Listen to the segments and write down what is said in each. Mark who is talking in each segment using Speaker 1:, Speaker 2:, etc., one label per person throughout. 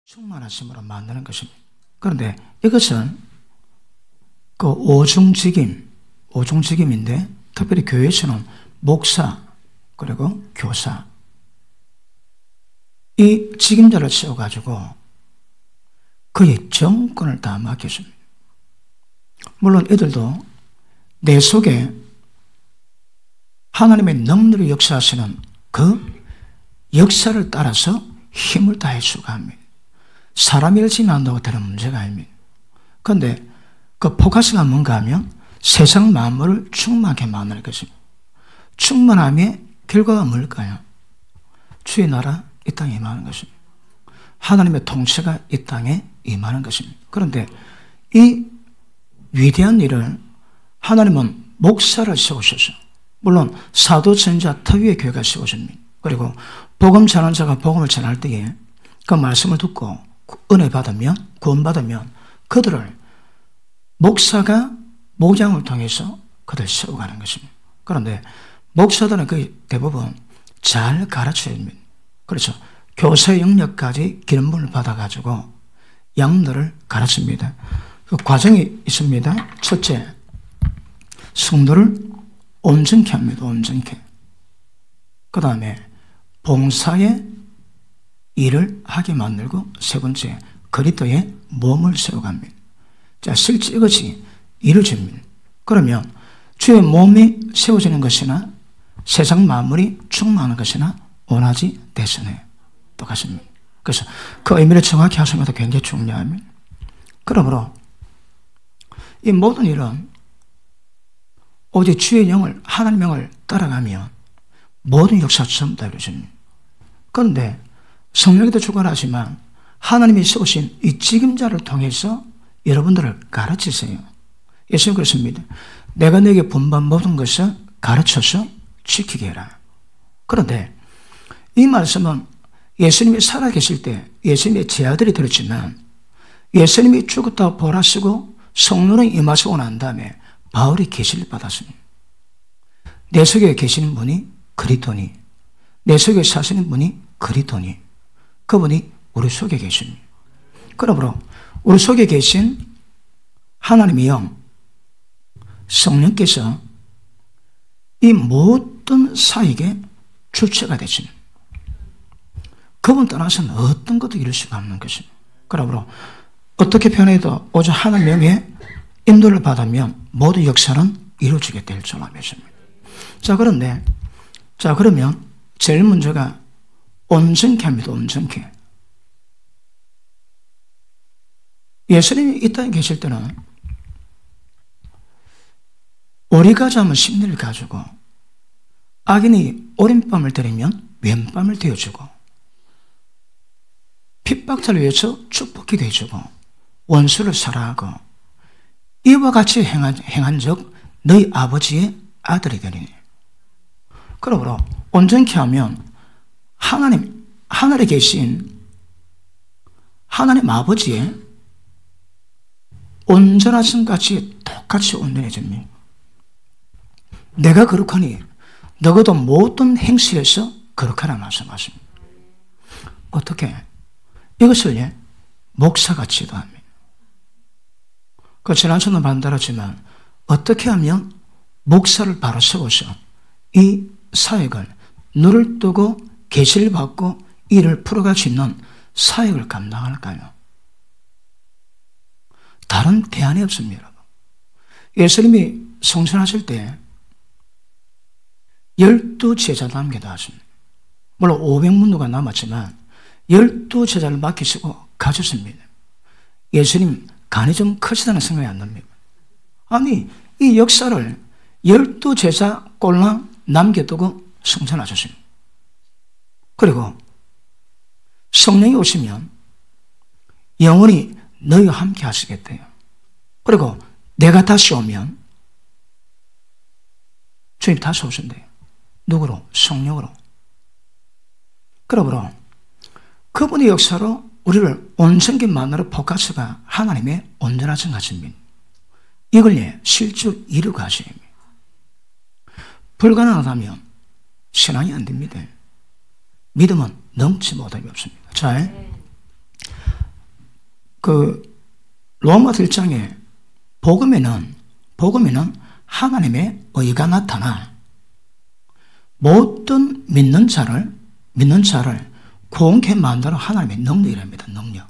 Speaker 1: 충만하심으로 만드는 것입니다. 그런데 이것은 그 오중직임인데 특별히 교회에서는 목사 그리고 교사 이 직임자를 세워가지고 그의 정권을 다 맡겼습니다. 물론 이들도 내 속에 하나님의 능력을 역사하시는 그 역사를 따라서 힘을 다해 수고합니다. 사람이 열심히 한다고 되는 문제가 아닙니다. 그런데 그 포커스가 뭔가 하면 세상 만물을 충만하게 만드는 것입니다. 충만함의 결과가 뭘까요? 주의 나라 이 땅에 임하는 것입니다. 하나님의 통치가 이 땅에 임하는 것입니다. 그런데 이 위대한 일을 하나님은 목사를 세우셔서 물론 사도 선지자 특유의 교회가 세워집니다. 그리고 복음 전하는 자가 복음을 전할 때에 그 말씀을 듣고 은혜 받으면 구원받으면 그들을 목사가 목양을 통해서 그들 세워가는 것입니다. 그런데 목사들은 거의 대부분 잘 가르쳐야 됩니다. 그렇죠. 교사의 영역까지 기름분을 받아가지고 양들을 가르칩니다. 그 과정이 있습니다. 첫째, 성도를 온전케 합니다. 온전케. 그 다음에 봉사의 일을 하게 만들고 세 번째, 그리스도의 몸을 세워갑니다. 자, 실제 이것이 이루어집니다. 그러면 주의 몸이 세워지는 것이나 세상 만물이 충만한 것이나 원하지 대선해 똑같습니다. 그래서 그 의미를 정확히 하시는 것도 굉장히 중요합니다. 그러므로 이 모든 일은 오직 주의 영을 하나님의 영을 따라가면 모든 역사가 전부 다 이루어집니다. 그런데 성령께도 주관하지만 하나님이 세우신 이 직임자를 통해서 여러분들을 가르치세요. 예수님 그렇습니다. 내가 너에게 분반 모든 것을 가르쳐서 지키게 해라. 그런데 이 말씀은 예수님이 살아계실 때 예수님의 제자들이 들었지만 예수님이 죽었다고 보라쓰고 성령이 임하시고 난 다음에 바울이 계시를 받았습니다. 내 속에 계시는 분이 그리스도니 내 속에 사시는 분이 그리스도니 그분이 우리 속에 계십니다. 그러므로 우리 속에 계신 하나님의 영 성령께서 이 모든 사역의 주체가 되십니다. 그분 떠나서는 어떤 것도 이룰 수가 없는 것입니다. 그러므로 어떻게 표현해도 오직 하나님의 영의 인도를 받으면 모든 역사는 이루어지게 될 줄 믿습니다. 그러면 제일 문제가 온전케 합니다. 온전케. 예수님이 이 땅에 계실 때는 오리가 잡은 심리를 가지고 악인이 오른밤을 때리면 왼밤을 떼어주고 핍박자를 위해서 축복기도 해주고 원수를 사랑하고 이와 같이 행한 적 너희 아버지의 아들이 되리니. 그러므로 온전케 하면 하늘에 계신 하나님 아버지의 온전하신 같이 똑같이 온전해집니다. 내가 거룩하니 너희도 모든 행실에서 거룩하라 말씀하십니다. 어떻게? 이것을 목사가 지도합니다. 그 지난주는 반달하지만 어떻게 하면 목사를 바로 세워서 이 사역을 눈을 뜨고 계시를 받고 이를 풀어갈 수 있는 사역을 감당할까요? 다른 대안이 없습니다. 예수님이 성천하실 때 12제자 남기도 하십니다. 물론 500문도가 남았지만 12제자를 맡기시고 가셨습니다. 예수님 간이 좀 크시다는 생각이 안 납니다. 아니 이 역사를 12제자 꼴랑 남겨두고 성천하셨습니다. 그리고 성령이 오시면 영원히 너희와 함께 하시겠대요. 그리고 내가 다시 오면 주님 다시 오신대요. 누구로? 성령으로. 그러므로 그분의 역사로 우리를 온전히 만나러 포커스가 하나님의 온전하신 가십니다. 이걸 실주 이루고 하셔야 합니다. 불가능하다면 신앙이 안 됩니다. 믿음은 넘지 못함이 없습니다. 자, 그 로마서 1장에 복음에는 하나님의 의가 나타나 모든 믿는 자를 구원케 만드는 하나님의 능력이랍니다. 능력.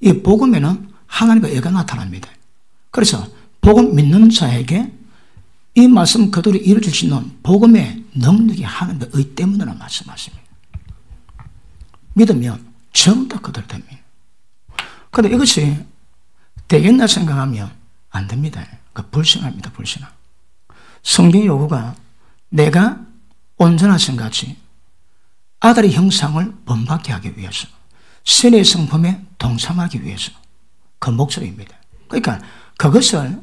Speaker 1: 이 복음에는 하나님의 의가 나타납니다. 그래서 복음 믿는 자에게 이 말씀 그대로 이루어질 수 있는 복음의 능력이 하나님의 의 때문이라는 말씀하십니다. 믿으면 전부 다 그대로 됩니다. 그런데 이것이 되겠나 생각하면 안 됩니다. 불신합니다. 불신함. 성경의 요구가 내가 온전하신 같이 아들의 형상을 본받게 하기 위해서 신의 성품에 동참하기 위해서 그 목적입니다. 그러니까 그것을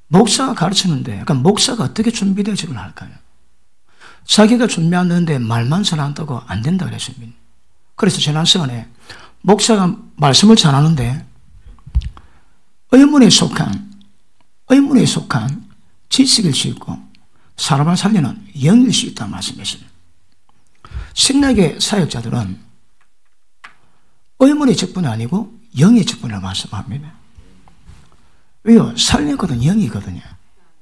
Speaker 1: 목사가 가르치는데 목사가 어떻게 준비되지를 할까요? 자기가 준비하는데 말만 잘한다고 안 된다 그랬습니다. 그래서 지난 시간에 목사가 말씀을 잘하는데 의문에 속한 지식일 수 있고 사람을 살리는 영일 수 있다는 말씀이었습니다. 신약의 사역자들은 의문의 직분이 아니고 영의 직분이라고 말씀합니다. 왜요? 살리거든 영이거든요.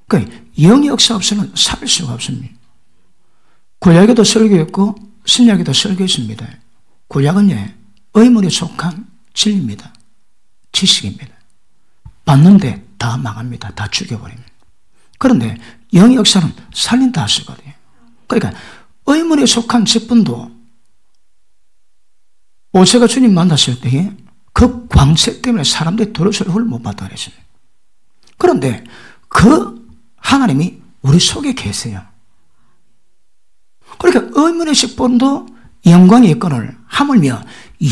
Speaker 1: 그러니까 영의 역사 없으면 살 수가 없습니다. 구약에도 설교했고 신약에도 설교했습니다. 구약은 의문에 속한 진리입니다. 지식입니다. 봤는데 다 망합니다. 다 죽여버립니다. 그런데 영의 역사는 살린다 하시거든요. 그러니까 의문에 속한 직분도 모세가 주님 만났을 때에 그 광채 때문에 사람들이 들어설 훌 못 봤다 그랬어요. 그런데 그 하나님이 우리 속에 계세요. 그러니까 의문의 직분도 영광의 있거늘 하물며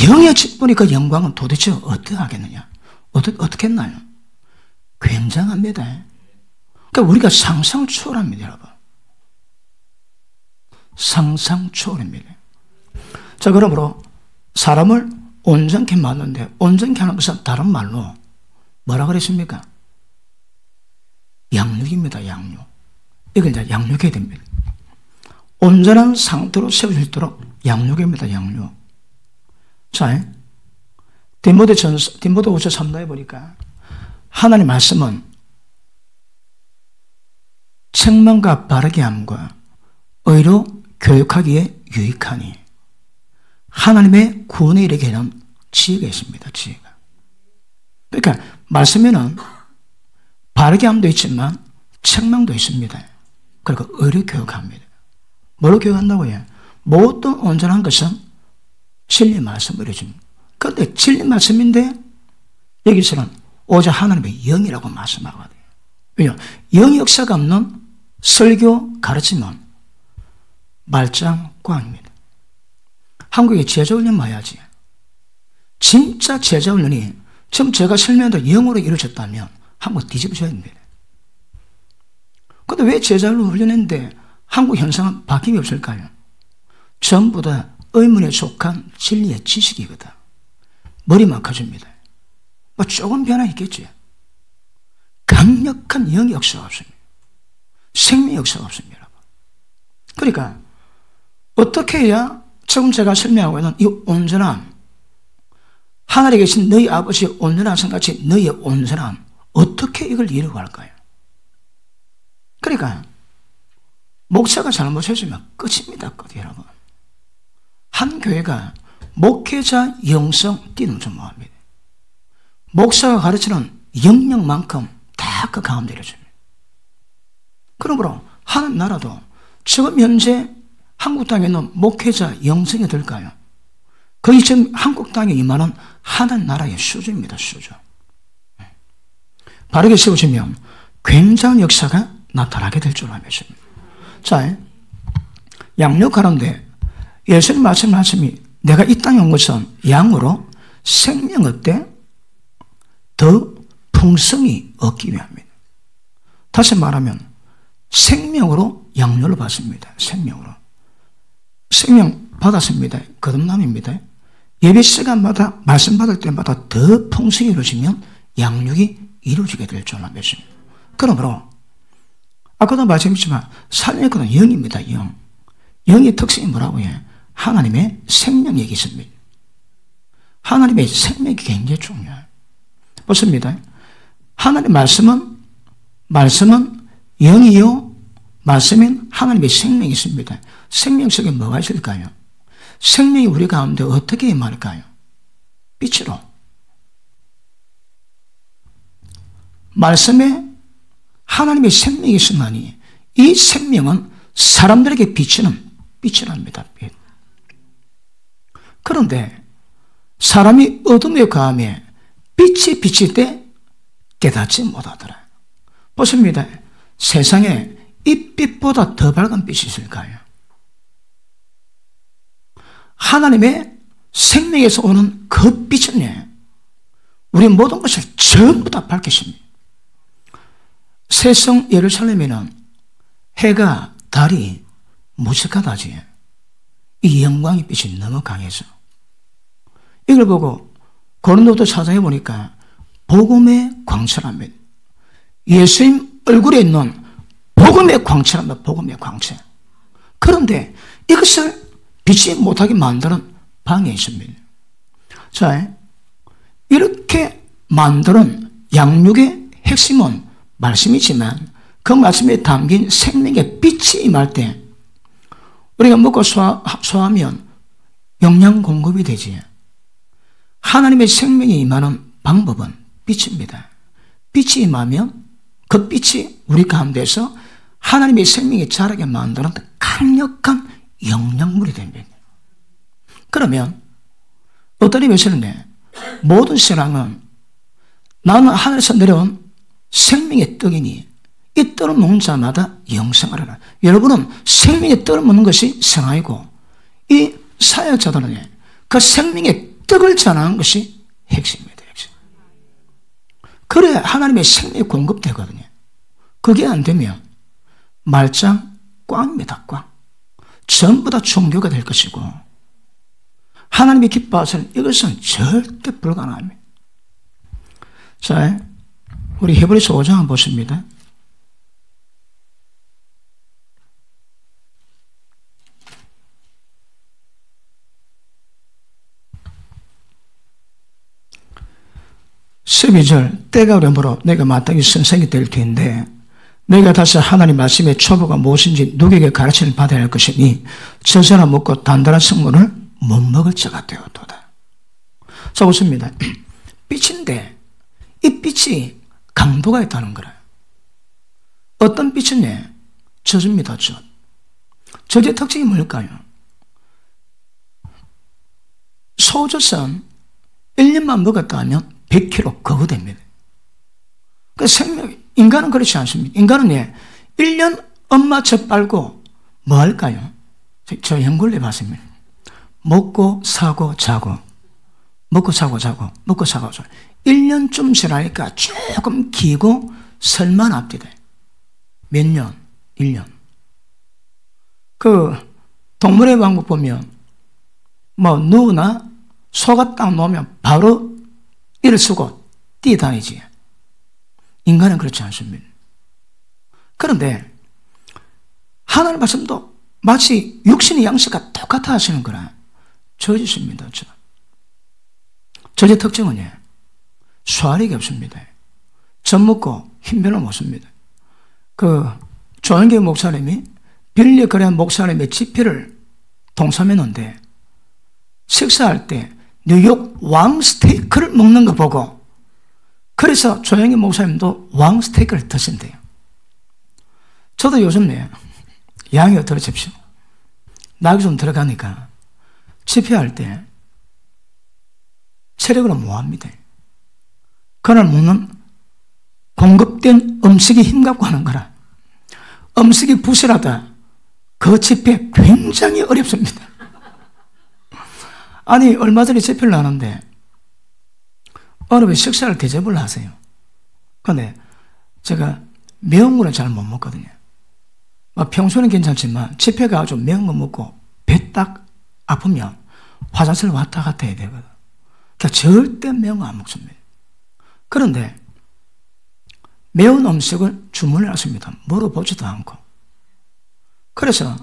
Speaker 1: 영의 직분이 그 영광은 도대체 어떻게 하겠느냐? 어떻게 했나요? 굉장합니다. 그러니까 우리가 상상을 초월합니다, 여러분. 상상 초월입니다. 자, 그러므로 사람을 온전케 만드는데 온전케 하는 것은 다른 말로 뭐라 그랬습니까? 양육입니다. 양육. 이걸 이제 양육해야 됩니다. 온전한 상태로 세워질 수 있도록 양육입니다. 양육. 자, 디모데후서 3장에 보니까 하나님 말씀은 책망과 바르게 함과 의로 교육하기에 유익하니 하나님의 구원에 이르게 하는 지혜가 있습니다. 지혜가. 그러니까 말씀에는 바르게 함도 있지만 책망도 있습니다. 그리고 의로 교육합니다. 뭘로 교육한다고요? 모든 온전한 것은 진리 말씀을 해줍니다. 그런데 진리 말씀인데 여기서는 오직 하나님의 영이라고 말씀하거든요. 왜요? 영의 역사가 없는 설교 가르침은 말짱꽝입니다. 한국에 제자훈련 봐야지. 진짜 제자훈련이 지금 제가 설명한 영어로 이루어졌다면 한국 뒤집어져야 됩니다. 그런데 왜 제자를 훈련했는데 한국 현상은 바뀜이 없을까요? 전부 다 의문에 속한 진리의 지식이거든. 머리만 커집니다. 뭐 조금 변화 있겠지. 강력한 영의 역사가 없습니다. 생명의 역사가 없습니다. 여러분. 그러니까 어떻게 해야 지금 제가 설명하고 있는 이 온전한 하늘에 계신 너희 아버지의 온전한 성같이 너희의 온전한 어떻게 이걸 이루고 할까요? 그러니까 목사가 잘못했으면 끝입니다. 끝 여러분. 한 교회가 목회자 영성 뛰넘쳐합니다. 목사가 가르치는 영역만큼 다 그 가운데 이루어집니다. 그러므로 하나님 나라도 지금 현재 한국 땅에 있는 목회자 영성이 될까요? 거의 지금 한국 땅에 임하는 하나님 나라의 수준입니다. 수준. 바르게 세우시면 굉장한 역사가 나타나게 될 줄 알겠습니다. 자, 양육하는데 예수님 말씀이 내가 이 땅에 온 것은 양으로 생명 얻되 더 풍성히 얻기 위함입니다. 다시 말하면 생명으로 양육을 받습니다. 생명으로. 생명 받았습니다. 거듭남입니다. 예배 시간마다 말씀 받을 때마다 더 풍성히 이루어지면 양육이 이루어지게 될 줄 믿습니다. 그러므로 아까도 말씀했지만 살리는 영입니다. 영. 영의 특성이 뭐라고 해요? 하나님의 생명력이 있습니다. 하나님의 생명이 굉장히 중요해요. 보십니다. 하나님의 말씀은 영이요, 말씀은 하나님의 생명이 있습니다. 생명 속에 뭐가 있을까요? 생명이 우리 가운데 어떻게 임할까요? 빛으로. 말씀에 하나님의 생명이 있으니 이 생명은 사람들에게 비치는 빛이랍니다. 빛. 그런데 사람이 어둠에 가하며 빛이 비칠 때 깨닫지 못하더라. 보십니다. 세상에 이 빛보다 더 밝은 빛이 있을까요? 하나님의 생명에서 오는 그 빛은 우리 모든 것을 전부 다 밝히십니다. 새성 예루살렘에는 해가 달이 무색하다지. 이 영광의 빛이 너무 강해서 이걸 보고 고린도도 사장에 보니까 복음의 광채랍니다. 예수님 얼굴에 있는 복음의 광채랍니다. 복음의 광채. 그런데 이것을 빛이 못하게 만드는 방에 있습니다. 자, 이렇게 만드는 양육의 핵심은 말씀이지만 그 말씀에 담긴 생명의 빛이 임할 때 우리가 먹고 소화하면 영양 공급이 되지. 하나님의 생명이 임하는 방법은 빛입니다. 빛이 임하면 그 빛이 우리 가운데서 하나님의 생명이 자라게 만드는 강력한 영양물이 됩니다. 그러면 어떤 의미에서는 모든 신앙은 나는 하늘에서 내려온 생명의 떡이니 이 떡을 먹는 자마다 영생을 하라. 여러분은 생명의 떡을 먹는 것이 생활이고 이 사역자들은 그 생명의 떡을 전하는 것이 핵심입니다. 핵심. 그래야 하나님의 생명이 공급되거든요. 그게 안 되면 말짱 꽝입니다. 꽝. 전부 다 종교가 될 것이고 하나님이 기뻐하시는 이것은 절대 불가능합니다. 자, 우리 히브리서 5장 한번 보십니다. 때가 오려므로 내가 마땅히 선생이 될 터인데 내가 다시 하나님 말씀의 초보가 무엇인지 누구에게 가르침을 받아야 할 것이니 저서나 먹고 단단한 성분을 못 먹을 자가 되었도다. 자, 보십니다. 빛인데 이 빛이 강도가 있다는 거라. 어떤 빛은 젖입니다. 젖의 특징이 뭘까요? 소젖은 1년만 먹었다 하면 100kg 거부됩니다. 그 인간은 그렇지 않습니다. 인간은 1년 엄마 젖 빨고 뭐 할까요? 저 연구를 해봤습니다. 먹고 사고 자고 먹고 사고 자고 먹고 사고 자고 1년쯤 지나니까 조금 길고 설만 앞뒤돼. 몇 년? 1년. 그 동물의 왕국 보면 뭐 누구나 소가 딱 놓으면 바로 일을 쓰고 뛰어다니지. 인간은 그렇지 않습니다. 그런데 하나님 말씀도 마치 육신의 양식과 똑같아 하시는 거라. 저짓입니다. 저짓 특징은 소화력이 없습니다. 젖 먹고 힘변을 못 씁니다. 그 조영계 목사님이 빌리 그레한 목사님의 집회를 동참했는데 식사할 때 뉴욕 왕 스테이크를 먹는 거 보고 그래서 조영계 목사님도 왕 스테이크를 드신대요. 저도 요즘 양이 들어집시오. 낙이 좀 들어가니까 집회할 때 체력으로 뭐합니다. 그날 먹는 공급된 음식이 힘갖고 하는 거라. 음식이 부실하다. 그 집회 굉장히 어렵습니다. 아니 얼마 전에 집회를 하는데 어느 분 식사를 대접을 하세요. 그런데 제가 매운 거는 잘 못 먹거든요. 평소는 괜찮지만 집회 가서 매운 거 먹고 배 딱 아프면 화장실 왔다 갔다 해야 되거든. 그러니까 절대 매운 거 안 먹습니다. 그런데 매운 음식을 주문을 했습니다. 물어보지도 않고. 그래서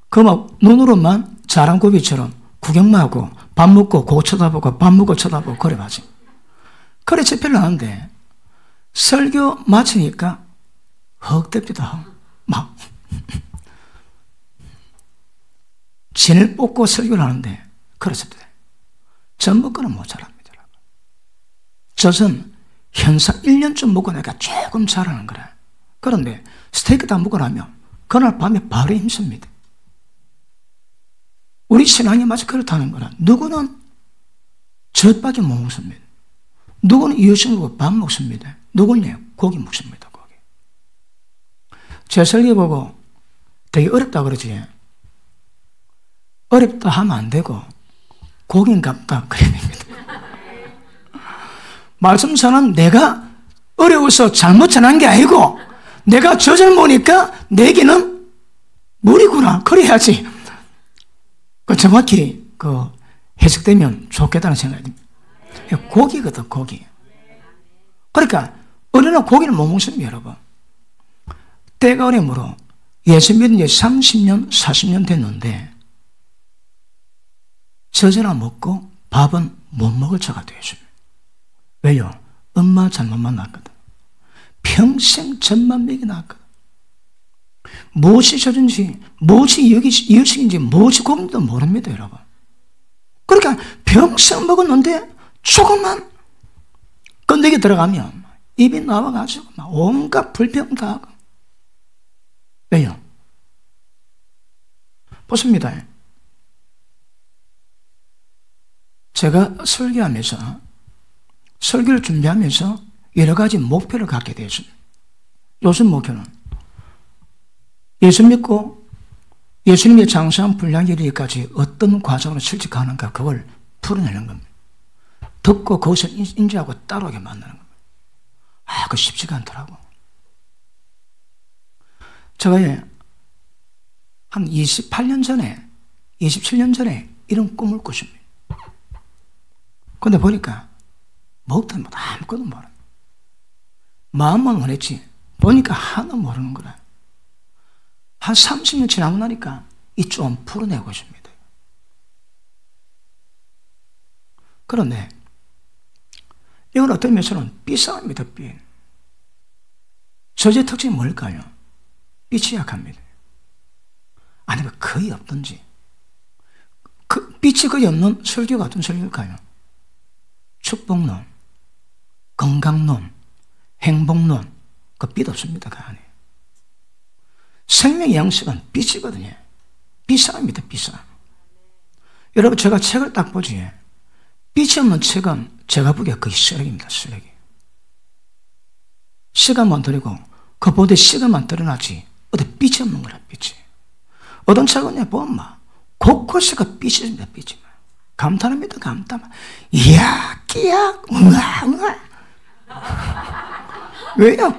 Speaker 1: 그 막 눈으로만 자랑고비처럼 구경만 하고 밥 먹고 그거 쳐다보고 밥 먹고 쳐다보고 그래 가지. 그래 집회를 하는데 설교 마치니까 헉댑니다. 막 진을 뽑고 설교를 하는데 그렇습니다. 전부 거는 못 잘합니다. 젖은 현상 1년쯤 먹고 나니까 조금 잘하는 거라. 그런데 스테이크 다 먹으라면 그날 밤에 바로 힘씁니다. 우리 신앙이 마치 그렇다는 거라. 누구는 젖밖에 못 먹습니다. 누구는 이웃을 먹고 밥 먹습니다. 누구는 고기 먹습니다. 고기. 제 설교 보고 되게 어렵다 그러지. 어렵다 하면 안 되고 고기인갑다 그래야 됩니다. 말씀 전은 내가 어려워서 잘못 전한 게 아니고 내가 젖을 보니까 내게는 물이구나 그래야지. 정확히 해석되면 좋겠다는 생각이 듭니다. 고기거든 고기. 그러니까 어린아 고기는 못 먹습니다. 여러분. 때가 어려므로 예수 믿은 지 30년 40년 됐는데 젖이나 먹고 밥은 못 먹을 자가 되었습니다. 왜요? 엄마 잘못 만났거든. 평생 젖만 먹이 나왔거든. 무엇이 젖은지, 무엇이 이유식인지, 무엇이 고기인지도 모릅니다, 여러분. 그러니까 평생 먹었는데 조금만 건더기 들어가면 입이 나와가지고 막 온갖 불평 다 하고. 왜요? 보십니다. 제가 설교를 준비하면서 여러 가지 목표를 갖게 되었습니다. 요즘 목표는 예수 믿고 예수님의 장사한 분량에 이르기까지 어떤 과정으로 실직하는가 그걸 풀어내는 겁니다. 듣고 그것을 인지하고 따라오게 만드는 겁니다. 그거 쉽지가 않더라고. 제가 한 28년 전에 27년 전에 이런 꿈을 꿨습니다. 근데 보니까 먹던 것 아무것도 모르는 거야. 마음만 원했지 보니까 하나도 모르는 거라. 한 30년 지나고 나니까 이 좀 풀어내고 있습니다. 그런데 이건 어떤 면에서는 삐싸움입니다. 삐. 저의 특징이 뭘까요? 삐치 약합니다. 아니면 거의 없든지. 삐치 거의 없는 설교가 어떤 설교일까요? 축복론, 건강론, 행복론, 그 삐도 없습니다. 그 안에. 생명의 양식은 삐치거든요. 삐싸움입니다. 삐싸움. 여러분 제가 책을 딱 보지. 삐치 없는 책은 제가 보기에 거의 쓰레기입니다. 쓰레기. 씨가만 들이고 그 보대 씨가만 드러나지 어디 삐치 없는 거라. 삐치. 어떤 책은 보면 막 곳곳에가 삐치입니다. 삐치. 감탄합니다. 감탄. 이야 끼야 우와 우와. 왜요?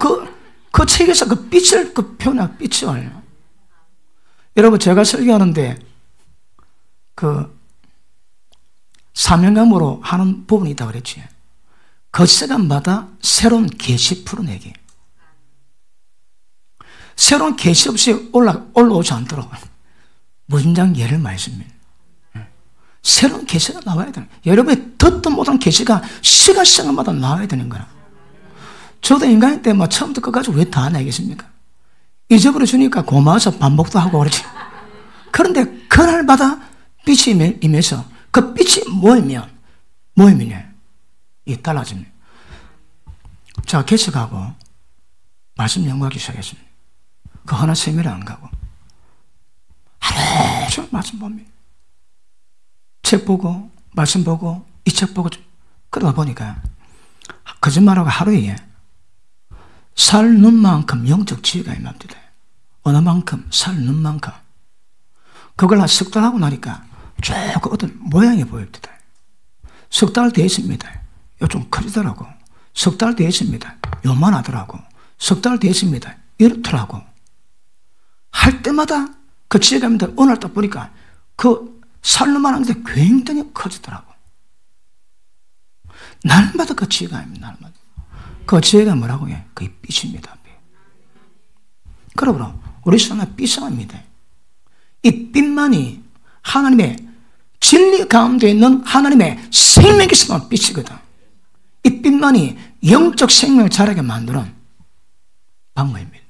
Speaker 1: 그 책에서 그 빛을 표현한 빛을. 여러분 제가 설교하는데 사명감으로 하는 부분이 있다고 그랬지. 그 시간마다 새로운 계시 풀어내기. 새로운 계시 없이 올라오지 않도록 무진장 예를 많이 씁니다. 새로운 계시가 나와야 되는 거예요. 여러분이 듣도 못한 계시가 시간마다 나와야 되는 거야. 저도 인간일 때 처음부터 끝까지 왜 다 내겠습니까? 잊어버려 주니까 고마워서 반복도 하고 그러지. 그런데 그날마다 빛이 임해서 그 빛이 모이면 이 달라집니다. 자, 개척하고 말씀 연구하기 시작했습니다. 그 하나 세미를 안 가고 하루 종일 말씀 봅니다. 책 보고 말씀 보고 이 책 보고 그러다 보니까 거짓말하고 하루에 살 눈만큼 영적 지혜가 임합니다. 어느 만큼 살 눈만큼. 그걸 한 석 달 하고 나니까 조금 어떤 모양이 보입니다. 석 달 됐습니다. 요 좀 커지더라고. 석 달 됐습니다. 요만하더라고. 석 달 됐습니다. 이렇더라고. 할 때마다 그 지혜가 임니다. 어느 날 딱 보니까 그 살눈만한 게 굉장히 커지더라고. 날마다 그 지혜가 임니다. 날마다. 그 지혜가 뭐라고 해? 그게 빛입니다. 그러므로 우리 세상은 빛입니다. 이 빛만이 하나님의 진리 가운데 있는 하나님의 생명이 있으면 빛이거든. 이 빛만이 영적 생명을 자라게 만드는 방법입니다.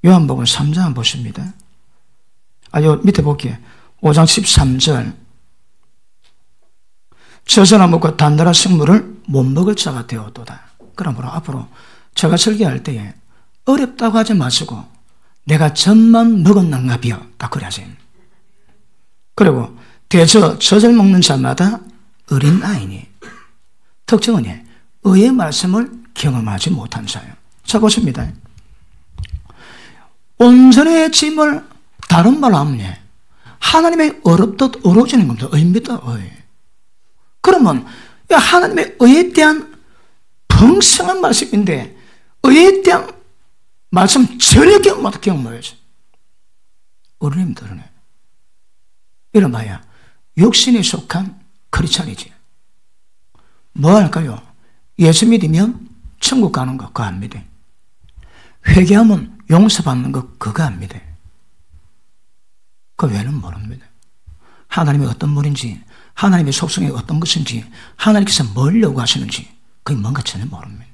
Speaker 1: 요한복음 3장 보십니다. 요 밑에 볼게요. 5장 13절. 젖어나 먹고 단단한 식물을 못 먹을 자가 되었도다. 그러므로 앞으로 제가 설교할 때에 어렵다고 하지 마시고 내가 젖만 먹었는가비요. 딱 그래야지. 그리고 젖을 먹는 자마다 어린아이니 특징은 의의 말씀을 경험하지 못한 자예요. 자 보십니다. 온전의 짐을 다른 말로 하면 하나님의 의롭듯 의로워지는 겁니다. 의입니다. 의. 그러면 하나님의 의에 대한 풍성한 말씀인데 의에 대한 말씀 전혀 경험해야지. 어른입니다. 어른. 이름하여 육신에 속한 크리스찬이지. 뭐 할까요? 예수 믿으면 천국 가는 거 그거 안 믿어. 회개하면 용서받는 거 그거 안 믿어. 그 외에는 모릅니다. 하나님이 어떤 분인지, 하나님의 속성이 어떤 것인지, 하나님께서 뭘 요구하시는지 그게 뭔가 전혀 모릅니다.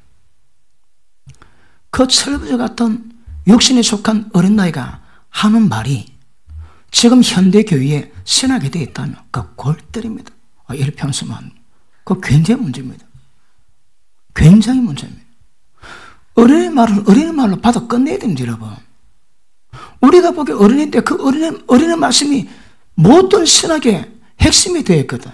Speaker 1: 그 철부지 같은 육신에 속한 어린아이가 하는 말이 지금 현대교회에 신학이 되어 있다면 그 골 때립니다. 일평수만. 그거 굉장히 문제입니다. 굉장히 문제입니다. 어린의 말로 받아 끝내야 됩니다, 여러분. 우리가 보기에 어린인데 그 어린의 말씀이 모든 신학의 핵심이 되어 있거든.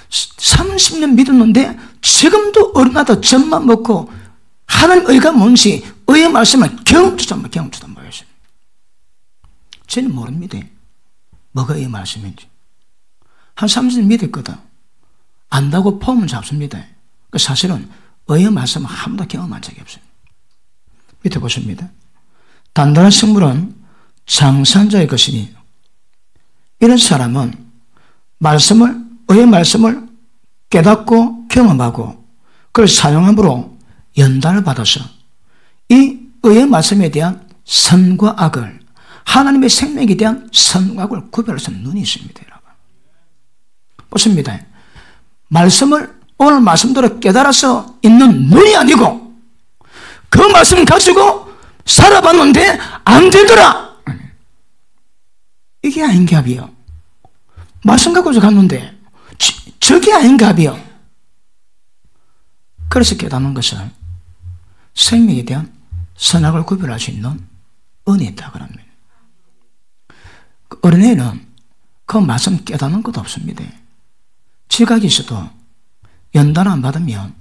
Speaker 1: 30년 믿었는데 지금도 어린아이들 젖만 먹고 하나님 의가 뭔지 의의 말씀을 경험치도 모르겠어요. 저는 모릅니다. 뭐가 의의 말씀인지. 한 30년 믿었거든. 안다고 폼은 잡습니다. 사실은 의의 말씀은 한 번도 경험한 적이 없어요. 밑에 보십니다. 단단한 식물은 장사한 자의 것이니 이런 사람은 의의 말씀을 깨닫고 경험하고 그걸 사용함으로 연단을 받아서 이 의의 말씀에 대한 선과 악을 하나님의 생명에 대한 선과 악을 구별할 수 있는 눈이 있습니다. 여러분. 보십니다. 오늘 말씀대로 깨달아서 있는 눈이 아니고 그 말씀을 가지고 살아봤는데 안 되더라. 이게 아닌갑이요. 말씀 갖고 갔는데 저게 아닌갑이요. 그래서 깨닫는 것은 생명에 대한 선악을 구별할 수 있는 은혜다 그럽니다. 어린애는 그 말씀 깨닫는 것도 없습니다. 지각이 있어도 연단 안 받으면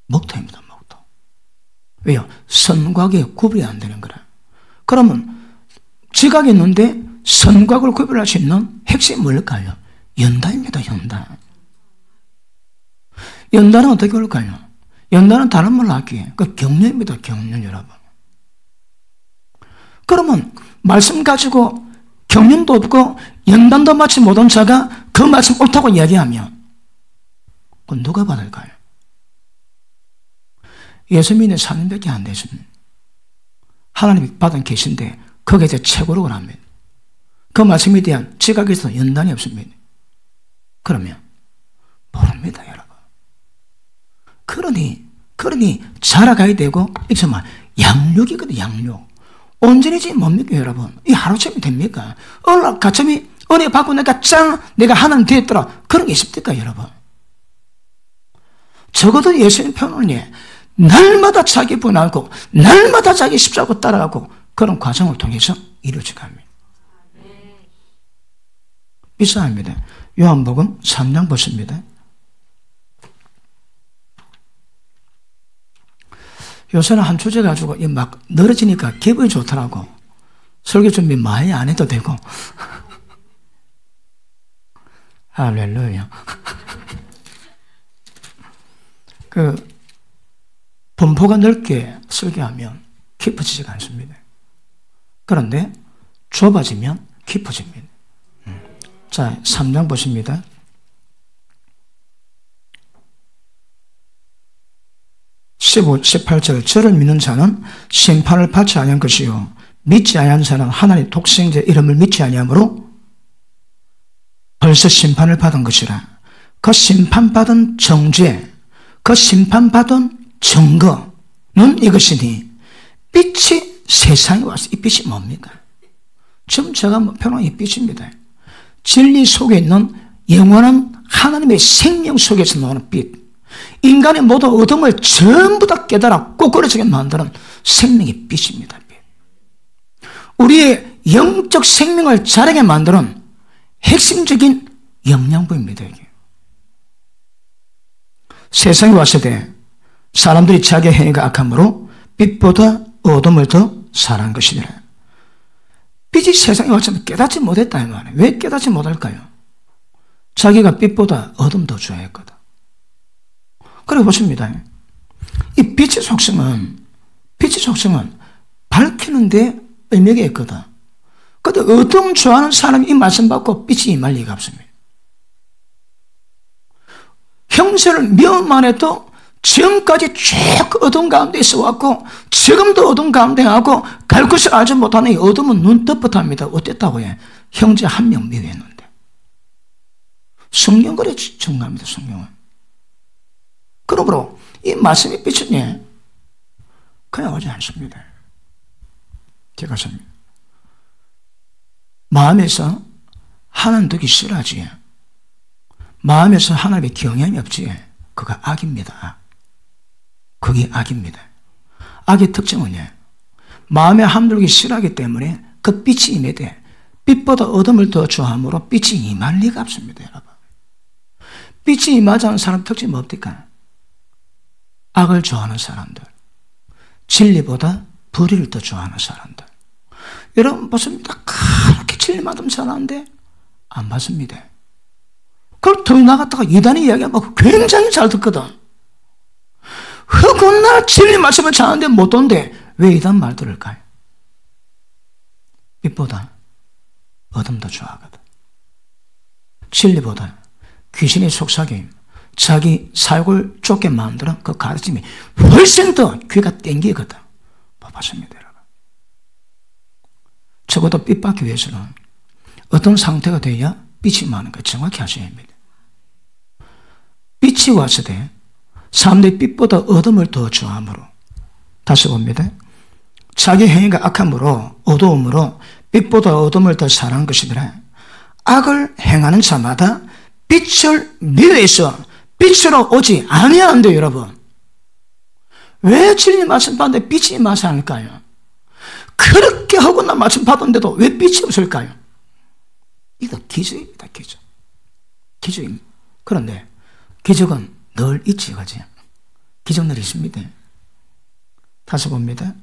Speaker 1: 목토입니다. 목토. 왜요? 선과 악의 구별이 안 되는 거라. 그러면 지각이 있는데 선과 악을 구별할 수 있는 핵심이 뭘까요? 연단입니다. 연단. 연단은 어떻게 올까요? 연단은 다른 말로 할게요. 그 경륜입니다. 경륜 여러분. 그러면 말씀 가지고 경륜도 없고 연단도 마치 못한 자가 그 말씀 옳다고 이야기하면 그건 누가 받을까요? 예수 믿는 4년밖에 안 되십니다. 하나님이 받은 계신데 거기에 대해 최고로 합니다. 그 말씀에 대한 지각에서 연단이 없습니다. 그러면 모릅니다, 여러분. 그러니 자라가야 되고 이 정말 양육이거든, 양육. 온전히지 뭡니까, 여러분? 이 하루쯤이 됩니까? 어느 날 가점이 은혜 받고 내가 하나님 되었더라. 그런 게 있습니까, 여러분? 적어도 예수님 편은 날마다 자기 분하고 날마다 자기 십자가 따라가고 그런 과정을 통해서 이루어지게 합니다. 이상합니다. 요한복음 3장 보십니다. 요새는 한 주제 가지고 막 늘어지니까 기분이 좋더라고. 설교 준비 많이 안 해도 되고. 할렐루야. 분포가 넓게 설교하면 깊어지지가 않습니다. 그런데 좁아지면 깊어집니다. 자, 3장 보십니다. 18절. 저를 믿는 자는 심판을 받지 아니한 것이요 믿지 아니한 자는 하나님 독생자 이름을 믿지 아니하므로 벌써 심판을 받은 것이라. 그 심판받은 정죄, 그 심판받은 증거는 이것이니 빛이 세상에 와서 이 빛이 뭡니까? 지금 제가 표현한 이 빛입니다. 진리 속에 있는 영원한 하나님의 생명 속에서 나오는 빛, 인간의 모든 어둠을 전부 다 깨달아 꼬꾸라지게 만드는 생명의 빛입니다. 우리의 영적 생명을 자라게 만드는 핵심적인 영양분입니다. 이게. 세상에 왔을 때 사람들이 자기의 행위가 악함으로 빛보다 어둠을 더 사랑한 것이니라. 빛이 세상에 왔지만 깨닫지 못했다 이 말이에요. 왜 깨닫지 못할까요? 자기가 빛보다 어둠 더 좋아했거든. 그래 보십니다. 이 빛의 속성은 밝히는데 의미가 있거든. 그런데 어둠 좋아하는 사람이 이 말씀 받고 빛이 임할 리가 없습니다. 형세를 미워만 해도 지금까지 쭉 어둠 가운데 있어왔고 지금도 어둠 가운데 하고 갈 것을 알지 못하는 이 어둠은 눈 떴듯합니다. 어땠다고 해? 형제 한 명 미워했는데. 성경 그래 증거합니다. 성경은. 그러므로 이 말씀의 빛은 그냥 오지 않습니다. 제가 섭니다. 마음에서 하나님 되기 싫어하지. 마음에서 하나님의 경향이 없지. 그거 악입니다. 그게 악입니다. 악의 특징은요, 마음에 함들기 싫어하기 때문에 그 빛이 임해대 빛보다 어둠을 더 좋아함으로 빛이 임할 리가 없습니다. 여러분. 빛이 임하지 않은 사람 특징이 뭡니까? 악을 좋아하는 사람들, 진리보다 불의를 더 좋아하는 사람들. 여러분 보십니다. 그렇게 진리 받으면 잘하는데 안 받습니다. 그걸 더 나갔다가 이단이 이야기하면 굉장히 잘 듣거든. 흑운날 진리 말씀을 잘하는데 못 온대. 왜 이단 말 들을까요? 빛보다 어둠 더 좋아하거든. 진리보다 귀신의 속삭임, 자기 사욕을 쫓게 만드는 그 가르침이 훨씬 더 귀가 땡기거든. 못 봤습니다, 여러분. 적어도 빛 받기 위해서는 어떤 상태가 돼야 빛이 많은 걸 정확히 하셔야 합니다. 빛이 왔을 때 사람들이 빛보다 어둠을 더 좋아함으로, 다시 봅니다. 자기 행위가 악함으로 어두움으로 빛보다 어둠을 더 사랑한 것이더라. 악을 행하는 자마다 빛을 미워해서 빛으로 오지 아니하는데 여러분, 왜 진리 말씀 받는데 빛이 임하지 않을까요? 그렇게 하고 나 말씀 받았는데도 왜 빛이 없을까요? 이거 기적입니다. 기적입니다. 그런데 기적은 늘 있지, 그지? 기적 늘 있습니다. 다시 봅니다.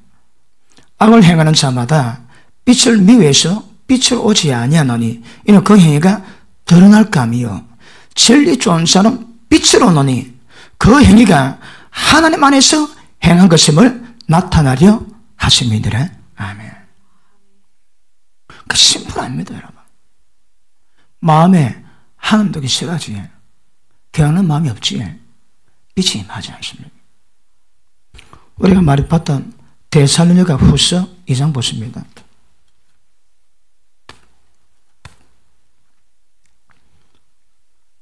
Speaker 1: 악을 행하는 자마다 빛을 미워해서 빛을 오지 아니하노니 이는 그 행위가 드러날 감이요 진리 좋은 자는 빛으로 오노니 그 행위가 하나님 안에서 행한 것임을 나타나려 하심이니라. 아멘. 그 심플합니다, 여러분. 마음에 하나님 되기 싫어하지, 경하는 마음이 없지, 빛이 임하지 않습니다. 우리가 많이 봤던 데살로니가 후서 2장 보십니다.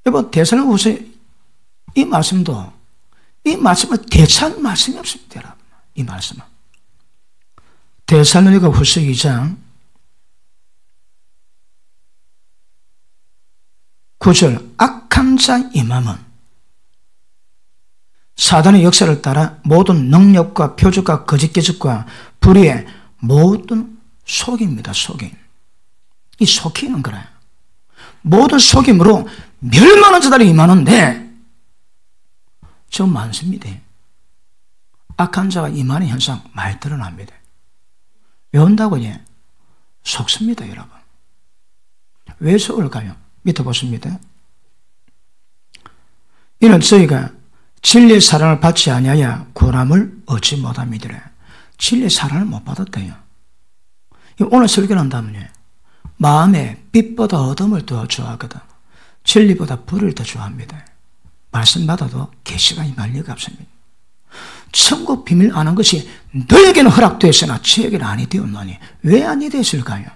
Speaker 1: 여러분, 데살로니가 후서 이 말씀도, 이 말씀은 대체할 말씀이 없습니다, 여러분. 이 말씀은. 데살로니가 후서 2장 9절, 악한 자 임함은 사단의 역사를 따라 모든 능력과 표적과 거짓 기적과 불의의 모든 속임입니다. 속임. 이 속이는 거래요. 모든 속임으로 멸망한 자들이 임하는데 좀 많습니다. 악한 자가 임하는 현상 많이 드러납니다. 왜 온다고요? 속습니다, 여러분. 왜 속을까요? 밑에 보십니다. 이는 저희가 진리의 사랑을 받지 아니하여 구원함을 얻지 못함이더라. 진리의 사랑을 못 받았대요. 오늘 설교를 한다면요, 마음에 빛보다 어둠을 더 좋아하거든. 진리보다 불을 더 좋아합니다. 말씀 받아도 계시가 임할 리가 없습니다. 천국 비밀 아는 것이 너에게는 허락되었으나 저에게는 아니 되었나니 왜 아니 되었을까요?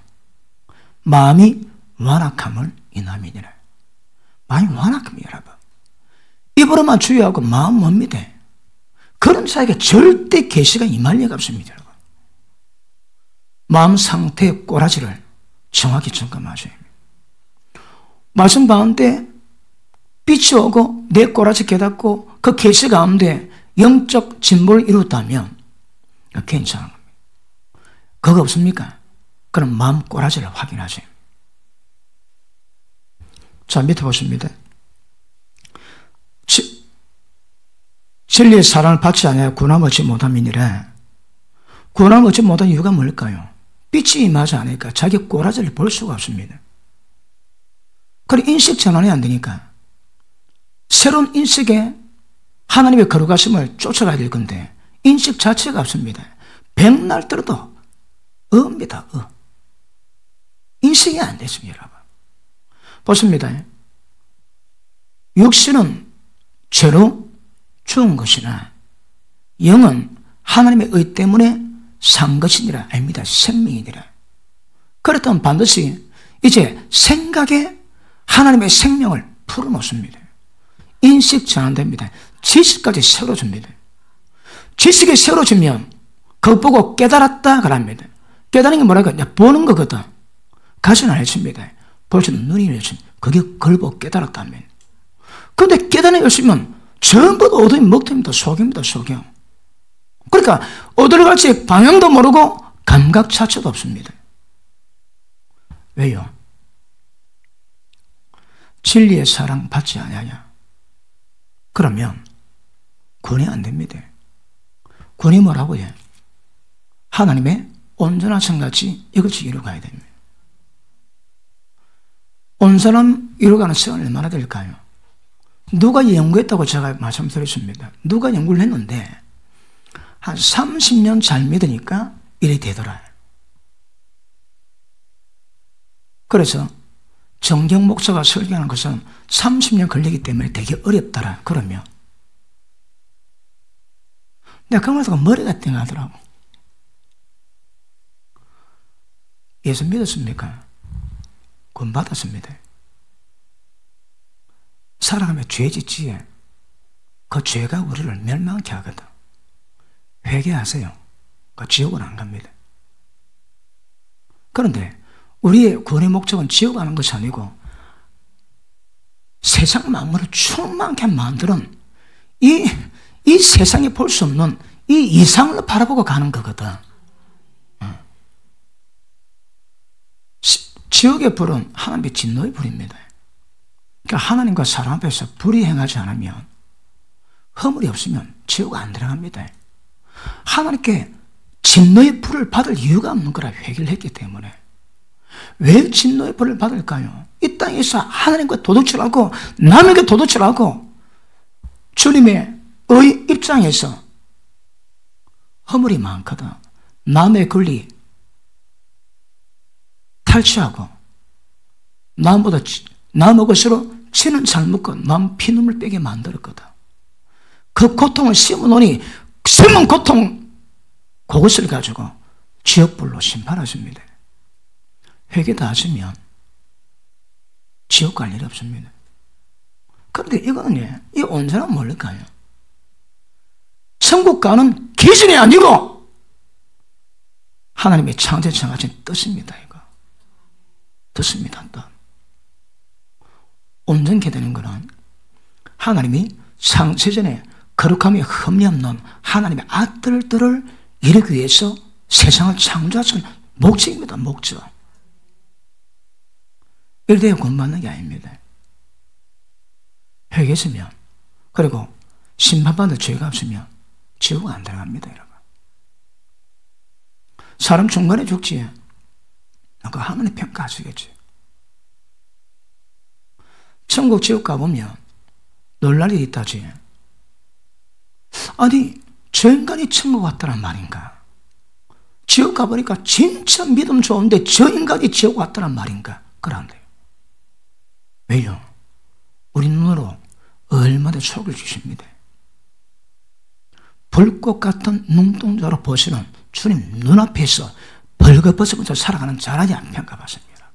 Speaker 1: 마음이 완악함을 인함이니라. 많이 완악합니다, 여러분. 입으로만 주의하고 마음 못 믿어. 그런 자에게 절대 계시가 임할 리가 없습니다, 여러분. 마음 상태의 꼬라지를 정확히 점검하셔야 합니다. 말씀 가운데 빛이 오고 내 꼬라지 깨닫고 그 계시 가운데 영적 진보를 이뤘다면 괜찮은 겁니다. 그거 없습니까? 그럼 마음 꼬라지를 확인하세요. 자, 밑에 보십니다. 진리의 사랑을 받지 않아야 구원을 얻지 못함이니라. 구원을 얻지 못한 이유가 뭘까요? 빛이 임하지 않으니까 자기 꼬라지를 볼 수가 없습니다. 그리고 인식 전환이 안 되니까 새로운 인식에 하나님의 거룩하심을 쫓아가야 될 건데 인식 자체가 없습니다. 백날 들어도 어입니다. 인식이 안 됐습니다, 여러분. 보십니다. 육신은 죄로 죽은 것이나 영은 하나님의 의 때문에 산 것이니라 아닙니다. 생명이니라. 그렇다면 반드시 이제 생각에 하나님의 생명을 풀어놓습니다. 인식 전환됩니다. 지식까지 세워줍니다. 지식이 세워지면 그거 보고 깨달았다 그럽니다. 깨달은 게 뭐랄까? 보는 거거든. 가시는 안 해줍니다. 볼 수 있는 눈이 열리면 그게 그걸 보고 깨달았다면. 그런데 깨달음이 없으면 전부 다 어둠이 먹통입니다. 속입니다. 속이요. 그러니까 어디로 갈지 방향도 모르고 감각 자체도 없습니다. 왜요? 진리의 사랑 받지 않느냐? 그러면 구원이 안 됩니다. 구원이 뭐라고 해? 하나님의 온전한 성같이 이것이 이루어가야 됩니다. 온전한 이루어가는 시간이 얼마나 될까요? 누가 연구했다고 제가 말씀드렸습니다. 누가 연구를 했는데 한 30년 잘 믿으니까 이래 되더라. 그래서 정경 목사가 설교하는 것은 30년 걸리기 때문에 되게 어렵더라. 그러면 내가 그 말에서 머리가 띵하더라고. 예수 믿었습니까? 구원 받았습니다. 살아가며 죄 짓지에 그 죄가 우리를 멸망케 하거든. 회개하세요. 그 지옥은 안 갑니다. 그런데 우리의 구원의 목적은 지옥 가는 것이 아니고 세상 만물을 충만케 만드는 이 세상에 볼 수 없는 이 이상을 바라보고 가는 거거든. 지옥의 불은 하나님의 진노의 불입니다. 그러니까 하나님과 사람 앞에서 불이 행하지 않으면, 허물이 없으면 지옥 안 들어갑니다. 하나님께 진노의 불을 받을 이유가 없는 거라 회개를 했기 때문에. 왜 진노의 불을 받을까요? 이 땅에서 하나님과 도둑질하고 남에게 도둑질하고 주님의 의 입장에서 허물이 많거든. 남의 권리 탈취하고 남의 것으로 지는 잘 먹고 남 피눈물 빼게 만들었거든. 그 고통을 심어놓으니 심은 고통 그것을 가지고 지옥불로 심판하십니다. 회개 다 하시면 지옥 갈 일이 없습니다. 그런데 이거는 이 온전한 뭘까요? 천국 가는 기준이 아니고 하나님의 창조에 정하신 뜻입니다. 이거 뜻입니다. 뜻. 온전케 되는 것은 하나님이 창세전에 거룩함이 흠이 없는 하나님의 아들들을 이루기 위해서 세상을 창조하신 목적입니다. 목적. 이래야 구원받는 게 아닙니다. 회개했으면, 그리고 심판받을 죄가 없으면 지옥 안 들어갑니다, 여러분. 사람 중간에 죽지. 그 하나님 평가하시겠지. 천국 지옥 가보면 놀랄 일이 있다지. 아니, 저 인간이 천국 왔다란 말인가? 지옥 가보니까 진짜 믿음 좋은데 저 인간이 지옥 왔다란 말인가? 그런데요. 왜요? 우리 눈으로 얼마나 속을 주십니다. 불꽃 같은 눈동자로 보시는 주님 눈앞에서 벌거벗으면서 살아가는 자라지 안 평가받습니다.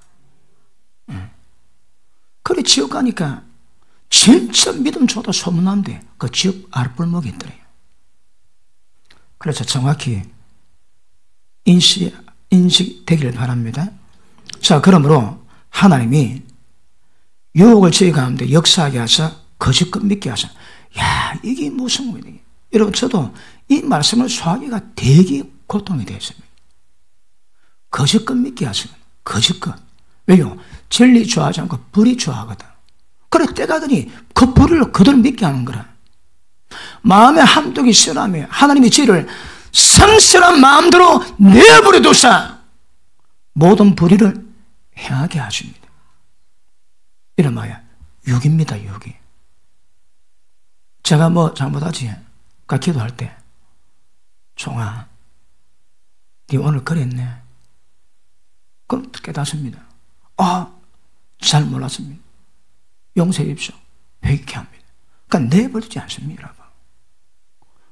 Speaker 1: 그래 지옥 가니까 진짜 믿음 좋다 소문난데 그 지역 아랫불목이 있더래요. 그래서 정확히 인식되기를 바랍니다. 자, 그러므로 하나님이 유혹을 저희 가운데 역사하게 하셔 거짓것 믿게 하셔. 야, 이게 무슨 말이에요? 여러분, 저도 이 말씀을 소화하기가 되게 고통이 되었습니다. 거짓것 믿게 하시는 거짓것. 왜요? 진리 좋아하지 않고 불이 좋아하거든. 그래, 때가 되니 그 불을 그대로 믿게 하는 거라. 마음에 함독이 싫어하며 하나님의 지혜를 성실한 마음대로 내버려 두사 모든 불의를 행하게 하십니다. 이런 말이야. 육입니다, 육이. 제가 뭐 잘못하지? 그 기도할 때, 종아, 네 오늘 그랬네. 그럼 깨닫습니다. 아, 잘 몰랐습니다. 용서해 주십시오. 회개케 합니다. 그러니까 내버리지 않습니다, 여러분.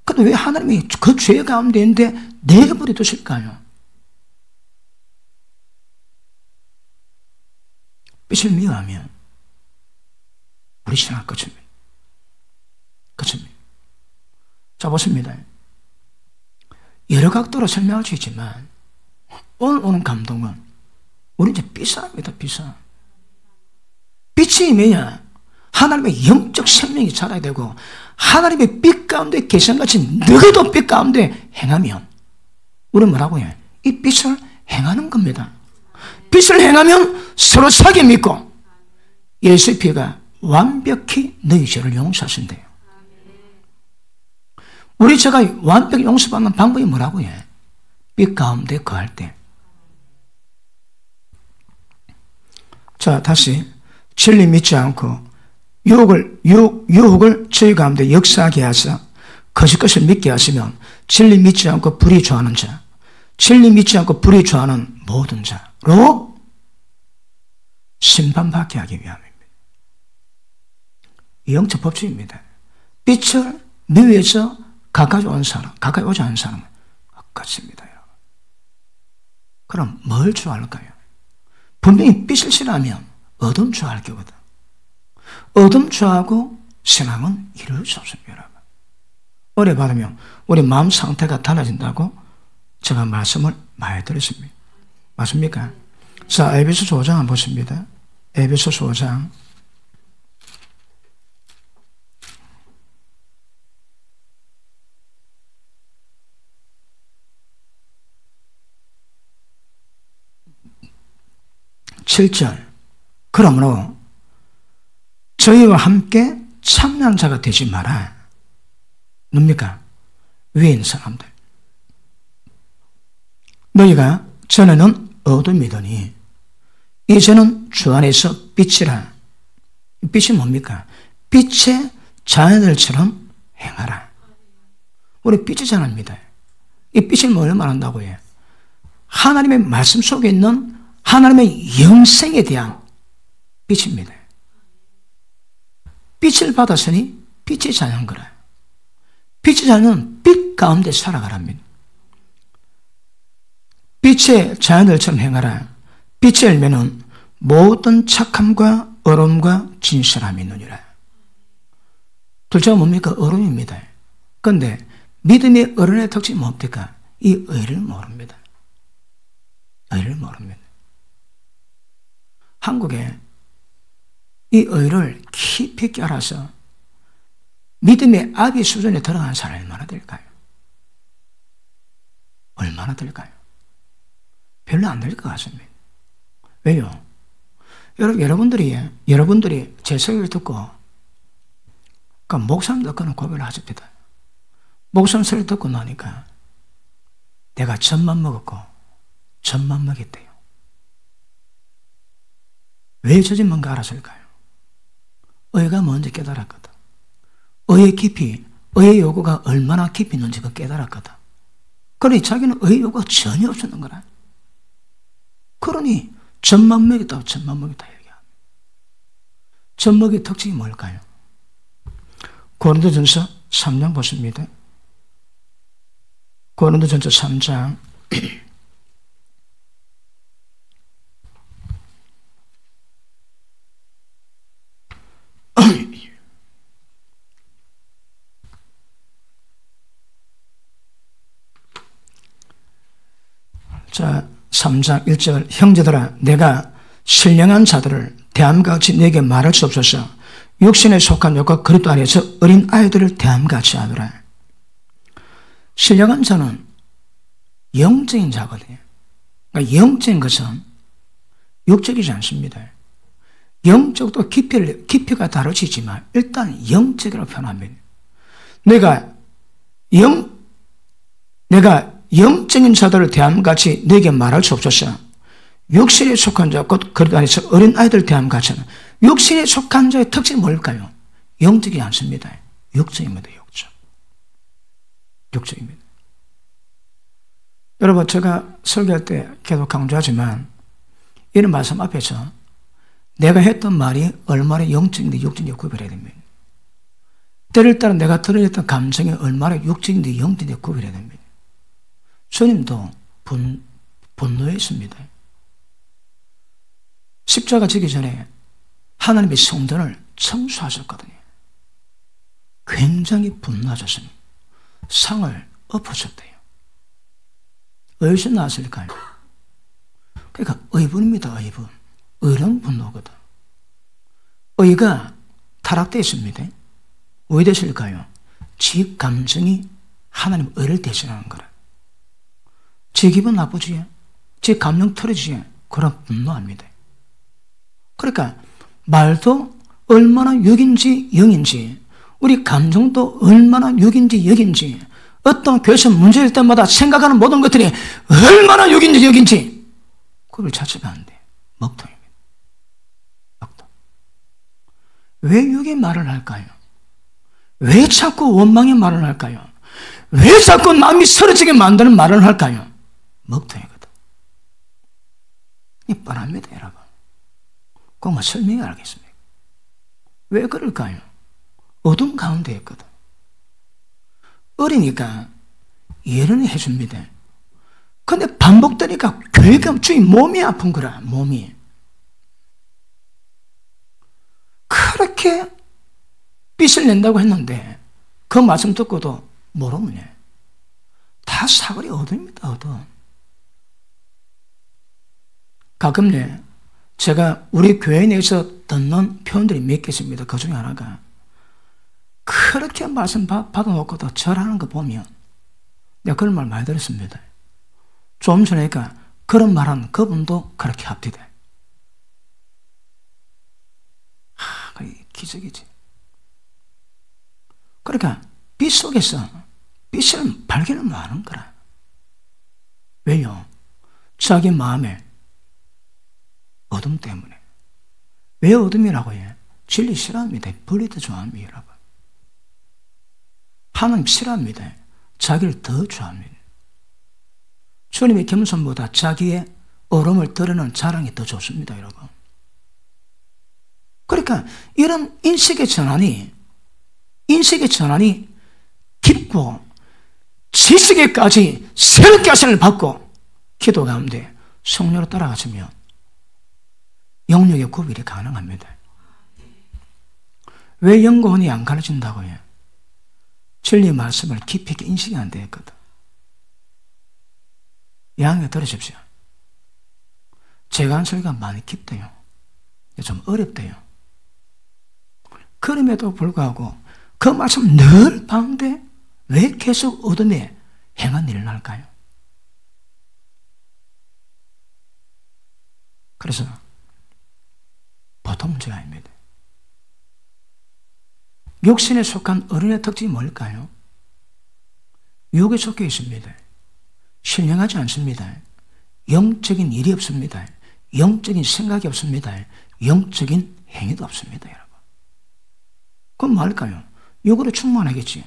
Speaker 1: 근데 왜 하나님이 그 죄 가운데 있는데 내버려 두실까요? 빛을 미워하면 우리 신앙 끝입니다. 끝입니다. 자, 보십니다. 여러 각도로 설명할 수 있지만 오늘 오는 감동은 우리 이제 빛사람이다, 빛사람. 빛이 뭐냐? 하나님의 영적 생명이 자라야 되고 하나님의 빛 가운데 계신같이 너희도 빛 가운데 행하면 우리는 뭐라고 해? 이 빛을 행하는 겁니다. 빛을 행하면 서로 사귀 믿고 예수의 피가 완벽히 너희 죄를 용서하신대요. 우리 죄가 완벽히 용서받는 방법이 뭐라고 해? 빛 가운데 거할 때. 자, 다시 진리 믿지 않고 유혹을 저희 가운데 역사하게 하사 거짓 것을 믿게 하시면 진리 믿지 않고 불의 좋아하는 자, 진리 믿지 않고 불의 좋아하는 모든 자로 심판받게 하기 위함입니다. 영적 법칙입니다. 빛을 미워해서 가까이 오지 않은 사람은 엇같습니다. 그럼 뭘 좋아할까요? 분명히 빛을 싫어하면 어둠 좋아할 거거든. 어둠 좋아하고 신앙은 이룰 수 없습니다, 여러분. 은혜 받으면 우리 마음 상태가 달라진다고 제가 말씀을 많이 드렸습니다. 맞습니까? 자, 에베소서 5장 한번 보십니다. 에베소서 5장 7절. 그러므로 저희와 함께 참여자가 되지 마라. 뭡니까? 위에 있는 사람들. 너희가 전에는 어둠이더니 이제는 주 안에서 빛이라. 빛이 뭡니까? 빛의 자녀들처럼 행하라. 우리 빛의 자녀입니다. 이 빛을 뭘 말한다고 해요? 하나님의 말씀 속에 있는 하나님의 영생에 대한 빛입니다. 빛을 받았으니 빛의 자녀인 거라. 빛의 자녀는 빛 가운데 살아가랍니다. 빛의 자녀들처럼 행하라. 빛의 열매는 모든 착함과 어려움과 진실함이 있느니라. 둘째가 뭡니까? 어려움입니다. 그런데 믿음의 어른의 특징이 뭡니까? 이 의를 모릅니다. 의를 모릅니다. 한국에 이 의를 깊이 있게 알아서 믿음의 아비 수준에 들어간 사람이 얼마나 될까요? 얼마나 될까요? 별로 안 될 것 같습니다. 왜요? 여러분들이 제 설교를 듣고 그 목사님 듣고는 고백을 하십니다. 목사님 설교 듣고 나니까 내가 젖만 먹었고 젖만 먹였대요. 왜 젖은 뭔가 알았을까요? 의가 먼저 깨달았거든. 의의 깊이, 의의 요구가 얼마나 깊이 있는지 그 깨달았거든. 그러니 자기는 의의 요구가 전혀 없었는 거라. 그러니 젖만 먹였다고 젖만 먹였다 얘기합니다. 젖먹이의 특징이 뭘까요? 고린도전서 3장 보십니다. 고린도전서 3장 1 자, 3장 1절 형제들아 내가 신령한 자들을 대함과 같이 내게 말할 수 없어서 육신에 속한 욕과 그릇 아래에서 어린 아이들을 대함과 같이 하더라. 신령한 자는 영적인 자거든요. 그러니까 영적인 것은 육적이지 않습니다. 영적도 깊이가 다르지만 일단 영적이라고 표현합니다. 내가 영적인 자들을 대함같이 내게 말할 수 없어서 육신에 속한 자 곧 그릇 안에서 어린 아이들 대함같이 하는 육신에 속한 자의 특징이 뭘까요? 영적이지 않습니다. 육적입니다. 육적입니다. 여러분 제가 설교할 때 계속 강조하지만 이런 말씀 앞에서 내가 했던 말이 얼마나 영적인데 육적인지 구별해야 됩니다. 때를 따라 내가 드러냈던 감정이 얼마나 육적인데 영적인지 구별해야 됩니다. 주님도 분노했습니다. 십자가 지기 전에 하나님의 성전을 청소하셨거든요. 굉장히 분노하셨습니다. 상을 엎으셨대요. 어디서 나왔을까요? 그러니까 의분입니다. 의분. 의는 분노거든. 의가 타락되어 있습니다. 왜 됐을까요? 지 감정이 하나님 의를 대신하는 거라. 지 기분 나쁘지? 지 감정 틀어지지? 그럼 분노합니다. 그러니까 말도 얼마나 육인지 영인지 우리 감정도 얼마나 육인지 영인지 어떤 교회에서 문제일 때마다 생각하는 모든 것들이 얼마나 육인지 영인지 구별 자체가 안 돼. 먹통입니다. 먹통. 왜 육의 말을 할까요? 왜 자꾸 원망의 말을 할까요? 왜 자꾸 마음이 쓰러지게 만드는 말을 할까요? 먹통이거든. 이 뻔합니다, 여러분. 그것만 설명해 알겠습니까? 왜 그럴까요? 어둠 가운데 있거든. 어리니까 예언을 해줍니다. 근데 반복되니까 교회가 주의 몸이 아픈 거라, 몸이. 그렇게 빚을 낸다고 했는데 그 말씀 듣고도 모르면 다 사거리 어둠입니다, 어둠. 가끔 제가 우리 교회 내에서 듣는 표현들이 몇 개 있습니다. 그 중에 하나가 그렇게 말씀 받아놓고도 절하는 거 보면 내가 그런 말 많이 들었습니다. 좀 전에니까 그런 말한 그분도 그렇게 합디다. 그게 기적이지. 그러니까 빛 속에서 빛을 발견을 못 하는 거라. 왜요? 자기 마음에 어둠 때문에. 왜 어둠이라고 해? 진리 싫어합니다. 분리도 좋아합니다, 여러분. 하나님 싫어합니다. 자기를 더 좋아합니다. 주님의 겸손보다 자기의 어려움을 드러내는 자랑이 더 좋습니다, 여러분. 그러니까 이런 인식의 전환이 깊고 지식에까지 새롭게 하심을 받고 기도 가운데 성령으로 따라가시면 영역의 구별이 가능합니다. 왜 영혼이 안 가르친다고 해요? 진리 말씀을 깊이 있게 인식이 안 되었거든. 양해 들으십시오. 제가 한 설교가 많이 깊대요. 좀 어렵대요. 그럼에도 불구하고 그 말씀 늘 방대 왜 계속 어둠에 행한 일을 할까요? 그래서 보통 문제가 아닙니다. 육신에 속한 어른의 특징이 뭘까요? 육에 속해 있습니다. 신령하지 않습니다. 영적인 일이 없습니다. 영적인 생각이 없습니다. 영적인 행위도 없습니다, 여러분. 그럼 뭘까요? 육으로 충만하겠지.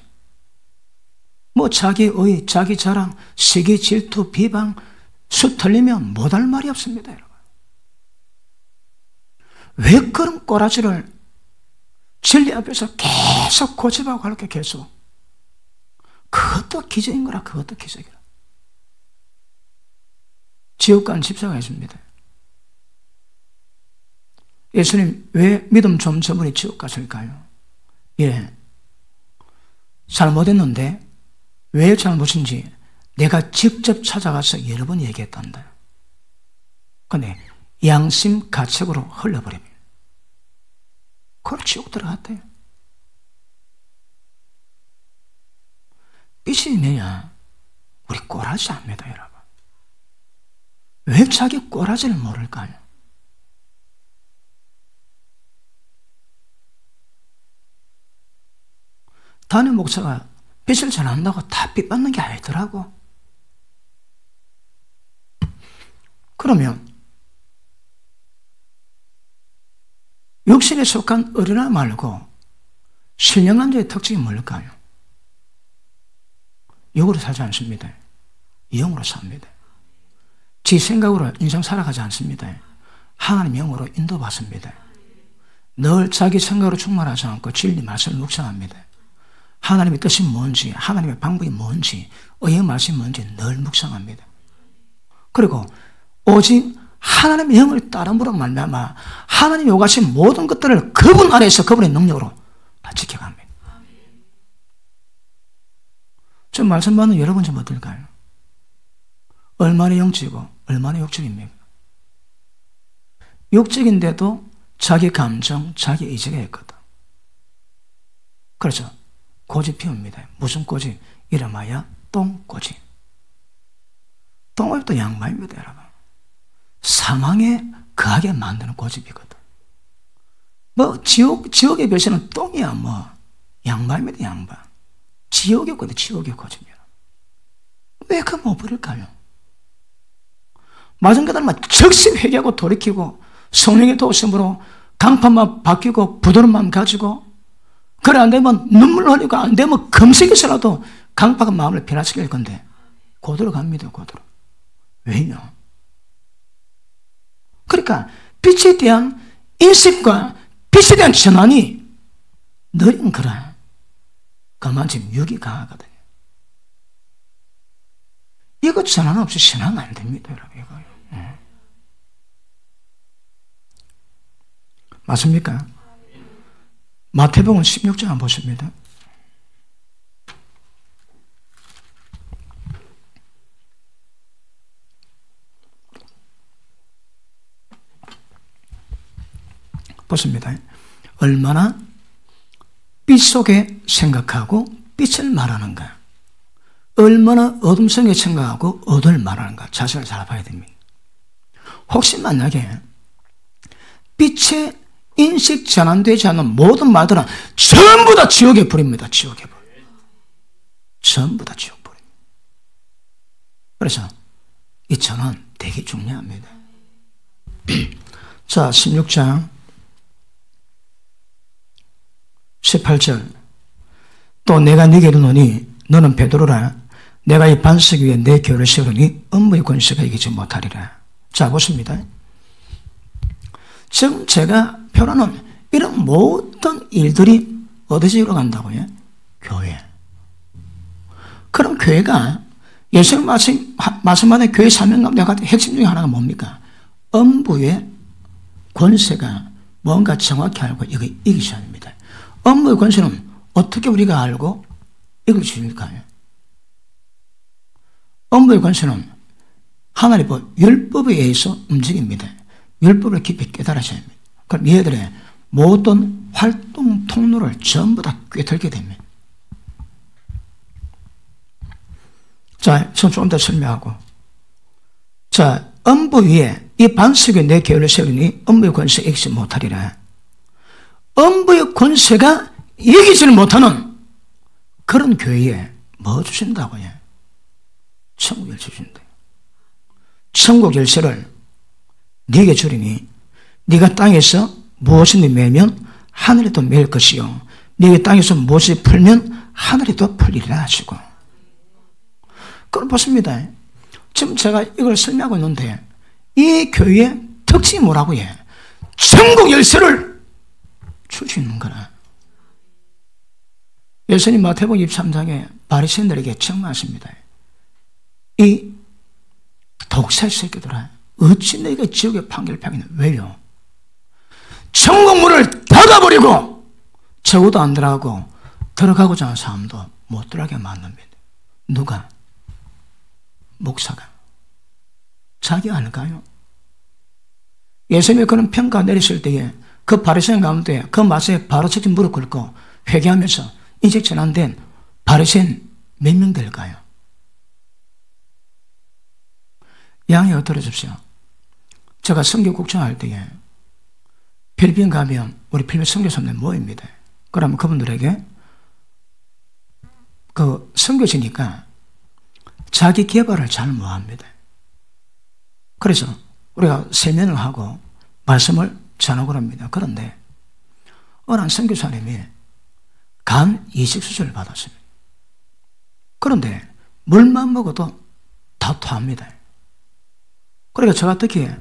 Speaker 1: 뭐 자기의, 자기 자랑, 시기, 질투, 비방, 수 틀리면 못할 말이 없습니다, 여러분. 왜 그런 꼬라지를 진리 앞에서 계속 고집하고 그렇게 계속. 그것도 기적인 거라, 그것도 기적이라. 지옥 간 집사가 있습니다. 예수님, 왜 믿음 좀 저분이 지옥 갔을까요? 예. 잘못했는데, 왜 잘못인지 내가 직접 찾아가서 여러 번 얘기했단다. 근데 양심 가책으로 흘러버립니다. 그걸 지옥 들어갔대요. 빚이 뭐냐? 우리 꼬라지 압니다, 여러분. 왜 자기 꼬라지를 모를까요? 담임 목사가 빚을 잘 안다고 다 빚 받는 게 아니더라고. 그러면 육신에 속한 어린아 말고 신령한 자의 특징이 뭘까요? 육으로 살지 않습니다. 영으로 삽니다. 지 생각으로 인생 살아가지 않습니다. 하나님 영으로 인도받습니다. 늘 자기 생각으로 충만하지 않고 진리 말씀을 묵상합니다. 하나님의 뜻이 뭔지, 하나님의 방법이 뭔지, 의의 말씀이 뭔지 늘 묵상합니다. 그리고 오직 하나님의 영을 따름으로 말미암아 하나님이 요구하신 모든 것들을 그분 안에서 그분의 능력으로 다 지켜갑니다. 저 말씀 받는 여러분 좀 어떨까요? 얼마나 영적이고 얼마나 육적입니까? 육적인데도 자기 감정, 자기 의지가 있거든. 그렇죠. 고집 피웁니다. 무슨 고집? 이름하여 똥고집. 똥은 또 양반입니다, 여러분. 사망에 거하게 만드는 고집이거든. 뭐 지옥의 별세는 똥이야, 뭐 양반입니다, 양반. 지옥의 고집, 지옥의 고집이야. 왜 그 못 버릴까요? 맞은 그날만 즉시 회개하고 돌이키고 성령의 도우심으로 강판만 바뀌고 부드러운 마음 가지고, 그래 안 되면 눈물 흘리고 안 되면 금식해서라도 강팍한 마음을 변화시킬 건데 고도로 갑니다. 고도로. 왜냐? 그러니까 빛에 대한 인식과 빛에 대한 전환이 느린 거라. 그만큼 육이 강하거든요. 이거 전환 없이 신앙 안 됩니다, 여러분. 이거요. 맞습니까? 마태복음 16장 한번 보십니다. 보십니다. 얼마나 빛 속에 생각하고 빛을 말하는가, 얼마나 어둠 속에 생각하고 어둠을 말하는가 자세를 잘 봐야 됩니다. 혹시 만약에 빛의 인식 전환되지 않는 모든 말들은 전부 다 지옥의 불입니다. 지옥의 불. 전부 다 지옥 불입니다. 그래서 이 전환 되게 중요합니다. 자, 16장 18절. 또 내가 네게 이르노니 너는 베드로라. 내가 이 반석 위에 내 교회를 세우니 음부의 권세가 이기지 못하리라. 자, 보십니다. 지금 제가 표현하는 이런 모든 일들이 어디서 일어난다고요? 교회. 그럼 교회가 예수님 말씀하는 교회 사명 가운데 핵심 중에 하나가 뭡니까? 음부의 권세가 뭔가 정확히 알고 이거 이기셔야 합니다. 음부의 권세는 어떻게 우리가 알고 이걸 주니까요? 음부의 권세는 하나님의 법, 율법에 의해서 움직입니다. 율법을 깊이 깨달으셔야 합니다. 그럼 얘들의 모든 활동 통로를 전부 다 꿰뚫게 됩니다. 자, 좀 더 설명하고. 자, 음부 위에 이 반석 위에 내 교회를 세우니 음부의 권세가 이기지 못하리라. 음부의 권세가 이기지를 못하는 그런 교회에 뭐 주신다고요? 천국 열쇠 주신다. 천국 열쇠를 네게 주리니 네가 땅에서 무엇을 매면 하늘에도 매일 것이요 네게 땅에서 무엇을 풀면 하늘에도 풀리리라 하시고. 그럼 보십니다. 지금 제가 이걸 설명하고 있는데 이 교회의 특징이 뭐라고 해? 천국 열쇠를 줄 수 있는 거라. 예수님 마태복음 23장에 바리새인들에게 책망하십니다. 이 독살 새끼들아, 어찌 너희가 지옥의 판결을 펴기는 왜요? 천국 문을 닫아버리고 적어도 안 들어가고 들어가고자 하는 사람도 못 들어가게 만듭니다. 누가? 목사가. 자기 아닐까요? 예수님이 그런 평가 내리실 때에 그 바리새인 가운데 그 맛에 바로 직접 무릎 꿇고 회개하면서 인식 전환된 바리새인 몇 명 될까요? 양해 들어주십시오. 제가 선교 국정할 때에 필리핀 가면 우리 필리핀 선교사님들 모입니다. 그러면 그분들에게 그 선교지니까 자기 개발을 잘 못합니다. 그래서 우리가 세면을 하고 말씀을 전하고 합니다. 그런데 어느 한 선교사님이 간 이식 수술을 받았습니다. 그런데 물만 먹어도 다 토합니다. 그러니까 제가 듣기에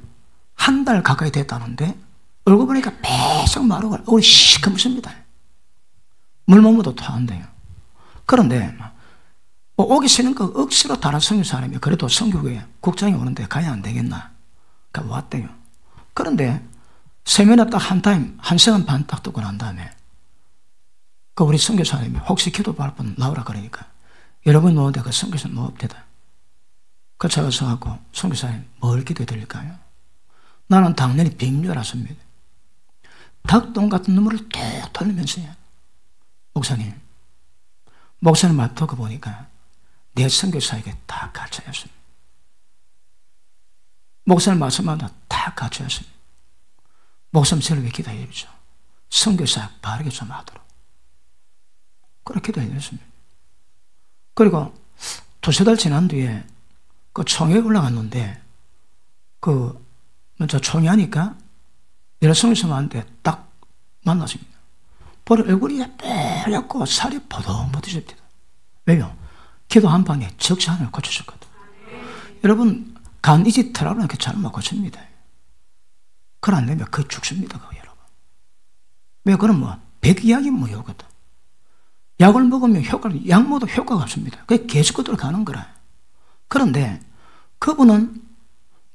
Speaker 1: 한 달 가까이 됐다는데 얼굴 보니까 배싹 마르고 얼굴이 시커멓습니다. 물만 먹어도 토한대요. 그런데 오기 싫은 거 억지로 다른 선교사님이 그래도 선교국에 국장이 오는데 가야 안 되겠나? 그러니까 왔대요. 그런데 세면에 딱 한 타임, 1시간 반 딱 듣고 난 다음에 그 우리 선교사님이 혹시 기도 받을 분 나오라 그러니까 여러분 모은데 그 선교사님 뭐 없대다. 그 제가 서갖고 선교사님 뭘 기도해 드릴까요? 나는 당연히 빙류라습니다. 닭똥 같은 눈물을 뚝 흘리면서요. 목사님 말 듣고 보니까 내 선교사에게 다 가르쳐였습니다. 목사님 말씀마다 다 가르쳐였습니다. 목사님 저를 왜 기도해 주십시오. 선교사 바르게 좀 하도록. 그렇게 기도해줬습니다. 그리고 2-3달 지난 뒤에 그 총회에 올라갔는데 먼저 총회하니까 여러 선교사님한테 딱 만났습니다. 보니 얼굴이 빨갛고 살이 포동포동해집니다. 왜요? 기도 한 방에 적시한을 고쳐줬거든. 여러분 간 이지 트러블은 그렇게 잘 못 고칩니다. 그걸 안 되면 거의 죽습니다. 그거 여러분. 왜? 그럼 백약이 무효거든. 약을 먹으면 약 먹어도 효과가 없습니다. 그게 계속 들어가는 거라. 그런데 그분은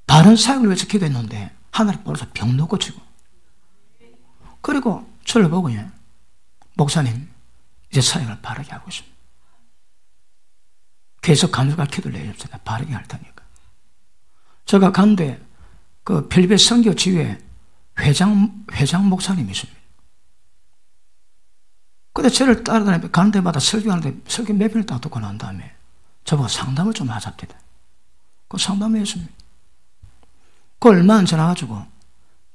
Speaker 1: 바른 사역을 위해서 기도했는데 하늘에 벌어서 병도 고치고 그리고 저를 보고요. 목사님 이제 사역을 바르게 하고 있습니다. 계속 감사가 기도를 내줍시다. 바르게 할 테니까. 제가 간데 그 필리핀 선교 지회 회장 목사님이십니다. 근데 저를 따라다니며 가는 데마다 설교하는데 설교 몇 편을 딱 듣고 난 다음에 저보고 상담을 좀 하자입니다. 그 상담을 했습니다. 그 얼마 안 지나가지고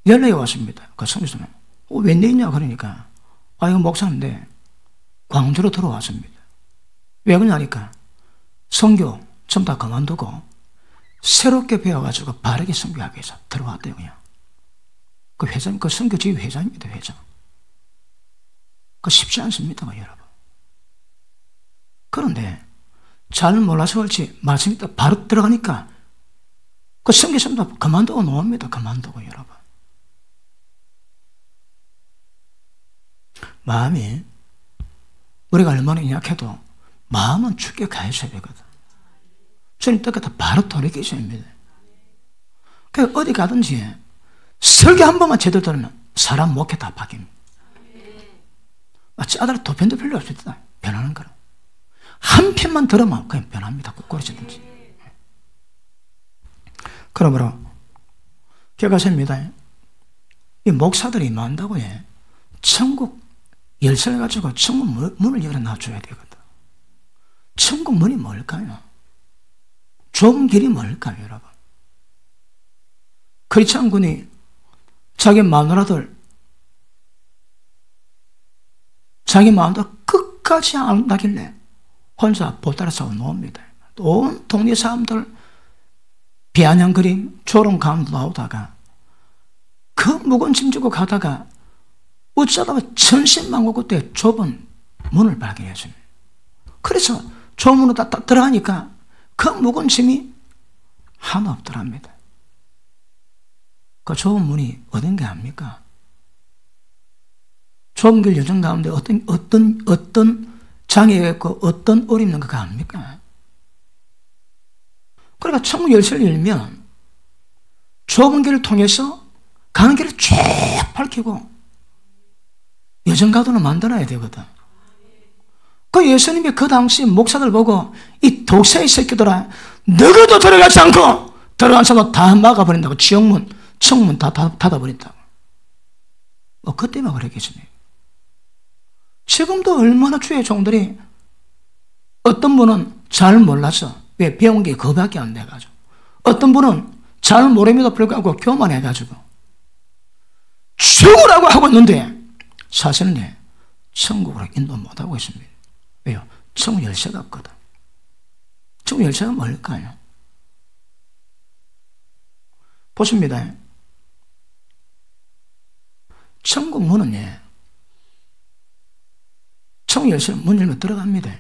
Speaker 1: 연락이 왔습니다. 그 선교사님. 웬일 있냐 그러니까 이거 목사인데 광주로 들어왔습니다. 왜 그러냐니까 선교 좀 다 그만두고 새롭게 배워가지고 바르게 선교하기 위해서 들어왔대요. 그냥. 그 회장, 그 선교지휘 회장입니다. 회장. 그 쉽지 않습니다. 여러분. 그런데 잘 몰라서 그렇지 말씀이 바로 들어가니까 그 선교사님도 그만두고 놓습니다. 그만두고 여러분. 마음이 우리가 얼마나 약해도 마음은 죽게 가셔야 되거든. 주님 뜻같아 바로 돌이키셔야 합니다. 그러니까 어디 가든지 설교 한 번만 제대로 들으면 사람 목회 다 바뀝니다. 마치 아들 두 편도 필요 없습니다. 변하는 거라. 한 편만 들으면 그냥 변합니다. 꼬리지든지. 그러므로 결과입니다. 이 목사들이 임한다고 해. 천국 열쇠를 가지고 천국 문을 열어놔줘야 되거든. 천국 문이 뭘까요? 좁은 길이 뭘까요, 여러분? 크리스찬 군이 자기 마누라들 자기 마음대로 끝까지 안 온다길래 혼자 보따리 싸고 놓습니다. 온 동네 사람들 비아냥 그림, 조롱 가운데 나오다가 그 무거운 짐 지고 가다가 어쩌다가 천신만고 그때 좁은 문을 발견했습니다. 그래서 좁은 문으로 딱 들어가니까 그 무거운 짐이 하나 없더랍니다. 그 좁은 문이 어딘가 압니까? 좁은 길 여정 가운데 어떤 장애가 있고 어떤 어려움이 있는 거 압니까? 그러니까 천국 열쇠를 열면 좁은 길을 통해서 가는 길을 쫙 밝히고 여정가도는 만들어야 되거든. 그 예수님이 그 당시 목사들 보고 이 독사의 새끼들아 누구도 들어가지 않고 들어간 사람도 다 막아버린다고. 지옥문, 청문 다 닫아버린다고. 뭐 그때만 그랬겠습니까? 지금도 얼마나 주의 종들이 어떤 분은 잘 몰라서 왜 배운 게 그거밖에 안 돼가지고 어떤 분은 잘 모름에도 불구하고 교만해가지고 죽으라고 하고 있는데 사실은 천국으로 인도 못하고 있습니다. 왜요? 천국 열쇠가 없거든. 천국 열쇠가 뭘까요? 보십니다. 천국 문은 천국 열쇠는 문 열면 들어갑니다.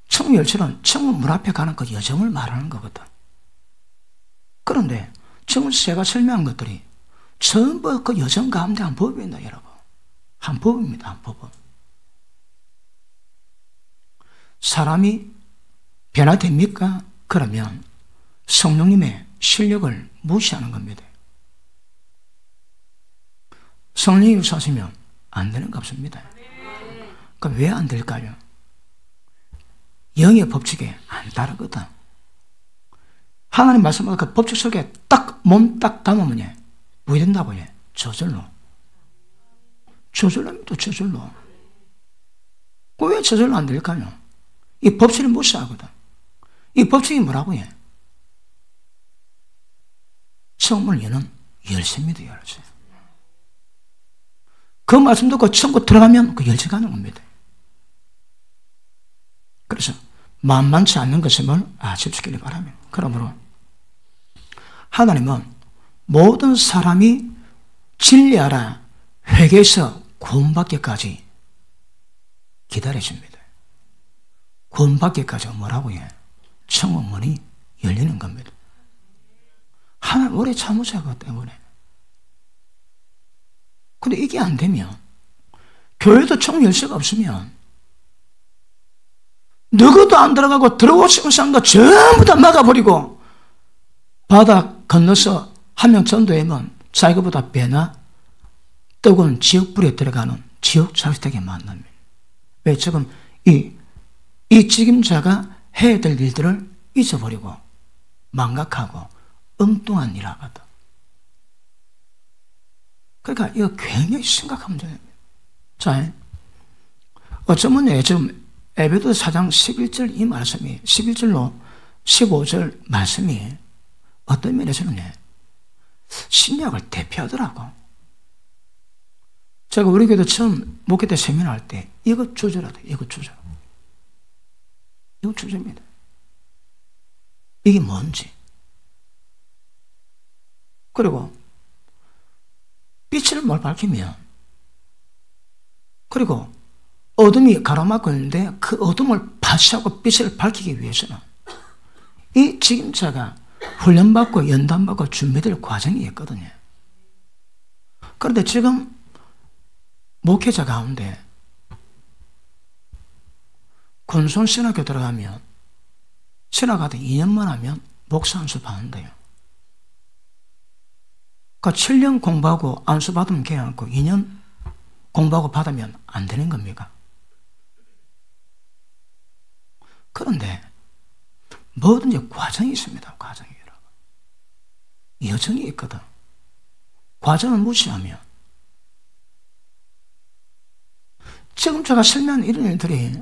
Speaker 1: 천국 열쇠는 천국 문 앞에 가는 그 여정을 말하는 거거든. 그런데 지금 제가 설명한 것들이 전부 그 여정 가운데 한 법입니다, 여러분. 한 법입니다, 한 법은. 사람이 변화됩니까? 그러면 성령님의 실력을 무시하는 겁니다. 성령이 역사하시면 안 되는 거 없습니다. 그럼 왜 안 될까요? 영의 법칙에 안 따르거든. 하나님 말씀하다 그 법칙 속에 몸 딱 담으면 뭐 된다고 해? 저절로. 저절로입니다, 저절로. 왜 저절로 안 될까요? 이 법칙을 무시하거든. 이 법칙이 뭐라고 해? 천국을 여는 열쇠입니다, 열쇠. 그 말씀 듣고 천국 들어가면 그 열쇠가 하는 겁니다. 그래서 만만치 않는 것임을 아십시길 바랍니다. 그러므로 하나님은 모든 사람이 진리하라 회개해서 구원받기까지 기다리십니다. 구원받기까지 뭐라고 해? 천국 문이 열리는 겁니다. 하나님 오래 참으셔야 하기 때문에. 근데 이게 안 되면 교회도 천국 열쇠가 없으면 누구도 안 들어가고 들어오고 싶은 사람도 전부 다 막아버리고 바다 건너서 한 명 전도하면 자기보다 배나 뜨거운 지옥불에 들어가는 지옥 자식에게 만납니다. 왜? 지금 이 책임자가 해야 될 일들을 잊어버리고 망각하고 엉뚱한 일 하거든. 그러니까 이거 굉장히 심각한 문제입니다. 자, 어쩌면 지금 에베소 4장 11절 이 말씀이 11절로 15절 말씀이 어떤 면에서는 신약을 대표하더라고. 제가 우리 교회도 처음 목회 때 세미나 할 때 이거 조절하다. 이거 조절. 이거 조절입니다. 이게 뭔지. 그리고 빛을 뭘 밝히면 그리고 어둠이 가로막고 있는데 그 어둠을 파시하고 빛을 밝히기 위해서는 이 책임자가 훈련받고 연단받고 준비될 과정이 있거든요. 그런데 지금 목회자 가운데 군손 신학교 들어가면 신학하다 2년만 하면 목사 안수 받는데요. 그러니까 7년 공부하고 안수 받으면 괜찮고 2년 공부하고 받으면 안 되는 겁니까? 그런데 뭐든지 과정이 있습니다. 과정이 여러분. 여정이 있거든. 과정을 무시하면 지금 제가 설명한 이런 일들이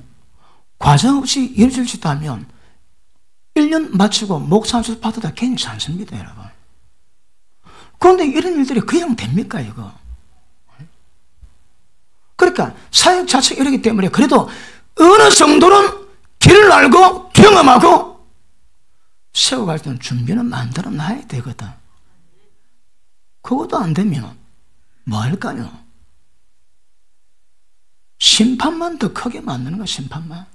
Speaker 1: 과정 없이 이루어질 수 있다면 1년 마치고 목사 안수 받아도 괜찮습니다, 여러분. 그런데 이런 일들이 그냥 됩니까, 이거? 그러니까 사역 자체가 이러기 때문에 그래도 어느 정도는 길을 알고 경험하고 세워갈 때는 준비는 만들어 놔야 되거든. 그것도 안 되면 뭐 할까요? 심판만 더 크게 만드는 거야, 심판만.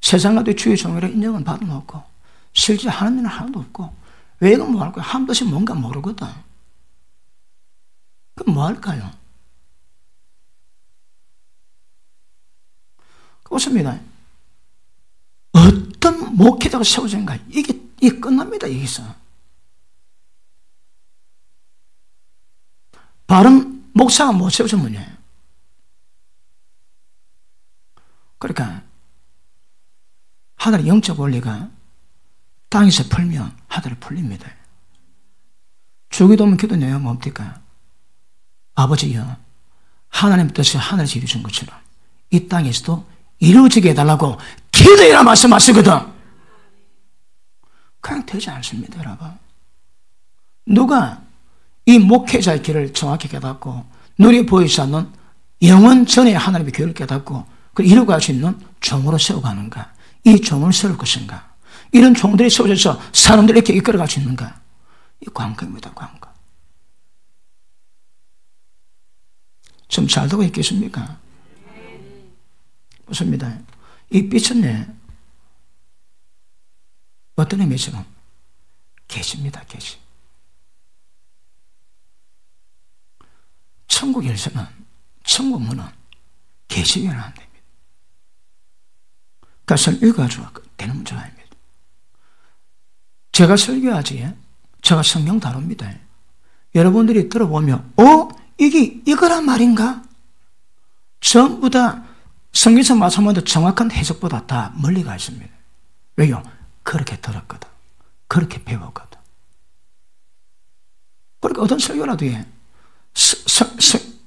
Speaker 1: 세상과도 주의 종이라 인정은 받아놓고 실제 하는 일은 하나도 없고 왜 이건 뭐 할까요? 한 번씩 뭔가 모르거든. 그럼 뭐 할까요? 그렇습니다. 어떤 목회자가 세워진가 이게 끝납니다. 여기서 바른 목사가 못 세워지면요. 그러니까 하나의 영적 원리가 땅에서 풀면 하늘에 풀립니다. 주기도문 기도 내용 뭡니까? 아버지여, 하나님 뜻이 하늘에서 이루어진 것처럼 이 땅에서도 이루어지게 해달라고 기도해라 말씀하시거든. 그냥 되지 않습니다, 여러분. 누가 이 목회자의 길을 정확히 깨닫고 눈이 보이지 않는 영원 전에 하나님의 교회를 깨닫고 그걸 이루어갈 수 있는 종으로 세워가는가? 이 종을 세울 것인가? 이런 종들이 세워져서 사람들을 이렇게 이끌어갈 수 있는가? 이 관건입니다, 관건. 좀 잘 되고 있겠습니까? 좋습니다. 이 빛은 어떤 의미처럼 계시입니다, 계시. 천국 열쇠는, 천국 문은 계시에 안 됩니다. 그러니까 설교가 되는 문제가 아닙니다. 제가 설교하지, 제가 성경 다룹니다. 여러분들이 들어보면, 이게 이거란 말인가? 전부 다 성경에서 말씀하는 정확한 해석보다 다 멀리 가 있습니다. 왜요? 그렇게 들었거든. 그렇게 배웠거든. 그러니까 어떤 설교라도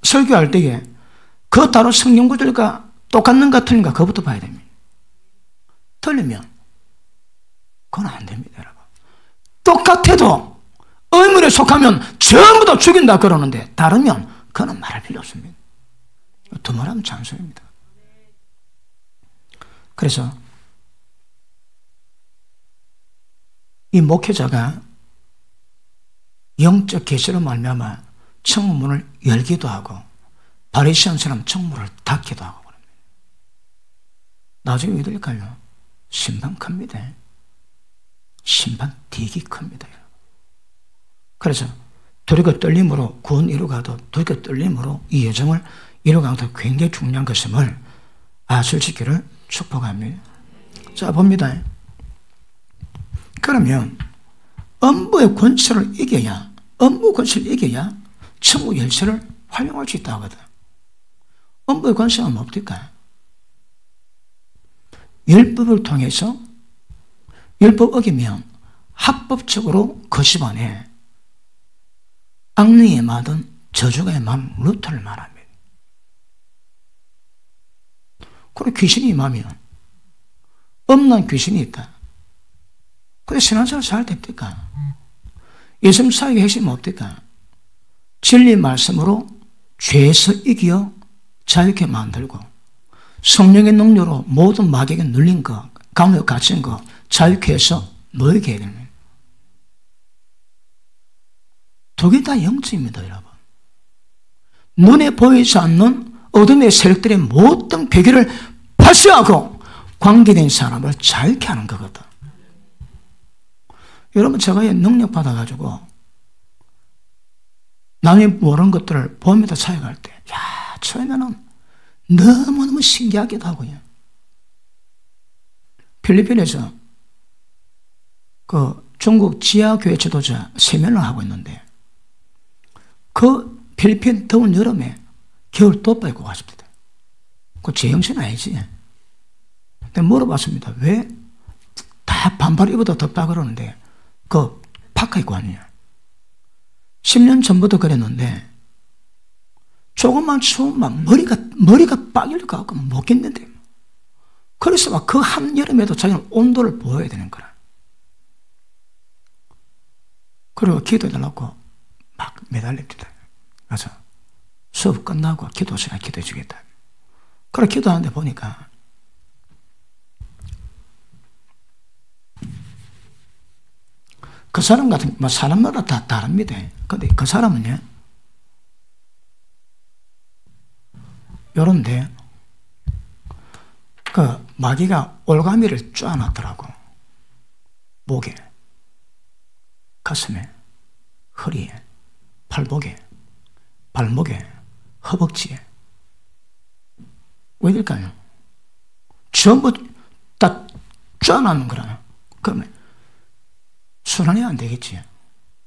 Speaker 1: 설교할 때에 그 따로 성경 구절과 똑같는가 틀린가 그것부터 봐야 됩니다. 틀리면 그건 안 됩니다, 여러분. 똑같아도 의문에 속하면 전부 다 죽인다 그러는데 다르면 그건 말할 필요 없습니다. 두말하면 장소입니다. 그래서 이 목회자가 영적 계시로 말미암아 천국문을 열기도 하고 바리새인처럼 천국문을 닫기도 하고 그럽니다. 나중에 왜 될까요? 심판 큽니다. 심판 되게 큽니다. 그래서 두렵고 떨림으로 구원 이루가도 두렵고 떨림으로 이 여정을 이루가도 굉장히 중요한 것임을 아실지기를 축복합니다. 자, 봅니다. 그러면 음부의 권세를 이겨야, 음부 권세를 이겨야 천국 열쇠를 활용할 수 있다고 하거든. 음부의 권세가 뭡니까? 율법을 통해서 율법 어기면 합법적으로 그 집안에 악령이 임하든 저주가 임하는 루트를 말합니다. 그리고 귀신이 임하면 없는 귀신이 있다. 근데 신앙생활 잘 됩니까? 예수님 사역의 핵심이 뭡니까? 진리 말씀으로 죄에서 이겨 자유케 만들고 성령의 능력으로 모든 마귀에게 눌린 것, 강력 갇힌 것 자유케 해서 놓이게 해야 됩니다. 두 개 다 영적입니다, 여러분. 눈에 보이지 않는 어둠의 세력들의 모든 배기를 발수하고 관계된 사람을 자유케 하는 거거든. 여러분, 제가 능력 받아가지고 남이 모르는 것들을 보면서 사역할 때, 처음에는 너무너무 신기하기도 하고요. 필리핀에서 그 중국 지하교회 지도자 세면을 하고 있는데, 그 필리핀 더운 여름에 겨울 또 입고 갔습니다. 그 제정신 아니지. 근데 물어봤습니다. 왜 다 반팔 입어도 덥다 그러는데 그 파카 입고 왔냐. 10년 전부터 그랬는데 조금만 추우면 머리가 빠질 것 같고 못 겠는데, 그래서 막 그 한여름에도 자기는 온도를 보여야 되는 거라. 그리고 기도해달라고 막 매달립니다. 그래서 수업 끝나고 기도 시간 기도해 주겠다. 그래 기도하는데 보니까 그 사람 같은, 사람마다 다 다릅니다. 근데 그 사람은요, 요런데, 그 마귀가 올가미를 쪼아놨더라고. 목에, 가슴에, 허리에, 팔복에, 발목에, 허벅지에. 왜 될까요? 전부 다 쪼아놨는 거라. 그러면 순환이 안 되겠지.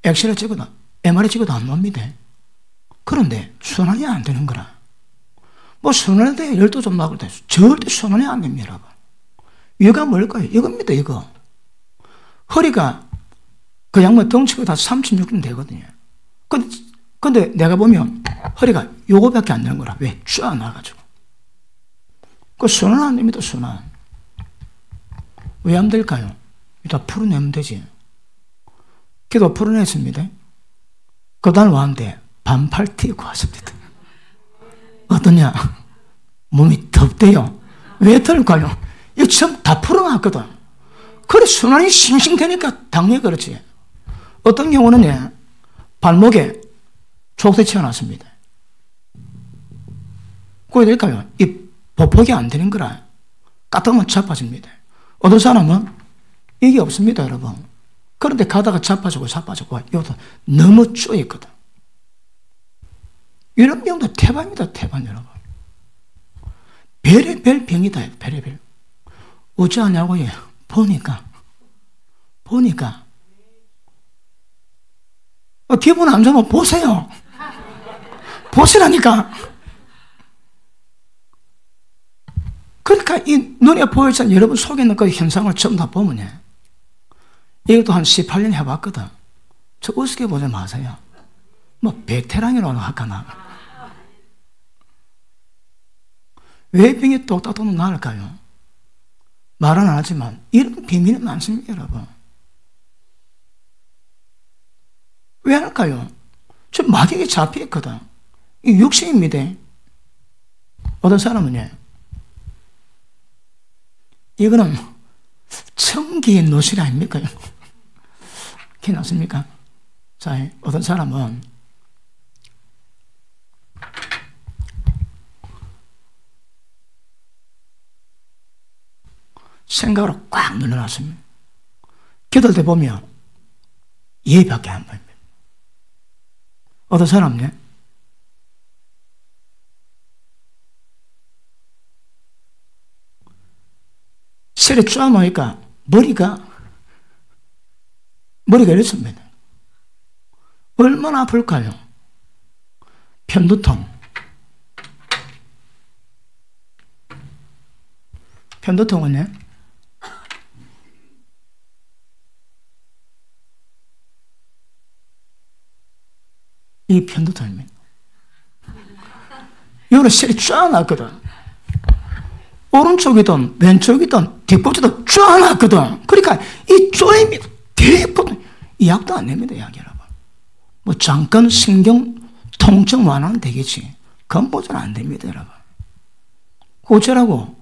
Speaker 1: 엑스레이 찍어도, MRI 찍어도 안 납니다. 그런데 순환이 안 되는 거라. 뭐 순환에 대해 열도 좀 나고 절대 순환이 안 됩니다. 여러분. 이거가 뭘까요? 이겁니다, 이거. 허리가 그 양반 덩치가 다 36분 되거든요. 근데 내가 보면 허리가 요거밖에 안 되는 거라. 왜? 쫙 나가지고. 그 순환 안 됩니다, 순환. 왜 안 될까요? 다 풀어내면 되지. 그래도 풀어냈습니다. 그 다음 왔는데 반팔 튀고 왔습니다. 어떠냐? 몸이 덥대요. 왜 덜까요? 이거 처음 다 풀어놨거든. 그래, 순환이 싱싱되니까 당연히 그렇지. 어떤 경우는 발목에 촉새 채워놨습니다. 그게 될까요? 이 보폭이 안 되는 거라. 까딱하면 자빠집니다. 어떤 사람은 이게 없습니다, 여러분. 그런데 가다가 자빠지고, 이것도 너무 쪼였거든. 이런 병도 태반입니다, 태반, 여러분. 별의별 병이다, 별의별. 어찌하냐고요? 보니까. 기분 안 좋으면 보세요. 보시라니까. 그러니까 이 눈에 보이지 않는 여러분 속에 있는 그 현상을 전부 다 보면요. 이것도 한 18년 해봤거든. 저 우습게 보지 마세요. 뭐 베테랑이라고 할까나. 왜 병이 똑딱똑딱 나을까요? 말은 안 하지만 이런 비밀이 많습니다, 여러분. 왜 할까요? 저 마귀에 잡혀있거든. 이 육신입니다. 어떤 사람은요, 이거는 청기의 노실 아닙니까? 괜찮습니까? 자, 어떤 사람은 생각으로 꽉 눌러놨습니다. 기도할 때 보면 예밖에 안 보입니다. 어떤 사람은요, 세를 쫙 놓으니까 머리가 이렇습니다. 얼마나 아플까요? 편두통. 편두통은요, 이 편두통입니다. 여기로 셀이 쫙 났거든. 오른쪽이든 왼쪽이든 뒷꼬치도 쫙 났거든. 그러니까 이 쪼임이 대폭, 이 약도 안 냅니다, 약 여러분. 뭐 잠깐 신경 통증 완화는 되겠지. 근본적으로 안 됩니다, 여러분. 어쩌라고?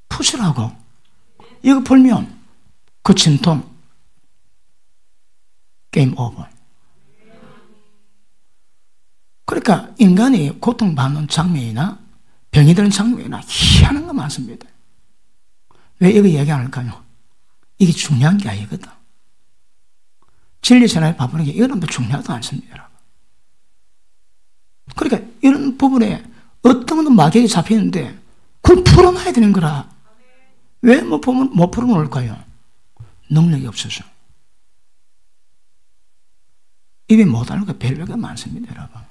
Speaker 1: 푸시라고. 이거 풀면 그 진통 게임 오버. 그러니까 인간이 고통받는 장면이나 병이 드는 장면이나 희한한 거 많습니다. 왜 이거 얘기 안 할까요? 이게 중요한 게 아니거든. 진리 전에 바쁘는 게 이런 거 중요하지 않습니다. 그러니까 이런 부분에 어떤 건 마귀에 잡히는데 그걸 풀어놔야 되는 거라. 왜 못 풀어놓을까요? 능력이 없어서. 입이 못하는 거 별별가 많습니다, 여러분.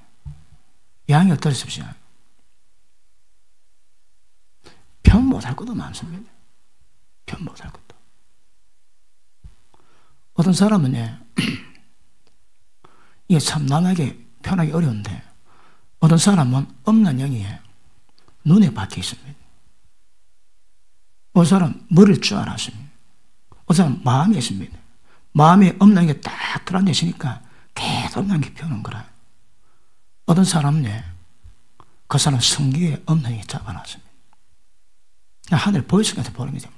Speaker 1: 양이 어떠십시오? 편 못할 것도 많습니다. 편 못할 것도. 어떤 사람은 이게 참 남에게 편하기 어려운데, 어떤 사람은 없는 영이 눈에 박혀 있습니다. 어떤 사람은 머리를 쭉 알았습니다. 어떤 사람은 마음이 있습니다. 마음이 없는 게 딱 들어앉아 있으니까 계속 없는 게 펴는 거라. 어떤 사람은 그 사람 성기에 없는 게 잡아놨습니다. 하늘 보이스까지 보는 거죠.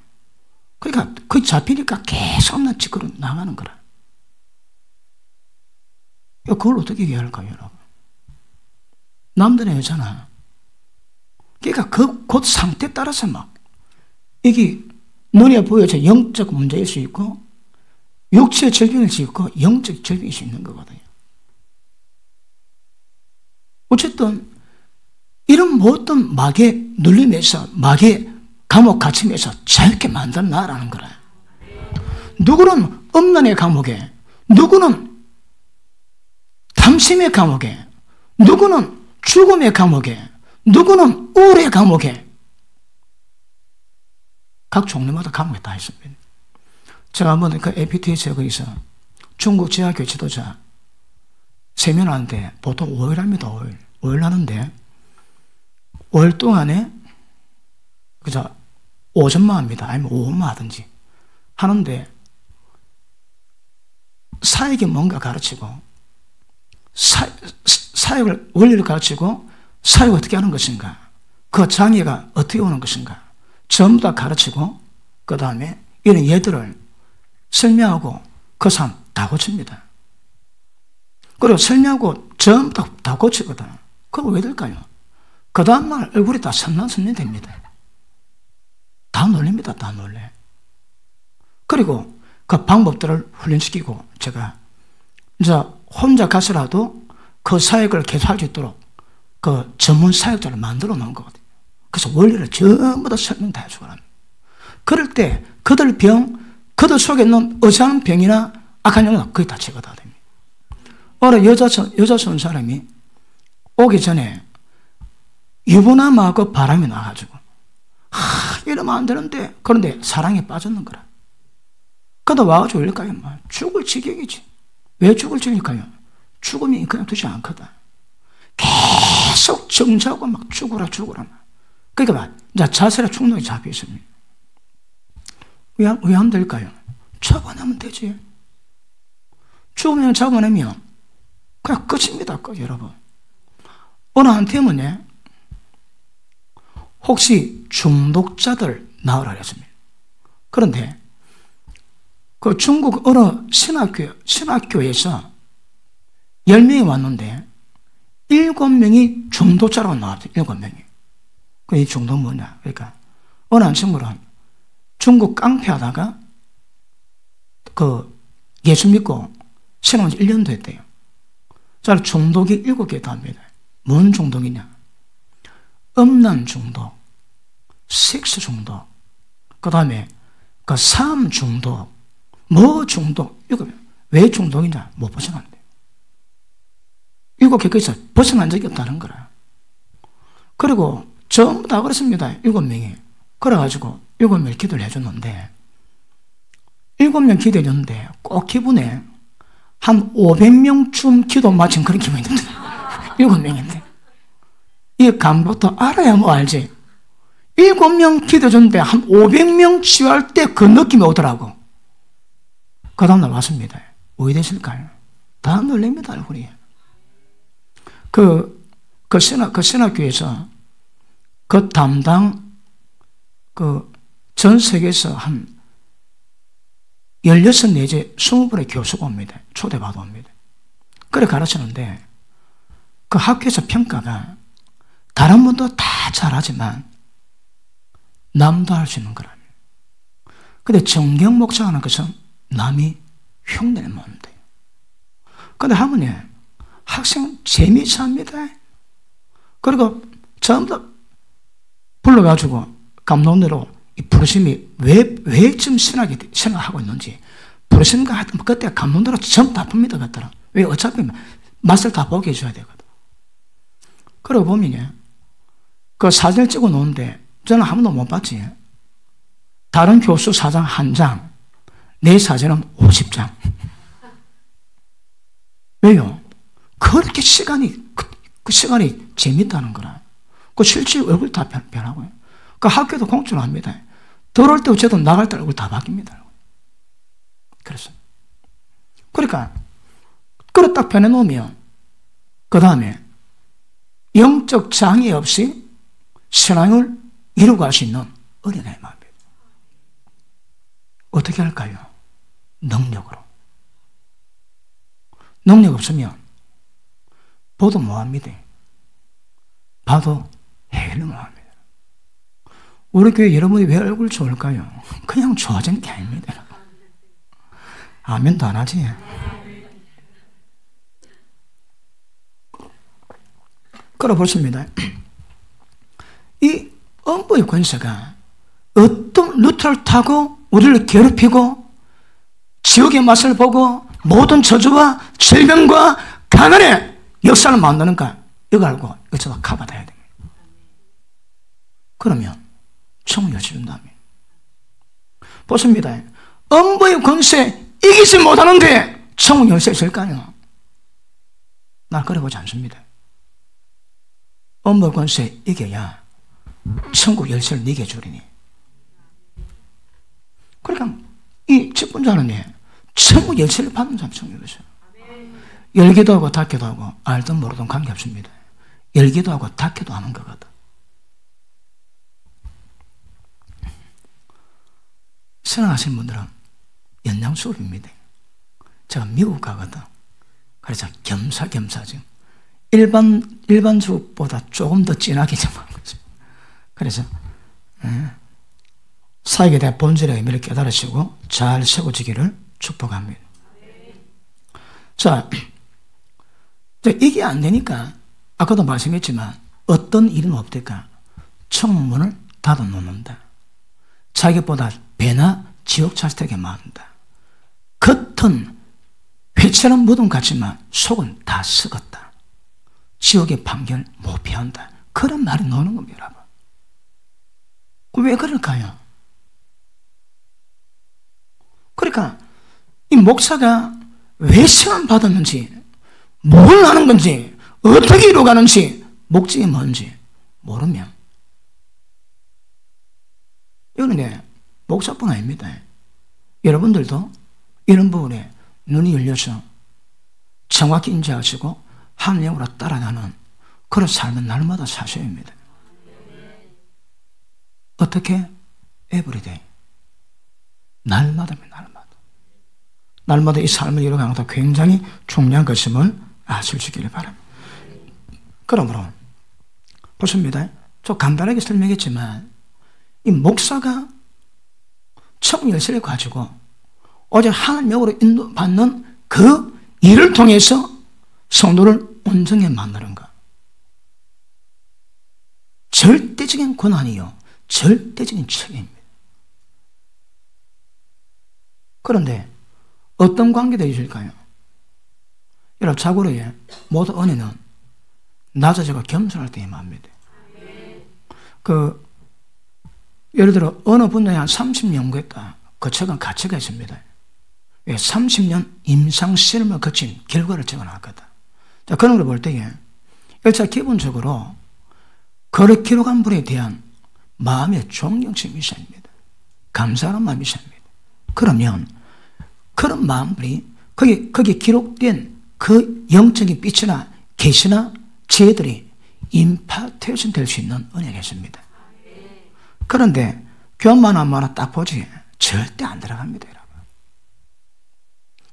Speaker 1: 그러니까 그 잡히니까 계속 없는 짓거로 나가는 거라. 그걸 어떻게 이해할까요, 여러분? 남들은 여자나. 그러니까 그 상태에 따라서 막 이게 눈에 보여서 영적 문제일 수 있고 육체 질병일 수 있고 영적 질병일 수 있는 거거든요. 어쨌든 이런 모든 마귀에 눌림에서 마귀의 감옥 갇힘에서 자유롭게 만들어놔라는 거라. 누구는 음란의 감옥에, 누구는 탐심의 감옥에, 누구는 죽음의 감옥에, 누구는 우울의 감옥에. 각 종류마다 감옥에 다 있습니다. 제가 한번 그 APT 지역에서 중국 지하교회 지도자 세면하는데 보통 5일 합니다. 5일 하는데 5일 동안에 그저 오전만 합니다. 아니면 오후만 하든지 하는데 사역이 뭔가 가르치고 사역을 원리를 가르치고 사역을 어떻게 하는 것인가, 그 장애가 어떻게 오는 것인가 전부 다 가르치고 그 다음에 이런 예들을 설명하고 그 사람 다 고칩니다. 그리고 설명하고 전부 다 고치거든. 그거 왜 될까요? 그 다음날 얼굴이 다 선남선녀 됩니다. 다 놀립니다. 다 놀래. 그리고 그 방법들을 훈련시키고 제가 이제 혼자 가서라도 그 사역을 계속할 수 있도록 그 전문 사역자를 만들어 놓은 거거든요. 그래서 원리를 전부 다 설명 다 해주고 합니다. 그럴 때 그들 속에 있는 의사한 병이나 악한 영은 거의 다 제거가 됩니다. 어느 여자 쏜 사람이 오기 전에 유부남하고 바람이 나가지고 이러면 안 되는데, 그런데 사랑에 빠졌는 거라. 그러다 와가지고 올릴까요? 죽을 지경이지. 왜 죽을 지경일까요? 죽음이 그냥 두지 않거든. 계속 정지하고 막 죽어라. 그러니까 이제 자살의 충동이 잡혀 있습니다. 왜 안 될까요? 잡아내면 되지. 죽으면 잡아내면 그냥 끝입니다. 끝, 여러분. 어느 한테는요, 혹시 중독자들 나오라 그랬습니다. 그런데 그 중국 어느 신학교에서 10명이 왔는데 7명이 중독자라고 나왔어요. 7명이. 이 중독 뭐냐? 그러니까 어느 한 친구는 중국 깡패하다가 그 예수 믿고 신앙한 지 1년도 됐대요. 자, 중독이 7개 답니다. 뭔 중독이냐? 음란 중독, 섹스 중독, 그 다음에 그 삶 중독, 뭐 중독, 이거 왜 중독이냐? 못 벗어난대. 7개 거기서 벗어난 적이 없다는 거라. 그리고 전부 다 그렇습니다. 7명이. 그래가지고 7명 기도를 해줬는데 7명 기도해줬는데 꼭 기분에 한 500명쯤 기도 마친 그런 기분이 든다. 7명인데 이 감독도 알아야 뭐 알지. 7명 기도해줬는데 한 500명 치유할 때 그 느낌이 오더라고. 그 다음날 왔습니다. 왜 되실까요? 다 놀랍니다. 얼굴이. 그 신학교에서 그 담당 전 세계에서 한 16 내지 20분의 교수가 옵니다. 초대받아 옵니다. 그래 가르치는데 그 학교에서 평가가 다른 분도 다 잘하지만 남도 할 수 있는 거라며. 근데 정경 목사가 하는 것은 남이 흉내를 못 돼요. 근데 하모니 학생 재미있어 합니다. 그리고 전부 다 불러가지고 감독대로 이 부르심이 왜 지금 생각하고 있는지 부르심과 하여튼 그때 감독대로 전부 다 풉니다. 그때는. 왜 어차피 맛을 다 보게 해줘야 되거든. 그러고 보면 그 사진을 찍어 놓은데 저는 한 번도 못 봤지. 다른 교수 사진 1장, 내 사진은 50장. 왜요? 그렇게 그 시간이 재밌다는 거라. 그 실제 얼굴 다 변하고요. 그 학교도 공짜로 합니다. 들어올 때 어쨌든 나갈 때 얼굴 다 바뀝니다. 그래서. 그러니까, 그걸 딱 변해놓으면, 그 다음에 영적 장애 없이 신앙을 이루어갈 수 있는 어린아이 마음입니다. 어떻게 할까요? 능력으로. 능력 없으면 보도 뭐합니다. 봐도 해결을 뭐합니다. 우리 교회 여러분이 왜 얼굴 좋을까요? 그냥 좋아진 게 아닙니다. 아멘도 안 하지. 끌어보십니다. 이 음부의 권세가 어떤 루트를 타고 우리를 괴롭히고 지옥의 맛을 보고 모든 저주와 질병과 가난의 역사를 만드는가 이거 알고 이거 가봐야 됩니다. 그러면 총을 여주준다면 보십니다. 음부의 권세 이기지 못하는데 천국 열쇠 있을까요? 날 그래보지 않습니다. 음부의 권세 이겨야 천국 열쇠를 네게 주리니. 그러니까 이 직분자는 천국 열쇠를 받는 사람 천국 열쇠. 열기도 하고 닫기도 하고 알든 모르든 관계없습니다. 열기도 하고 닫기도 하는 거거든. 선행하시는 분들은 연장 수업입니다. 제가 미국 가거든. 그래서 겸사겸사죠. 일반 수업보다 조금 더 진하게 좀 하는 거죠. 그래서 사역에 대한 본질의 의미를 깨달으시고 잘 세워지기를 축복합니다. 자, 이게 안 되니까 아까도 말씀했지만 어떤 일은 없을까? 천문을 닫아놓는다. 자기보다 배나 지옥 자식에게 말한다. 겉은 회처럼 무덤 같지만 속은 다 썩었다. 지옥의 판결 못 피한다. 그런 말이 나오는 겁니다, 여러분. 왜 그럴까요? 그러니까 이 목사가 왜 시험 받았는지, 뭘 하는 건지, 어떻게 이루어가는지, 목적이 뭔지 모르면 이거는 목사뿐 아닙니다. 여러분들도 이런 부분에 눈이 열려서 정확히 인지하시고 하나님으로 따라가는 그런 삶은 날마다 사셔야 합니다. 어떻게? 에브리데이. 날마다 이 삶을 이뤄가는 것도 굉장히 중요한 것임을 아시기를 바랍니다. 그러므로 보십니다. 저 간단하게 설명했지만 이 목사가 천국 열쇠를 가지고 오직 하나님으로 인도받는 그 일을 통해서 성도를 온전히 만드는 것. 절대적인 권한이요. 절대적인 책임입니다. 그런데 어떤 관계도 있을까요? 여러분, 자고로 모든 은혜는 낮아지고 겸손할 때 임합니다. 예를 들어 어느 분야에 한 30년 연구했다. 그 책은 가치가 있습니다. 30년 임상 실험을 거친 결과를 적어놨거든. 자, 그런 걸 볼 때에 일단 기본적으로 그를 기록한 분에 대한 마음의 존경심이 있어야 합니다. 감사하는 마음이 있어야 합니다. 그러면 그런 마음들이 거기 기록된 그 영적인 빛이나 계시나 지혜들이 임파테이션 될 수 있는 은혜가 있습니다. 그런데 교만만 하면 딱 보지 절대 안 들어갑니다, 여러분.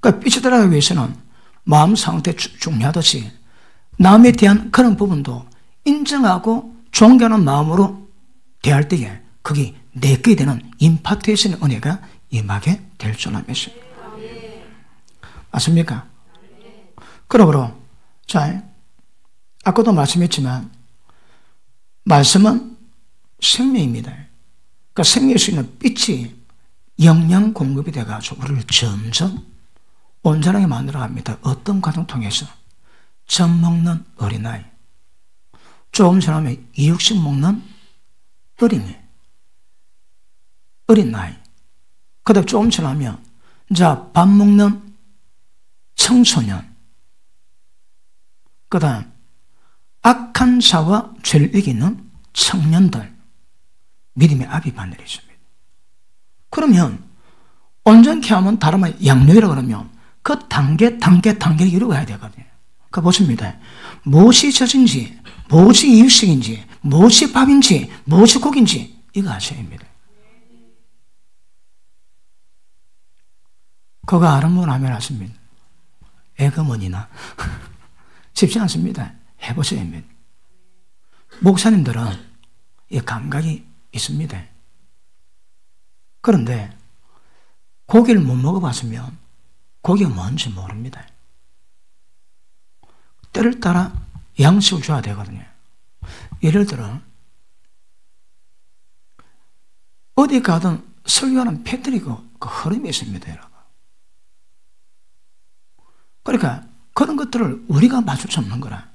Speaker 1: 그러니까 빛이 들어가기 위해서는 마음 상태 중요하듯이 남에 대한 그런 부분도 인정하고 존경하는 마음으로 대할 때에 그게 내게 되는 임파테이션의 은혜가 임하게 될 줄을 믿습니다. 맞습니까? 그러므로 자, 아까도 말씀했지만 말씀은 생명입니다. 그러니까 생명일 수 있는 빛이 영양 공급이 돼가지고 우리를 점점 온전하게 만들어갑니다. 어떤 과정 통해서 젖 먹는 어린아이, 조금 지나면 이육식 먹는 어린 나이, 그다음 조금 지나면 자 밥 먹는 청소년, 그 다음 악한 자와 죄를 이기는 청년들, 믿음의 아비반들이 있습니다. 그러면 온전케 하면 다른 말 양육이라고 그러면 그 단계를 이루어야 되거든요. 그러니까 보십니다. 무엇이 젖인지, 무엇이 이유식인지, 무엇이 밥인지, 무엇이 고기인지 이거 아셔야 합니다. 그거 아는 분 하면 하십니다. 에그머니나 쉽지 않습니다. 해보셔야 합니다. 목사님들은 이 감각이 있습니다. 그런데 고기를 못 먹어봤으면 고기가 뭔지 모릅니다. 때를 따라 양식을 줘야 되거든요. 예를 들어 어디 가든 설교하는 패드리고 그 흐름이 있습니다, 여러분. 그러니까 그런 것들을 우리가 맞출 수 없는 거라.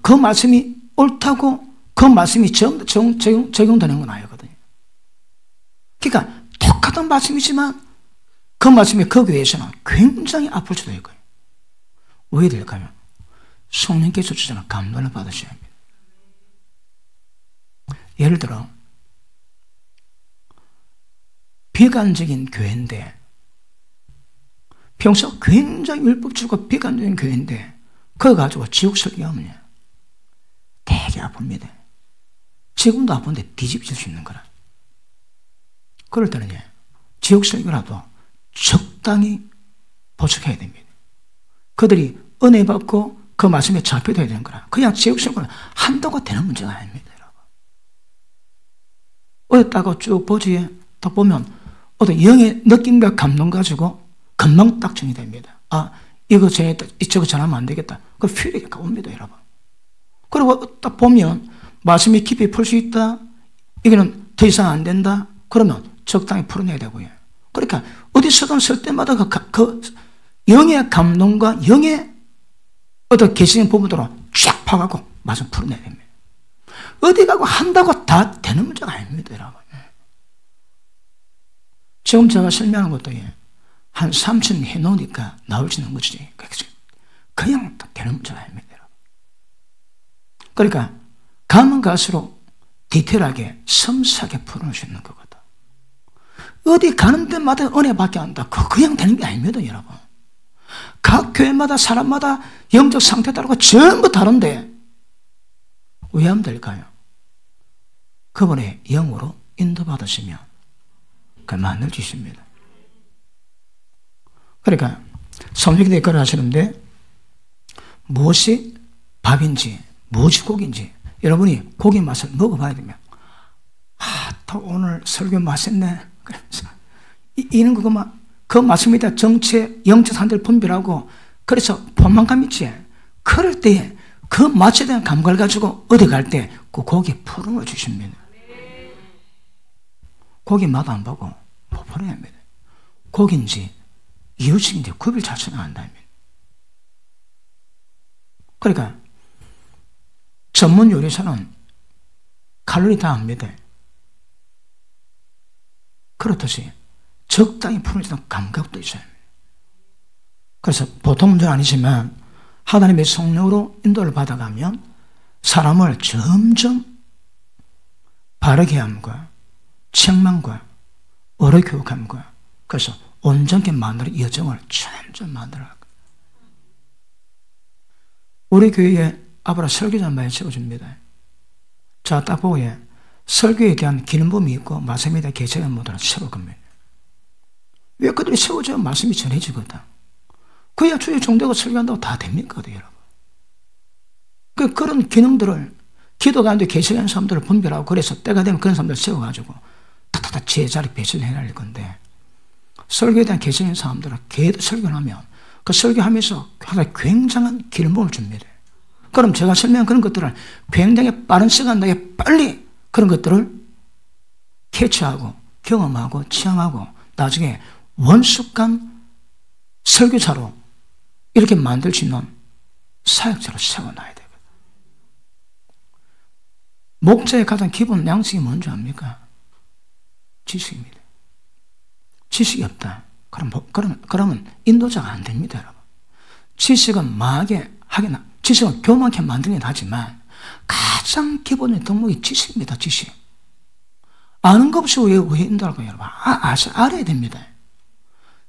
Speaker 1: 그 말씀이 옳다고 그 말씀이 적용되는 건 아니거든요. 그러니까 똑같은 말씀이지만 그 말씀이 그 교회에서는 굉장히 아플 수도 있고요. 왜 될까요? 성령께서 주시는 감동을 받으셔야 합니다. 예를 들어 비관적인 교회인데, 평소 굉장히 율법주의고 비관적인 교회인데 그거 가지고 지옥 설교하면요 되게 아픕니다. 지금도 아픈데 뒤집질 수 있는 거라. 그럴 때는요 지옥 설교라도 적당히 보충해야 됩니다. 그들이 은혜 받고 그 말씀에 잡혀야 되는 거라. 그냥 지옥 설교를 한다고 되는 문제가 아닙니다. 어디 다가 쭉 보지에 딱 보면 어떤 영의 느낌과 감동 가지고 금방 딱 정리됩니다. 아, 이거 전했다, 이쪽을 전하면 안 되겠다. 그 필요가 옵니다, 여러분. 그리고 딱 보면 말씀이 깊이 풀 수 있다. 이거는 더 이상 안 된다. 그러면 적당히 풀어내야 되고요. 그러니까 어디서든 쓸 때마다 그 영의 감동과 영의 어떤 개성의 부분으로 쫙 파갖고 말씀 풀어내야 됩니다. 어디 가고 한다고 다 되는 문제가 아닙니다, 여러분. 지금 제가 설명하는 것도 한 3천 해놓으니까 나올 수 있는 거지. 그냥 되는 문제가 아닙니다, 여러분. 그러니까 가면 갈수록 디테일하게 섬세하게 풀어낼 수 있는 거거든. 어디 가는 데마다 은혜밖에 안 한다. 그냥 되는 게 아닙니다, 여러분. 각 교회마다 사람마다 영적 상태 다르고 전부 다른데 왜 하면 될까요? 그분의 영으로 인도받으시면 그걸 만들 수 있습니다. 그러니까 성경에 그걸 하시는데 무엇이 밥인지 무엇이 고기인지 여러분이 고기 맛을 먹어봐야 되면 또 오늘 설교 맛있네. 이런 거만 그 말씀에다 정체 영적 상태를 분별하고 그래서 포만감 있지. 그럴 때 그 맛에 대한 감각을 가지고 어디 갈 때 그 고기 풀어 주십니다. 고기 맛 안 보고 풀어야 합니다. 고기인지 이웃인지 구별 자체가 안 됩니다. 그러니까 전문 요리사는 칼로리 다 압니다. 그렇듯이 적당히 풀어주는 감각도 있어요. 그래서 보통 문제는 아니지만 하나님의 성령으로 인도를 받아가면 사람을 점점 바르게 함과 책망과 어려 교육함과 그래서 온전케 만드는 여정을 점점 만들어가고 우리 교회에 아브라 설교자 많이 세워줍니다. 자, 딱 보고 설교에 대한 기능범이 있고 말씀에 대한 개체가 모두를 세울 겁니다. 왜 그들이 세워져야 말씀이 전해지거든. 그야 주의 종되고 설교한다고 다 됩니까, 여러분? 그런 기능들을 기도 가운데 개체하는 사람들을 분별하고 그래서 때가 되면 그런 사람들을 세워가지고 탁탁탁 제자리 배치를 해낼 건데 설교에 대한 개체하는 사람들은 계속 설교를 하면 그 설교하면서 굉장한 기능범을 줍니다. 그럼 제가 설명한 그런 것들을 굉장히 빠른 시간 내에 빨리 그런 것들을 캐치하고 경험하고 체험하고 나중에 원숙한 설교자로 이렇게 만들 수 있는 사역자로 세워놔야 되거든요. 목자의 가장 기본 양식이 뭔지 압니까? 지식입니다. 지식이 없다. 그러면 인도자가 안 됩니다, 여러분. 지식은 망하게 하긴 지식은 교만하게 만들긴 하지만 가장 기본의 덕목이 지식입니다. 지식. 아는 것 없이 왜 인도할까요, 여러분? 알아야 됩니다.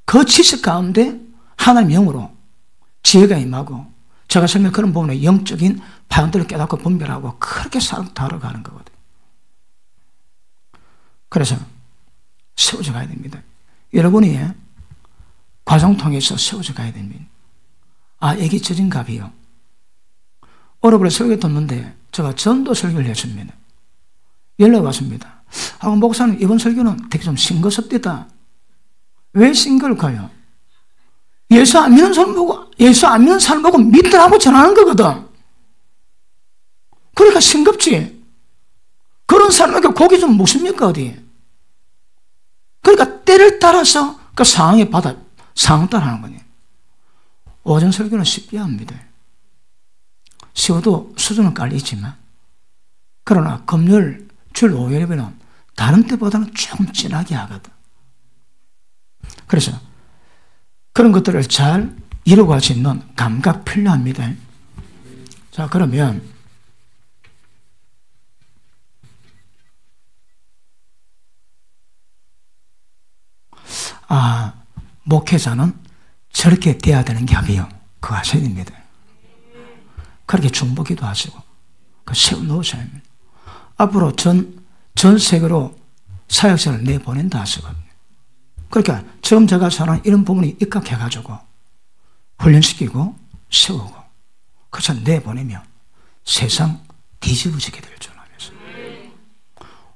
Speaker 1: 그 지식 가운데 하나님의 영으로 지혜가 임하고 제가 설명한 그런 부분에 영적인 파형들을 깨닫고 분별하고 그렇게 사람 다뤄가는 거거든요. 그래서 세워져 가야 됩니다. 여러분이 과정 통해서 세워져 가야 됩니다. 애기 젖은 갑이요. 어려버려 설교 듣는데 제가 전도 설교를 했습니다. 연락 왔습니다. 목사님 이번 설교는 되게 좀 싱거섭디다. 왜 싱거울까요? 예수 안 믿는 사람 보고 믿으라고 전하는 거거든. 그러니까 싱겁지. 그런 사람에게 고기 좀 묻습니까 어디? 그러니까 때를 따라서 그 상황 따라 하는 거니. 오전 설교는 쉽게 합니다. 쉬워도 수준은 깔리지만 그러나 금요일, 주일, 5일에는 다른 때보다는 조금 진하게 하거든. 그래서 그런 것들을 잘 이루어갈 수 있는 감각 필요합니다. 자, 그러면 목회자는 저렇게 돼야 되는 게 아니에요. 그거 하셔야 됩니다. 그렇게 중보기도 하시고 세워놓으셔야 합니다. 앞으로 전 세계로 사역자를 내보낸다 하시거든요. 그러니까 지금 제가 전한 이런 부분이 입각해가지고 훈련시키고 세우고 그래서 내보내면 세상 뒤집어지게 될 줄 알면서.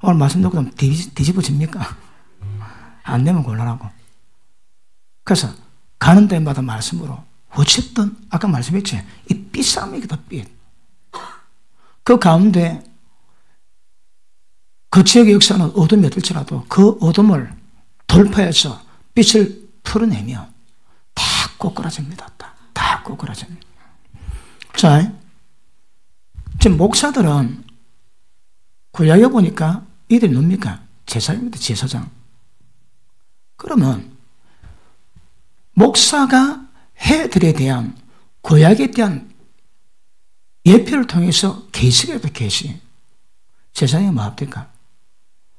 Speaker 1: 오늘 말씀 듣고 뒤집어집니까? 안 되면 곤란하고. 그래서 가는 데마다 말씀으로 어쨌든 아까 말씀했지, 이 삐싸움이거든. 삐. 그 가운데 그 지역의 역사는 어둠이 어떨지라도 그 어둠을 돌파해서 빛을 풀어내면 다 꼬꾸라집니다. 다 꼬꾸라집니다. 자, 지금 목사들은 구약에 보니까 이들이 뭡니까? 제사입니다. 제사장. 그러면 목사가 해들에 대한 구약에 대한 예표를 통해서 계시가 있다. 계시. 제사장이 뭐 합니까?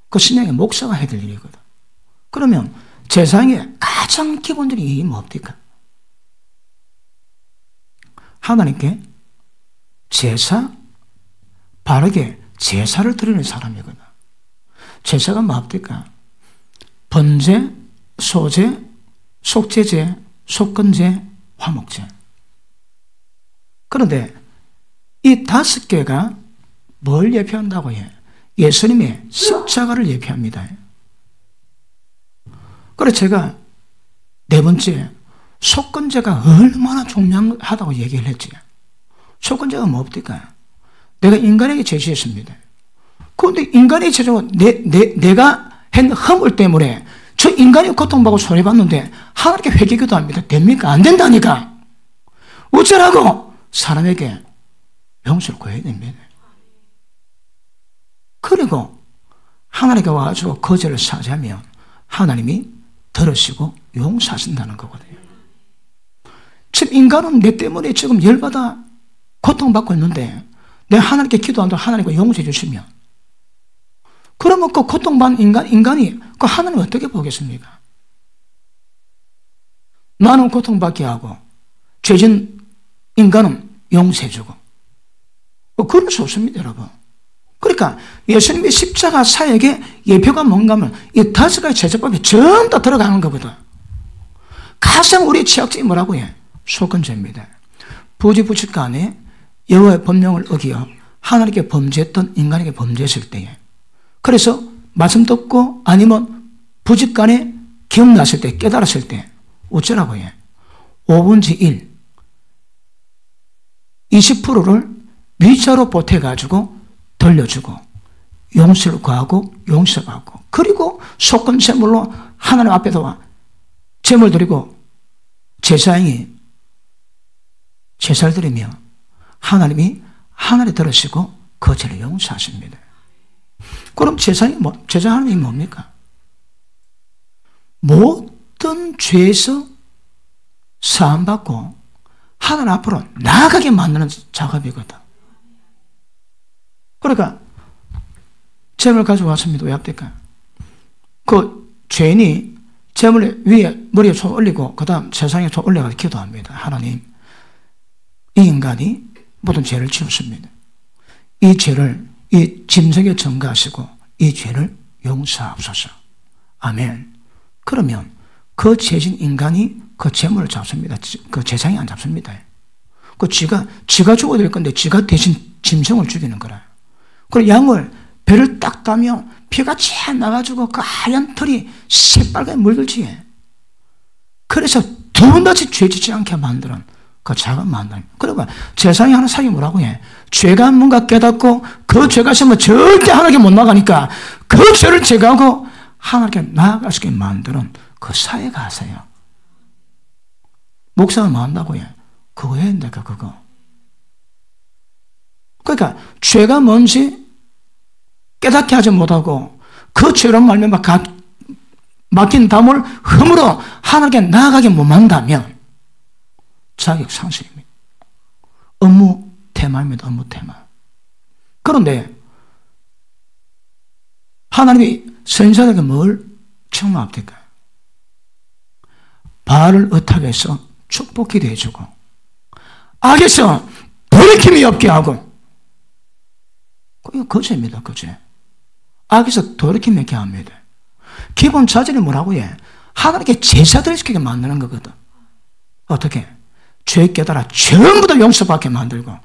Speaker 1: 그 신앙의 목사가 해야 될 일이거든. 그러면 제사장의 가장 기본적인 일이 뭡니까? 하나님께 바르게 제사를 드리는 사람이거든. 제사가 뭡니까? 번제, 소제, 속죄제, 속건제, 화목제. 그런데 이 5개가 뭘 예표한다고 해? 예수님의 십자가를 예표합니다. 그래서 제가 4번째, 속건제가 얼마나 중요하다고 얘기를 했지. 속건제가 뭡니까? 내가 인간에게 제시했습니다. 그런데 인간의 제시가 내가 한 허물 때문에 저 인간이 고통받고 손해봤는데 하나님께 회개기도 합니다. 됩니까? 안 된다니까. 어쩌라고? 사람에게 용서를 구해야 됩니다. 그리고 하나님께 와가지고 거절을 사죄하면 하나님이 들으시고 용서하신다는 거거든요. 지금 인간은 내 때문에 지금 열받아 고통받고 있는데 내 하나님께 기도한다고 하나님께 용서해 주시면 그러면 그 고통받는 인간이 그 하나님 어떻게 보겠습니까? 나는 고통받게 하고 죄진 인간은 용서해주고 그럴 수 없습니다, 여러분. 그러니까 예수님의 십자가 사역의 예표가 뭔가 하면 이 5가지 제사법이 전부 다 들어가는 거거든. 가장 우리 취약점이 뭐라고 해? 속건제입니다. 부지부식간에 여호와의 법령을 어기어 하나님께 범죄했던 인간에게 범죄했을 때에 그래서 말씀 듣고 아니면 부직간에 기억났을 때 깨달았을 때 어쩌라고 해? 5분의 1 20%를 위자로 보태가지고 돌려주고 용서를 구하고 용서받고 그리고 속건제물로 하나님 앞에서 제물 드리고 제사장이 제사를 드리며 하나님이 하늘에 들으시고 그 죄를 용서하십니다. 그럼 제사장 하나님이 뭡니까? 모든 죄에서 사함받고 하나님 앞으로 나아가게 만드는 작업이거든. 그러니까 제물 가지고 왔습니다. 왜 합니까? 그 죄인이 제물 위에 머리에 손 올리고 그 다음 세상에 손 올려가지고 기도합니다. 하나님, 이 인간이 모든 죄를 지었습니다. 이 죄를 이 짐승에 전가하시고 이 죄를 용서하옵소서. 아멘. 그러면 그 죄진 인간이 그 제물을 잡습니다. 그 제사장이 안 잡습니다. 그 지가 죽어야 될 건데 지가 대신 짐승을 죽이는 거라. 그리고 양을 배를 딱 따면 피가 쫙 나가지고 그 하얀 털이 새빨갛게 물들지. 그래서 두 번 다시 죄 짓지 않게 만드는 그 작은 만남. 그러니까 세상에 하는 사역이 뭐라고 해? 죄가 뭔가 깨닫고 그 죄가 있으면 절대 하나님께 못 나가니까 그 죄를 제거하고 하나님께 나아갈 수 있게 만드는 그 사회가 하세요. 목사가 뭐 한다고 해? 그거 해야 된다니까, 그거. 그러니까 죄가 뭔지 깨닫게 하지 못하고 그 죄로 말미암아 막힌 담을 흠으로 하나님께 나아가게 못 만다면 자격 상실입니다. 업무 테마입니다. 업무 테마. 그런데 하나님이 선지자에게 뭘 책망합니까? 바알을 의탁에 해서 축복기도 해주고 악에서 돌이킴이 없게 하고, 이거 거제입니다. 거제. 악에서 돌이킴이 없게 합니다. 기본 자질이 뭐라고 해? 하나님께 제사들 시키게 만드는 거거든. 어떻게? 죄 깨달아 전부 다 용서받게 만들고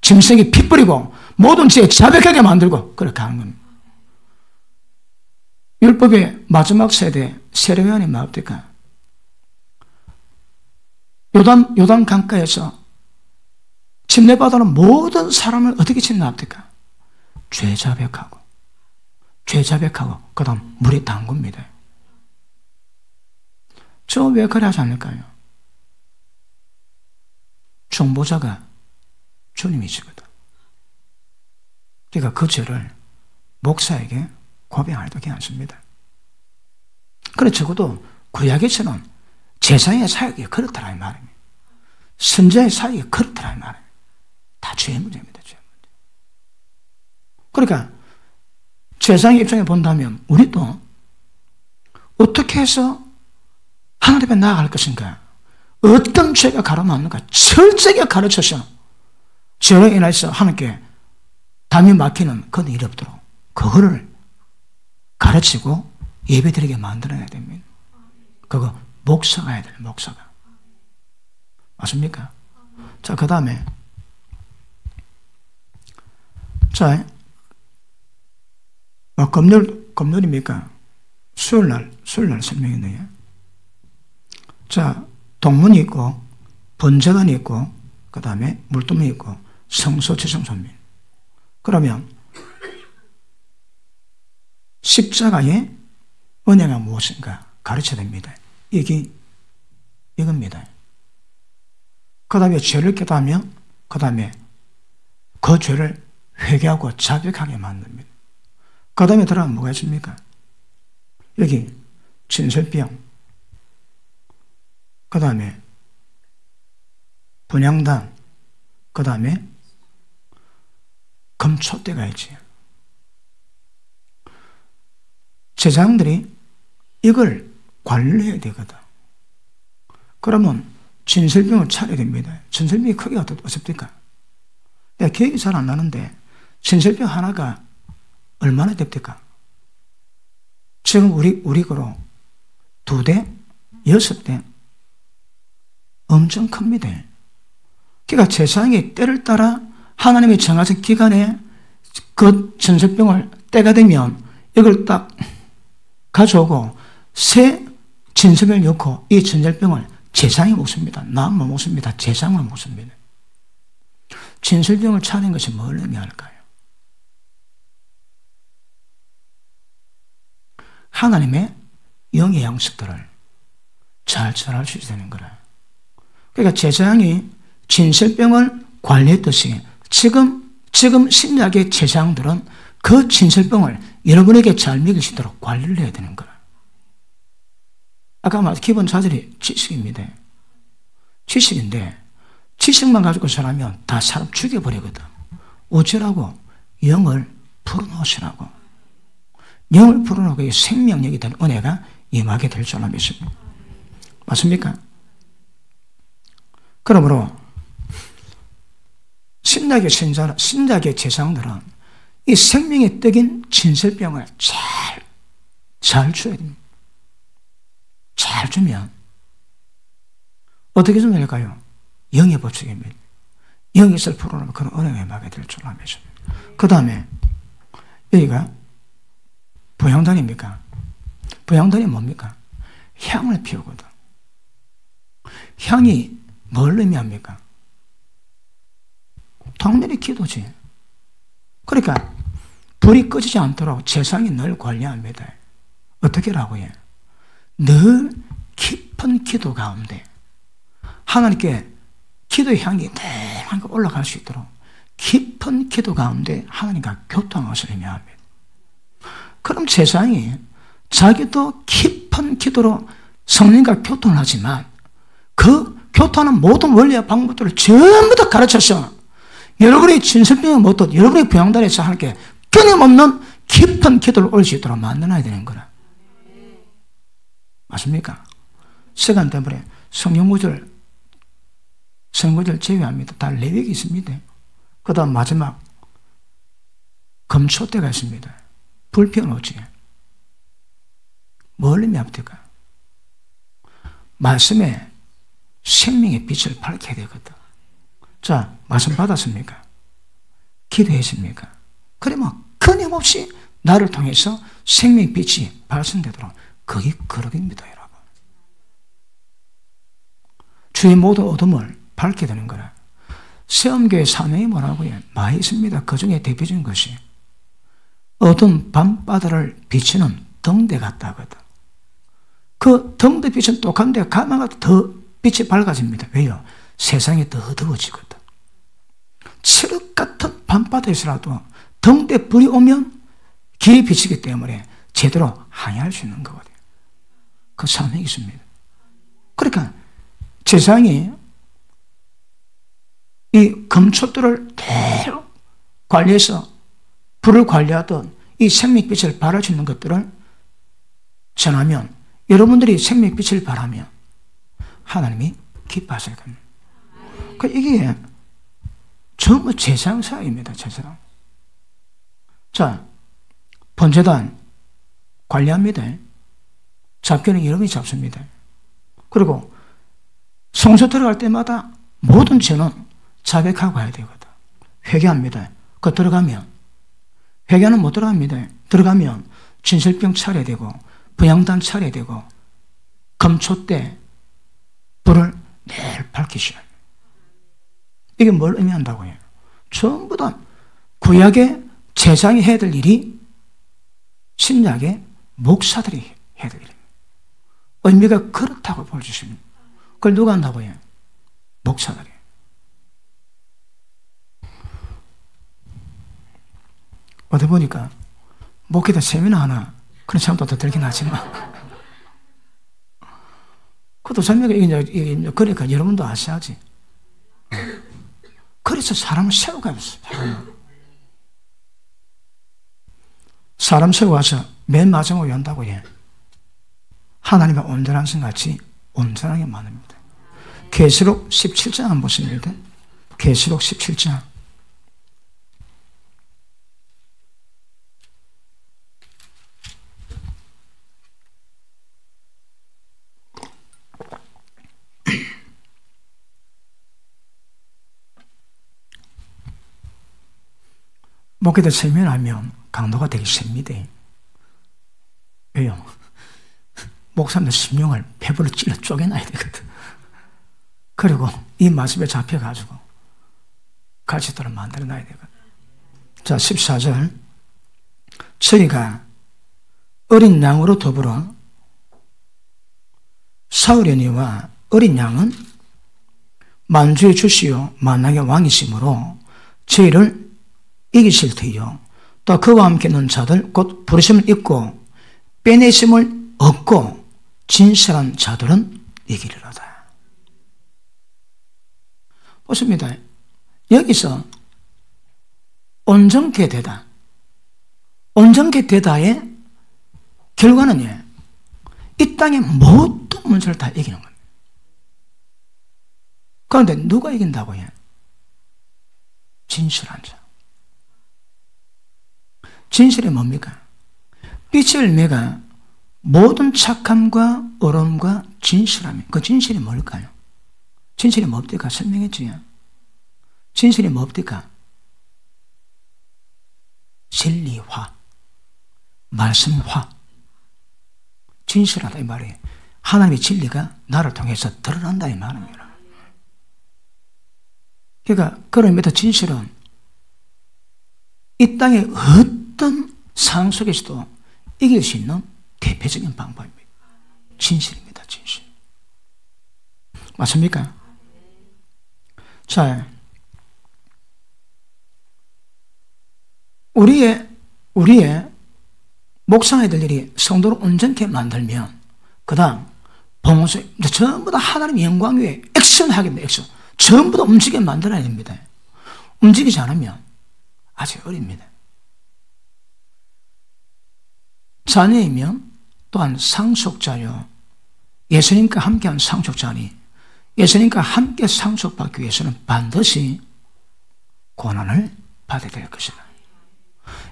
Speaker 1: 짐승이 피 뿌리고 모든 죄에 자백하게 만들고 그렇게 하는 겁니다. 율법의 마지막 세대 세례요한이 뭡니까? 요단 강가에서 침례받아는 모든 사람을 어떻게 침례합니까? 죄 자백하고 그 다음 물에 담굽니다. 저 왜 그래 하지 않을까요? 중보자가 주님이시거든. 그러니까 그 죄를 목사에게 고백하기도 괜찮습니다. 그래 적어도 구약에서는 제사의 사역이 그렇더라 이 말입니다. 선지자의 사역이 그렇더라 이 말입니다. 다 죄의 문제입니다. 죄의 문제. 그러니까 제사의 입장에 본다면 우리도 어떻게 해서 하나님 앞에 나아갈 것인가, 어떤 죄가 가로막는가 철저하게 가르쳐서 죄로 인해서 하나님께 담이 막히는 그런 일이 없도록 그거를 가르치고 예배드리게 만들어야 됩니다. 그거 목사가 해야 돼요. 목사가. 맞습니까? 자, 그 다음에 자, 금요일입니까? 수요일날 설명했네요. 자, 동문이 있고 번제단이 있고 그 다음에 물두멍이 있고 성소 지성소입니다. 그러면 십자가의 은혜가 무엇인가 가르쳐야 됩니다. 이겁니다. 그 다음에 죄를 깨닫으면 그 다음에 그 죄를 회개하고 자백하게 만듭니다. 그 다음에 들어가면 뭐가 있습니까? 여기 진설병, 그 다음에 분향단, 그 다음에 금촛대가 있지. 제사장들이 이걸 관리해야 되거든. 그러면 진설병을 차려야 됩니다. 진설병이 크기가 어떻습니까? 내가 기억이 잘 안 나는데 진설병 하나가 얼마나 됩니까? 지금 우리 거로 2대, 6대 엄청 큽니다. 그러니까 제사장이 때를 따라 하나님이 정하신 기간에 그 진설병을 때가 되면 이걸 딱 가져오고 새 진설병을 넣고 이 진설병을 제사장이 먹습니다. 나만 못 먹습니다. 제사장만 먹습니다. 진설병을 차린 것이 뭘 의미할까요? 하나님의 영의 양식들을 잘 전할 수 있다는 거라. 그러니까 제사장이 진설병을 관리했듯이 지금 신약의 제사장들은 그 진설병을 여러분에게 잘 먹일 수 있도록 관리를 해야 되는 거라. 아까 말한 기본 자질이 지식입니다. 지식인데 지식만 가지고 살면 다 사람 죽여버리거든. 어쩌라고? 영을 풀어놓으시라고. 영을 풀어놓고 생명력이 된 은혜가 임하게 될 줄로 믿습니다. 맞습니까? 그러므로 신약의 제사장들은 이 생명의 떡인 진설병을 잘 줘야 됩니다. 잘 주면 어떻게 주면 될까요? 영의 법칙입니다. 영이 있을 풀어놓으면 그런 은혜가 임하게 될 줄로 믿습니다. 그 다음에 여기가 부향단입니까? 부향단이 뭡니까? 향을 피우거든. 향이 뭘 의미합니까? 당연히 기도지. 그러니까 불이 꺼지지 않도록 제사장이 늘 관리합니다. 어떻게 라고 해? 늘 깊은 기도 가운데 하나님께 기도의 향이 내가 올라갈 수 있도록 깊은 기도 가운데 하나님과 교통하시려 합니다. 그럼 제사장이 자기도 깊은 깊은 기도로 성령과 교통을 하지만 그 교통하는 모든 원리와 방법들을 전부 다 가르쳐서 여러분의 진설병의 못도 여러분의 부양단에서 하나님께 끊임없는 깊은 기도를 올 수 있도록 만들어야 되는 거라. 맞습니까? 시간 때문에 성령구절 제외합니다. 다 레벨이 있습니다. 그 다음 마지막 금초대가 있습니다. 불 피워놓지. 뭘 의미합니까? 말씀에 생명의 빛을 밝혀야 되거든. 자, 말씀 받았습니까? 기도했습니까? 그러면 끊임없이 나를 통해서 생명의 빛이 발생되도록 그게 거룩입니다, 여러분. 주의 모든 어둠을 밝게 되는 거라. 세엄교회 사명이 뭐라고요? 많이 있습니다. 그 중에 대표적인 것이 어두운 밤바다를 비치는 등대 같다거든. 그 등대 빛은 똑한데 가면 더 빛이 밝아집니다. 왜요? 세상이 더 어두워지거든. 칠흑 같은 밤바다에서라도 등대 불이 오면 길이 비치기 때문에 제대로 항해할 수 있는 거거든요. 그 사명이 있습니다. 그러니까 세상이 이 금초들을 계속 관리해서 불을 관리하던 이 생명빛을 발할 수 있는 것들을 전하면 여러분들이 생명빛을 발하면 하나님이 기뻐하실 겁니다. 이게 전부 제사상입니다. 제사상. 자, 번제단 관리합니다. 잡기는 여러분이 잡습니다. 그리고 성소 들어갈 때마다 모든 죄는 자백하고 가야 되거든. 회개합니다. 그 들어가면 회개는 못 들어갑니다. 들어가면 진설병 차려야 되고 부양단 차려야 되고 금초 때 불을 매일 밝히셔야 해요. 이게 뭘 의미한다고 해요? 전부 다 구약의 제사장이 해야 될 일이 신약의 목사들이 해야 될 일입니다. 의미가 그렇다고 보여주십니다. 그걸 누가 한다고 해요? 목사들이. 어디 보니까 목회자 세미나 하나 그런 사람도 더 들긴 하지만 그것도 설명이 이제 그러니까 여러분도 아셔야지. 그래서 사람을 세워가면서 사람 세워가서 맨 마지막에 한다고 해. 하나님의 온전한 성같이 온전하게 만듭니다. 계시록 17장 한번 보십니다. 계시록 17장. 목회자 세면하면 강도가 되기 쉽니다. 왜요? 목사님의 심령을 배부를 찔러 쪼개놔야 되거든. 그리고 이 말씀에 잡혀가지고 가르치도록 만들어놔야 되거든. 자, 14절. 저희가 어린 양으로 더불어 사흘이니와 어린 양은 만주의 주시요 만왕의 왕이시므로 저희를 이기실 터이요 또 그와 함께 있는 자들 곧 부르심을 입고 빼내심을 얻고 진실한 자들은 이기리로다. 보십니다. 여기서 온전케 되다. 온전케 되다의 결과는 이 땅의 모든 문제를 다 이기는 겁니다. 그런데 누가 이긴다고 해요? 진실한 자. 진실이 뭡니까? 빛의 열매가 모든 착함과 어려움과 진실함이. 그 진실이 뭘까요? 진실이 뭡니까? 설명했지요. 진실이 뭡니까? 진리화, 말씀화. 진실하다 이 말이에요. 하나님의 진리가 나를 통해서 드러난다 이 말입니다. 그러니까 그런 의미에서 진실은 이 땅의 어떤 상황 속에서도 이길 수 있는 대표적인 방법입니다. 진실입니다. 진실. 맞습니까? 자, 우리의 묵상해야 될 일이 성도를 온전케 만들면 그 다음 봉사, 전부 다 하나님 영광 위에 액션 하게 됩니다. 액션. 전부 다 움직이게 만들어야 됩니다. 움직이지 않으면 아직 어립니다. 자녀이면 또한 상속자요. 예수님과 함께한 상속자니 예수님과 함께 상속받기 위해서는 반드시 고난을 받아야 될 것이다.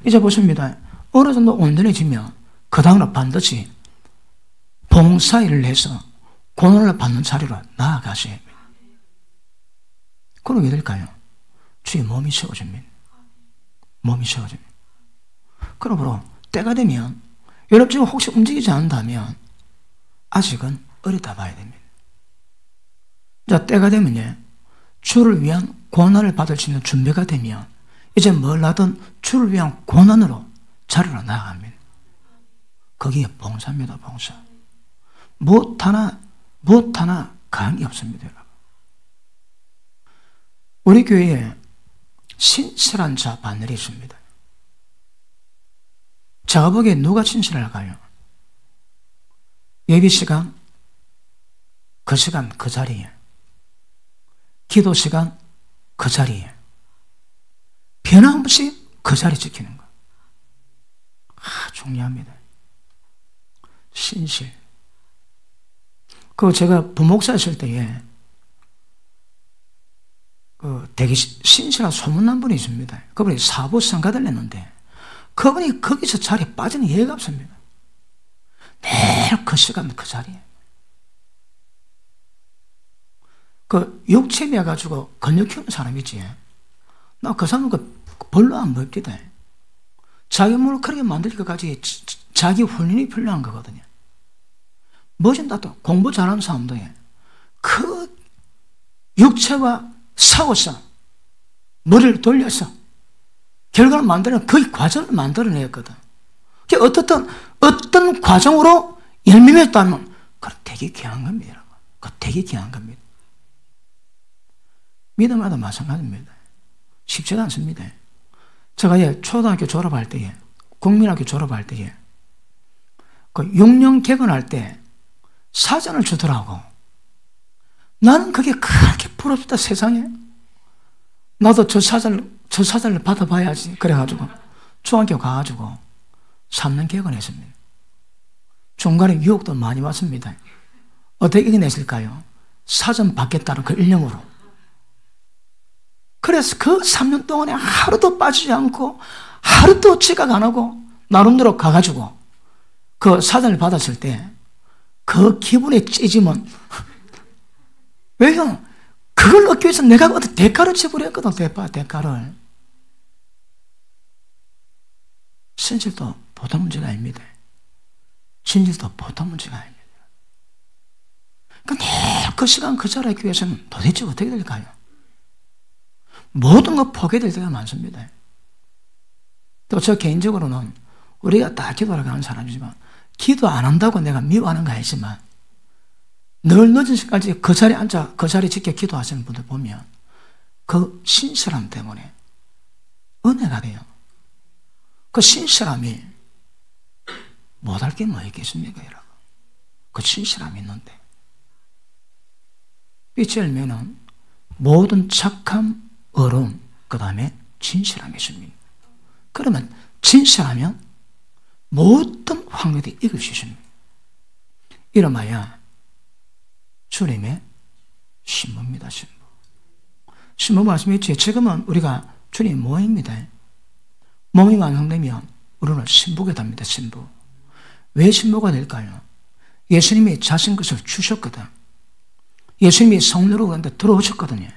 Speaker 1: 이제 보십니다. 어느 정도 온전해지면 그 다음으로 반드시 봉사일을 해서 고난을 받는 자리로 나아가셔야 합니다. 그럼 왜 될까요? 주의 몸이 세워집니다. 몸이 세워집니다. 그러므로 때가 되면 여러분 지금 혹시 움직이지 않는다면 아직은 어리다 봐야 됩니다. 자, 때가 되면요, 주를 위한 고난을 받을 수 있는 준비가 되면 이제 뭘 하든 주를 위한 고난으로 자리로 나아갑니다. 거기에 봉사입니다. 봉사. 무엇 하나 강이 없습니다. 여러분. 우리 교회에 신실한 자 바늘이 있습니다. 제가 보기에 누가 신실할까요? 예비 시간, 그 시간 그 자리에, 기도 시간 그 자리에, 변함없이 그 자리 지키는 거. 중요합니다. 신실. 제가 부목사 했을 때에 되게 신실한 소문난 분이 있습니다. 그분이 사부 성가대를 냈는데 그분이 거기서 자리에 빠지는 예가 없습니다. 매일 그 시간 그 자리에. 육체매가지고 근력 키우는 사람이지. 나 그 사람은 별로 안 보입니다. 자기 몸을 그렇게 만들 것까지 자기 훈련이 필요한 거거든요. 뭐진다도 공부 잘하는 사람도 그 육체와 싸워서 머리를 돌려서 결과를 만드는 그 과정을 만들어내었거든. 어떤 과정으로 열매맺었다면 그건 되게 귀한 겁니다. 그건 되게 귀한 겁니다. 믿음마다 마찬가지입니다. 쉽지가 않습니다. 제가 초등학교 졸업할 때에, 국민학교 졸업할 때에, 6년 개근할 때 사전을 주더라고. 나는 그게 그렇게 부럽다, 세상에. 나도 저 사전을 받아봐야지. 그래가지고, 중학교 가가지고, 3년 개근했습니다. 중간에 유혹도 많이 왔습니다. 어떻게 이겨냈을까요? 사전 받겠다는 그 일념으로. 그래서 그 3년 동안에 하루도 빠지지 않고 하루도 지각 안 하고 나름대로 가가지고 그 사전을 받았을 때 그 기분의 찌짐은 왜요? 그걸 얻기 위해서 내가 어떤 대가를 지불했거든. 대가를. 신실도 보통 문제가 아닙니다. 신실도 보통 문제가 아닙니다. 그러니까 늘 그 시간 그 자리에 하기 위해서는 도대체 어떻게 될까요? 모든 거 포기될 때가 많습니다. 또 저 개인적으로는 우리가 다 기도하러 가는 사람이지만 기도 안 한다고 내가 미워하는 거 아니지만 늘 늦은 시간까지 그 자리에 앉아 그 자리 지켜 기도하시는 분들 보면 그 신실함 때문에 은혜가 돼요. 그 신실함이 못할 게 뭐 있겠습니까, 여러분? 그 신실함이 있는데 빛이 열면은 모든 착함, 어려움, 그 다음에 진실함이 있습니다. 그러면 진실하면 모든 확률이 이길 수 있습니다. 이름하여 주님의 신부입니다. 신부 말씀했지. 지금은 우리가 주님 모입니다. 몸이 완성되면 우리는 신부가 됩니다. 신부. 왜 신부가 될까요? 예수님이 자신 것을 주셨거든. 예수님이 성령으로 그런데 들어오셨거든요.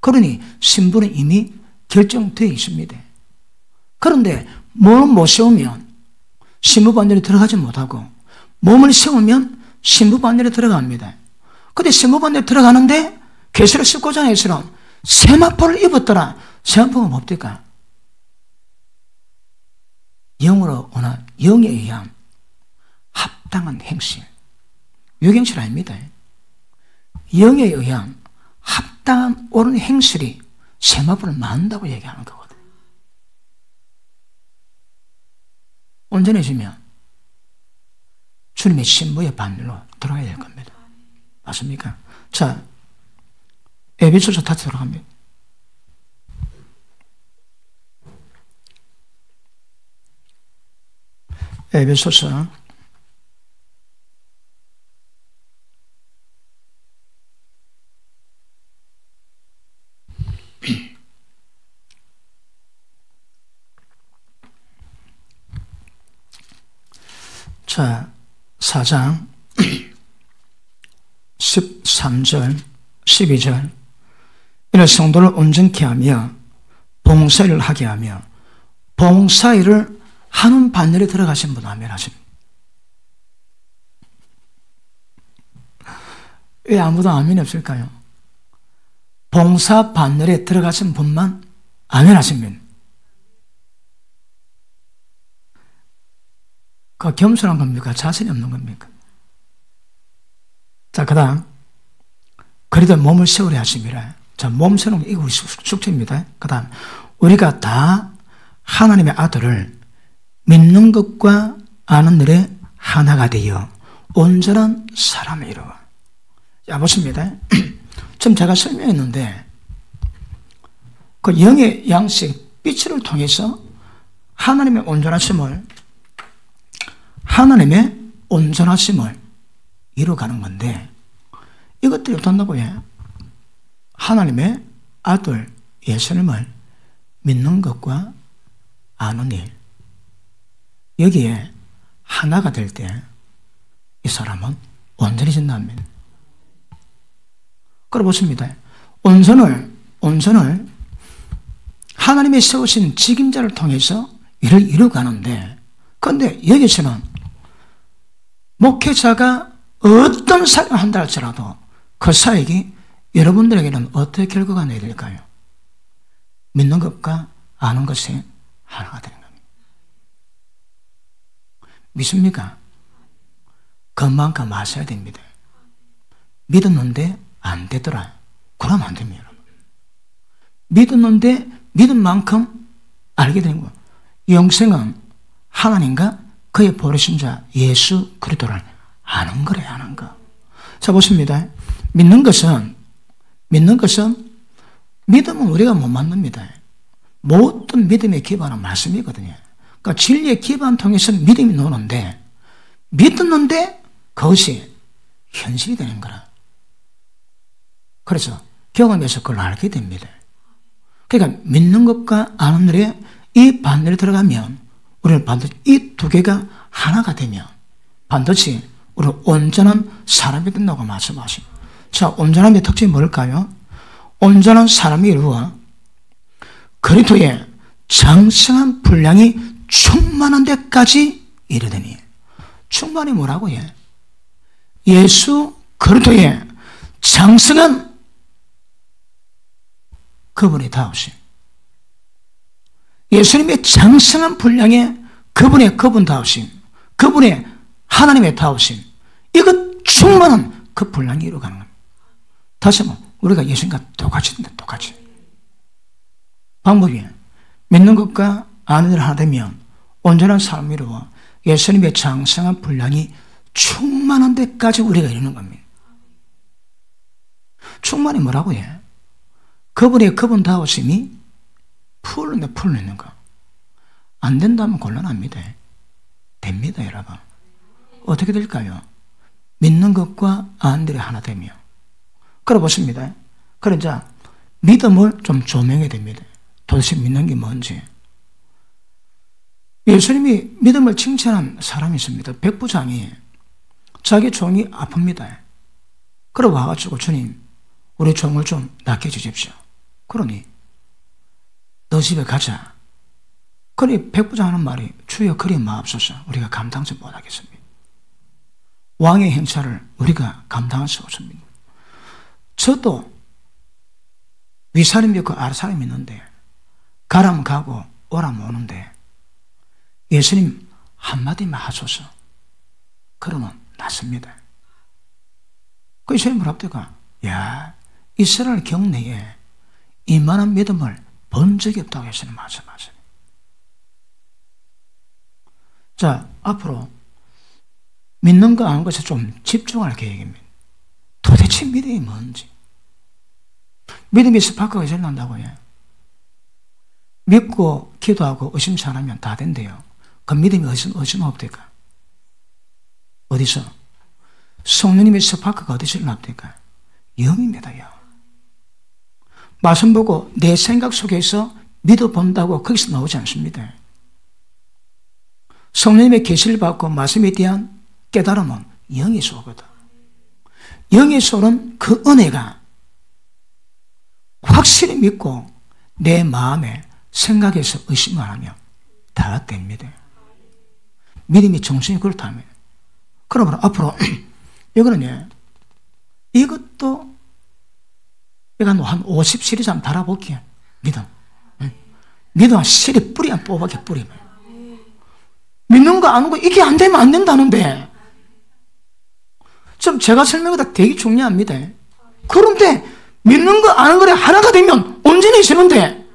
Speaker 1: 그러니 신부는 이미 결정되어 있습니다. 그런데 몸을 못 세우면 신부 반열에 들어가지 못하고 몸을 세우면 신부 반열에 들어갑니다. 근데 신부 반열에 들어가는데 계시록 19장에서는 세마포를 입었더라. 세마포가 뭡니까? 영으로 오나 영에 의한 합당한 행실. 유경실 아닙니다. 영에 의한 합당한 옳은 행실이 세마포를 만든다고 얘기하는 거거든요. 온전해지면 주님의 신부의 반열로 들어가야 될 겁니다. 맞습니까? 자, 에베소서 다시 들어갑니다. 에베소서 자, 4장 13절 12절 이런 성도를 온전케 하며 봉사일을 하게 하며 봉사일을 하는 반열에 들어가신 분 아멘 하십니다. 왜 아무도 아멘이 없을까요? 봉사 반열에 들어가신 분만 아멘 하십니다. 그 겸손한 겁니까? 자신이 없는 겁니까? 자, 그 다음 그리도 몸을 세우려 하심이라. 자, 몸 세우는 게 이거 우리 숙제입니다. 그 다음 우리가 다 하나님의 아들을 믿는 것과 아는 일에 하나가 되어 온전한 사람을 이루어. 자, 보십니다. 지금 제가 설명했는데 그 영의 양식 빛을 통해서 하나님의 온전하심을 이루어가는 건데 이것들이 어떻다고 해요? 하나님의 아들 예수님을 믿는 것과 아는 일, 여기에 하나가 될 때 이 사람은 온전해진답니다. 그래 보십니다. 온전을 하나님이 세우신 직임자를 통해서 일을 이루어가는데, 그런데 여기서는 목회자가 어떤 사역을 한다 할지라도 그 사역이 여러분들에게는 어떻게 결과가 내야 될까요? 믿는 것과 아는 것이 하나가 되는 겁니다. 믿습니까? 그만큼 아셔야 됩니다. 믿었는데 안 되더라. 그러면 안 됩니다. 믿었는데 믿은 만큼 알게 되는 거예요. 영생은 하나님과 그의 보내신 자 예수 그리스도를 아는 거래요. 아는 거. 자, 보십니다. 믿는 것은 믿음은 우리가 못 만듭니다. 모든 믿음의 기반은 말씀이거든요. 그러니까 진리의 기반 통해서 믿음이 노는데, 믿었는데 그것이 현실이 되는 거라. 그래서 경험에서 그걸 알게 됩니다. 그러니까 믿는 것과 아는 일에 이 반열에 들어가면 우리는 반드시 이 두 개가 하나가 되면 반드시 우리는 온전한 사람이 된다고 말씀하십니다. 자, 온전함의 특징이 뭘까요? 온전한 사람이 이루어 그리스도의 장성한 분량이 충만한 데까지 이르더니. 충만이 뭐라고 해? 예수 그리스도의 장성한 그분의 다우심, 예수님의 장성한 분량의 그분의 다우심, 그분의 하나님의 다우심, 이것 충만한 그 분량이 이루어가는 겁니다. 다시 한번 우리가 예수님과 똑같이 방법이 믿는 것과 아는 일 하나 되면 온전한 사람이 이루어 예수님의 장성한 분량이 충만한 데까지 우리가 이루는 겁니다. 충만이 뭐라고 해? 그분 다우심이 풀로 있는 거. 안 된다면 곤란합니다. 됩니다, 여러분. 어떻게 될까요? 믿는 것과 아는 일이 하나 되며. 그래 보십니다. 그래, 자, 믿음을 좀 조명해야 됩니다. 도대체 믿는 게 뭔지. 예수님이 믿음을 칭찬한 사람이 있습니다. 백부장이 자기 종이 아픕니다. 그래 와가지고 주님, 우리 종을 좀 낫게 해주십시오. 그러니 너 집에 가자. 그러니 백부장 하는 말이 주여 그리 마옵소서. 우리가 감당치 못하겠습니다. 왕의 행차를 우리가 감당할 수 없습니다. 저도 윗사람이 있고 아랫사람이 있는데 가라면 가고 오라면 오는데 예수님 한마디만 하소서. 그러면 낫습니다. 그 예수님 앞에가 야, 이스라엘 경내에 이만한 믿음을 본 적이 없다고 예수님 말씀하세요. 자, 앞으로 믿는 거 아는 것에 좀 집중할 계획입니다. 도대체 믿음이 뭔지. 믿음이 스파크가 제일 난다고 해요. 믿고 기도하고 의심 잘하면 다 된대요. 그 믿음이 어디서 나옵니까? 어디서? 성령님의 스파크가 어디서 나옵니까? 영입니다. 영. 말씀 보고 내 생각 속에서 믿어본다고 거기서 나오지 않습니다. 성령님의 계시를 받고 말씀에 대한 깨달음은 영에서 오거든. 영에서 오는 그 은혜가 확실히 믿고 내 마음에 생각에서 의심을 하면 다 됩니다. 믿음이 정신이 그렇다면. 그러면 앞으로 이거는요, 이것도 내가 한 50시리즈 한번 달아볼게요. 믿음. 믿음 한 시리 뿌리 한 뽑아게 뿌리면. 믿는 거 아는 거 이게 안 되면 안 된다는데. 좀 제가 설명하다 되게 중요합니다. 그런데 믿는 거 아는 거에 하나가 되면 온전해지는데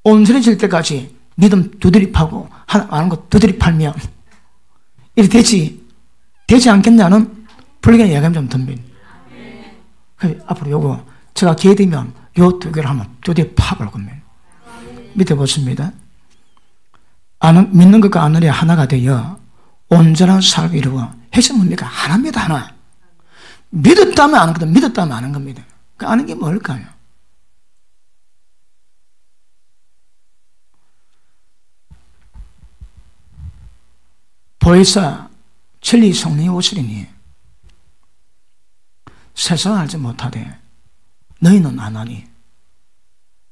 Speaker 1: 온전해질 때까지 믿음 두드리 파고 하나 아는 거 두드리 팔면 이렇게 되지 않겠냐는 불교의 예감이 좀 듭니다. 앞으로 요거 제가 기회 되면 요 두 개를 한번 두드리 파볼 겁니다. 밑에 보십니다. 믿는 것과 아는 게 하나가 되어 온전한 삶을 이루어 핵심 뭡니까? 하나입니다. 하나. 믿었다면 아는 거다. 믿었다면 아는 겁니다. 그 아는 게 뭘까요? 보혜사 진리 성령이 오시리니 세상을 알지 못하되 너희는 아나니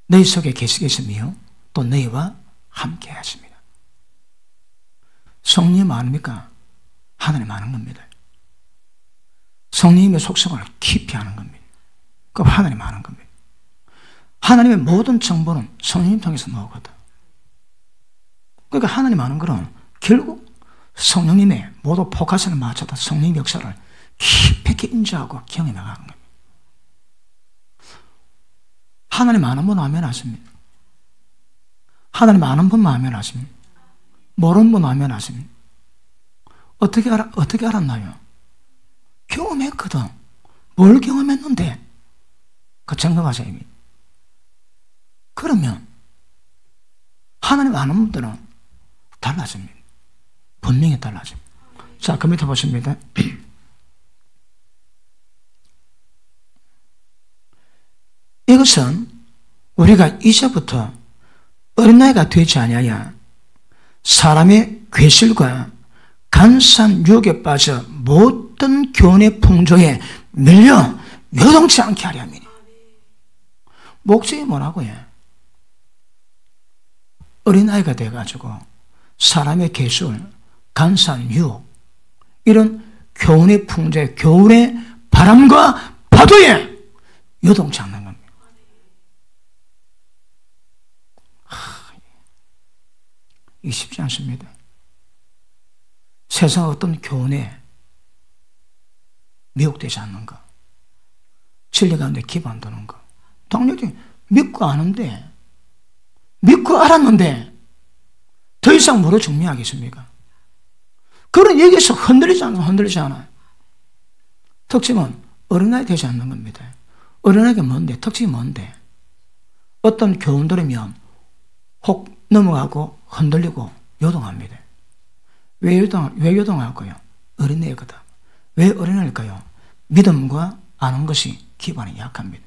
Speaker 1: 너희 속에 계시겠으며 또 너희와 함께 하십니다. 성령님 아닙니까? 하나님 아는 겁니다. 성령님의 속성을 깊이 아는 겁니다. 그럼 하나님 아는 겁니다. 하나님의 모든 정보는 성령님 통해서 나오거든. 그러니까 하나님 아는 거는 결국 성령님의 모두 포커스를 맞춰서 성령의 역사를 깊이 인지하고 경험해 나가는 겁니다. 하나님 아는 분 아멘 하십니다. 하나님 아는 분만 아멘 하십니다. 모르는 분 아멘 하십니다. 어떻게 알았나요? 경험했거든. 뭘 경험했는데? 그 점검하세요. 그러면 하나님 아는 분들은 달라집니다. 분명히 달라집니다. 자, 그 밑에 보십니다. 이것은 우리가 이제부터 어린 나이가 되지 아니하여 사람의 괴실과 간산 유혹에 빠져 모든 교훈의 풍조에 밀려 요동치 않게 하려 함이니. 목적이 뭐라고요? 어린아이가 돼가지고 사람의 괴술, 간산, 유혹 이런 교훈의 풍조에 교훈의 바람과 파도에 요동치 않는 겁니다. 이게 쉽지 않습니다. 세상 어떤 교훈에 미혹되지 않는 것, 진리 가운데 기반 두는 것. 당연히 믿고 아는데, 믿고 알았는데 더 이상 뭐로 중요하겠습니까? 그런 얘기에서 흔들리지 않아요. 특징은 어린아이 되지 않는 겁니다. 어린아이가 뭔데? 특징이 뭔데? 어떤 교훈 들으면 혹 넘어가고 흔들리고 요동합니다. 왜 요동할까요? 어린애거든. 왜 어린애일까요? 믿음과 아는 것이 기반이 약합니다.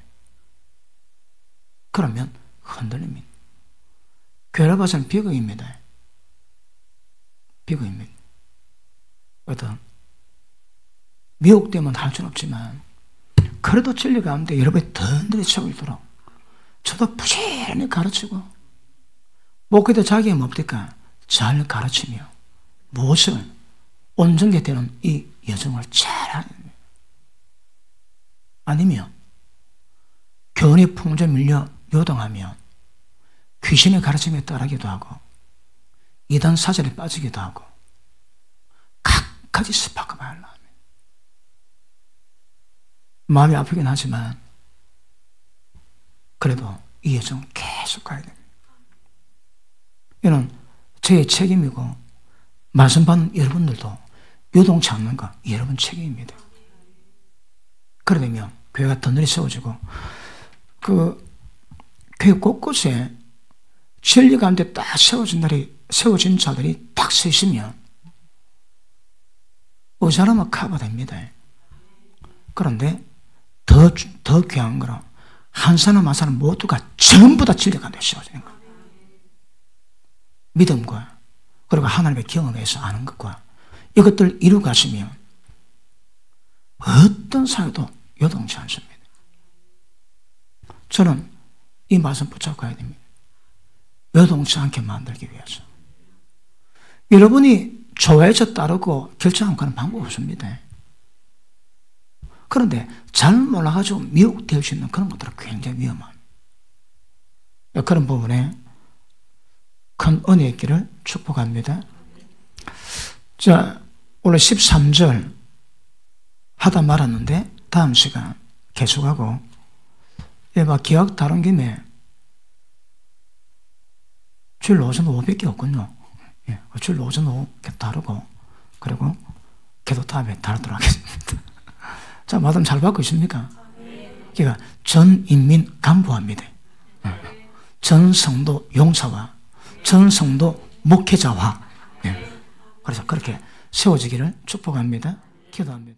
Speaker 1: 그러면 흔들립니다. 교회를 봐서는 비극입니다. 비극입니다. 어떤 미혹되면 할 수는 없지만 그래도 진리 가운데 여러분이 든든히 차고 있도록 저도 부지런히 가르치고 목회도 자기가 뭡니까? 잘 가르치며 무엇을 온전히 되는 이 여정을 잘 하는 거예요. 아니면 교훈의 풍조에 밀려 요동하면 귀신의 가르침에 따르기도 하고 이단 사절에 빠지기도 하고 각가지 스파크만 하려면 마음이 아프긴 하지만 그래도 이 여정 계속 가야 됩니다. 이는 저의 책임이고 말씀 받는 여러분들도 요동치 않는 거 여러분 책임입니다. 그러면 교회가 더 널리 세워지고 그 교회 곳곳에 진리 가운데 딱 세워진 자들이 딱 서 있으면 의사라면 커버됩니다. 그런데 더 귀한 거는 한 사람 한 사람 모두가 전부 다 진리 가운데 세워지는 거예요. 믿음과 그리고 하나님의 경험에서 아는 것과 이것들 이루고 가시면 어떤 사회도 요동치 않습니다. 저는 이 말씀 붙잡고 가야 됩니다. 요동치 않게 만들기 위해서. 여러분이 좋아해서 따르고 결정하는 방법 없습니다. 그런데 잘 몰라가지고 미혹될 수 있는 그런 것들은 굉장히 위험합니다. 그런 부분에 큰 은혜의 길을 축복합니다. 자, 오늘 13절 하다 말았는데 다음 시간 계속하고 기억 다룬 김에 주일 오전 오후밖에 없군요. 주일 오전 오후 다루고 그리고 기도 다음에 다루도록 하겠습니다. 자, 마담 잘 받고 있습니까? 그러니까 전 인민 간부합니다. 전 성도 용사와 전 성도 목회자와 그래서 그렇게 세워지기를 축복합니다. 기도합니다.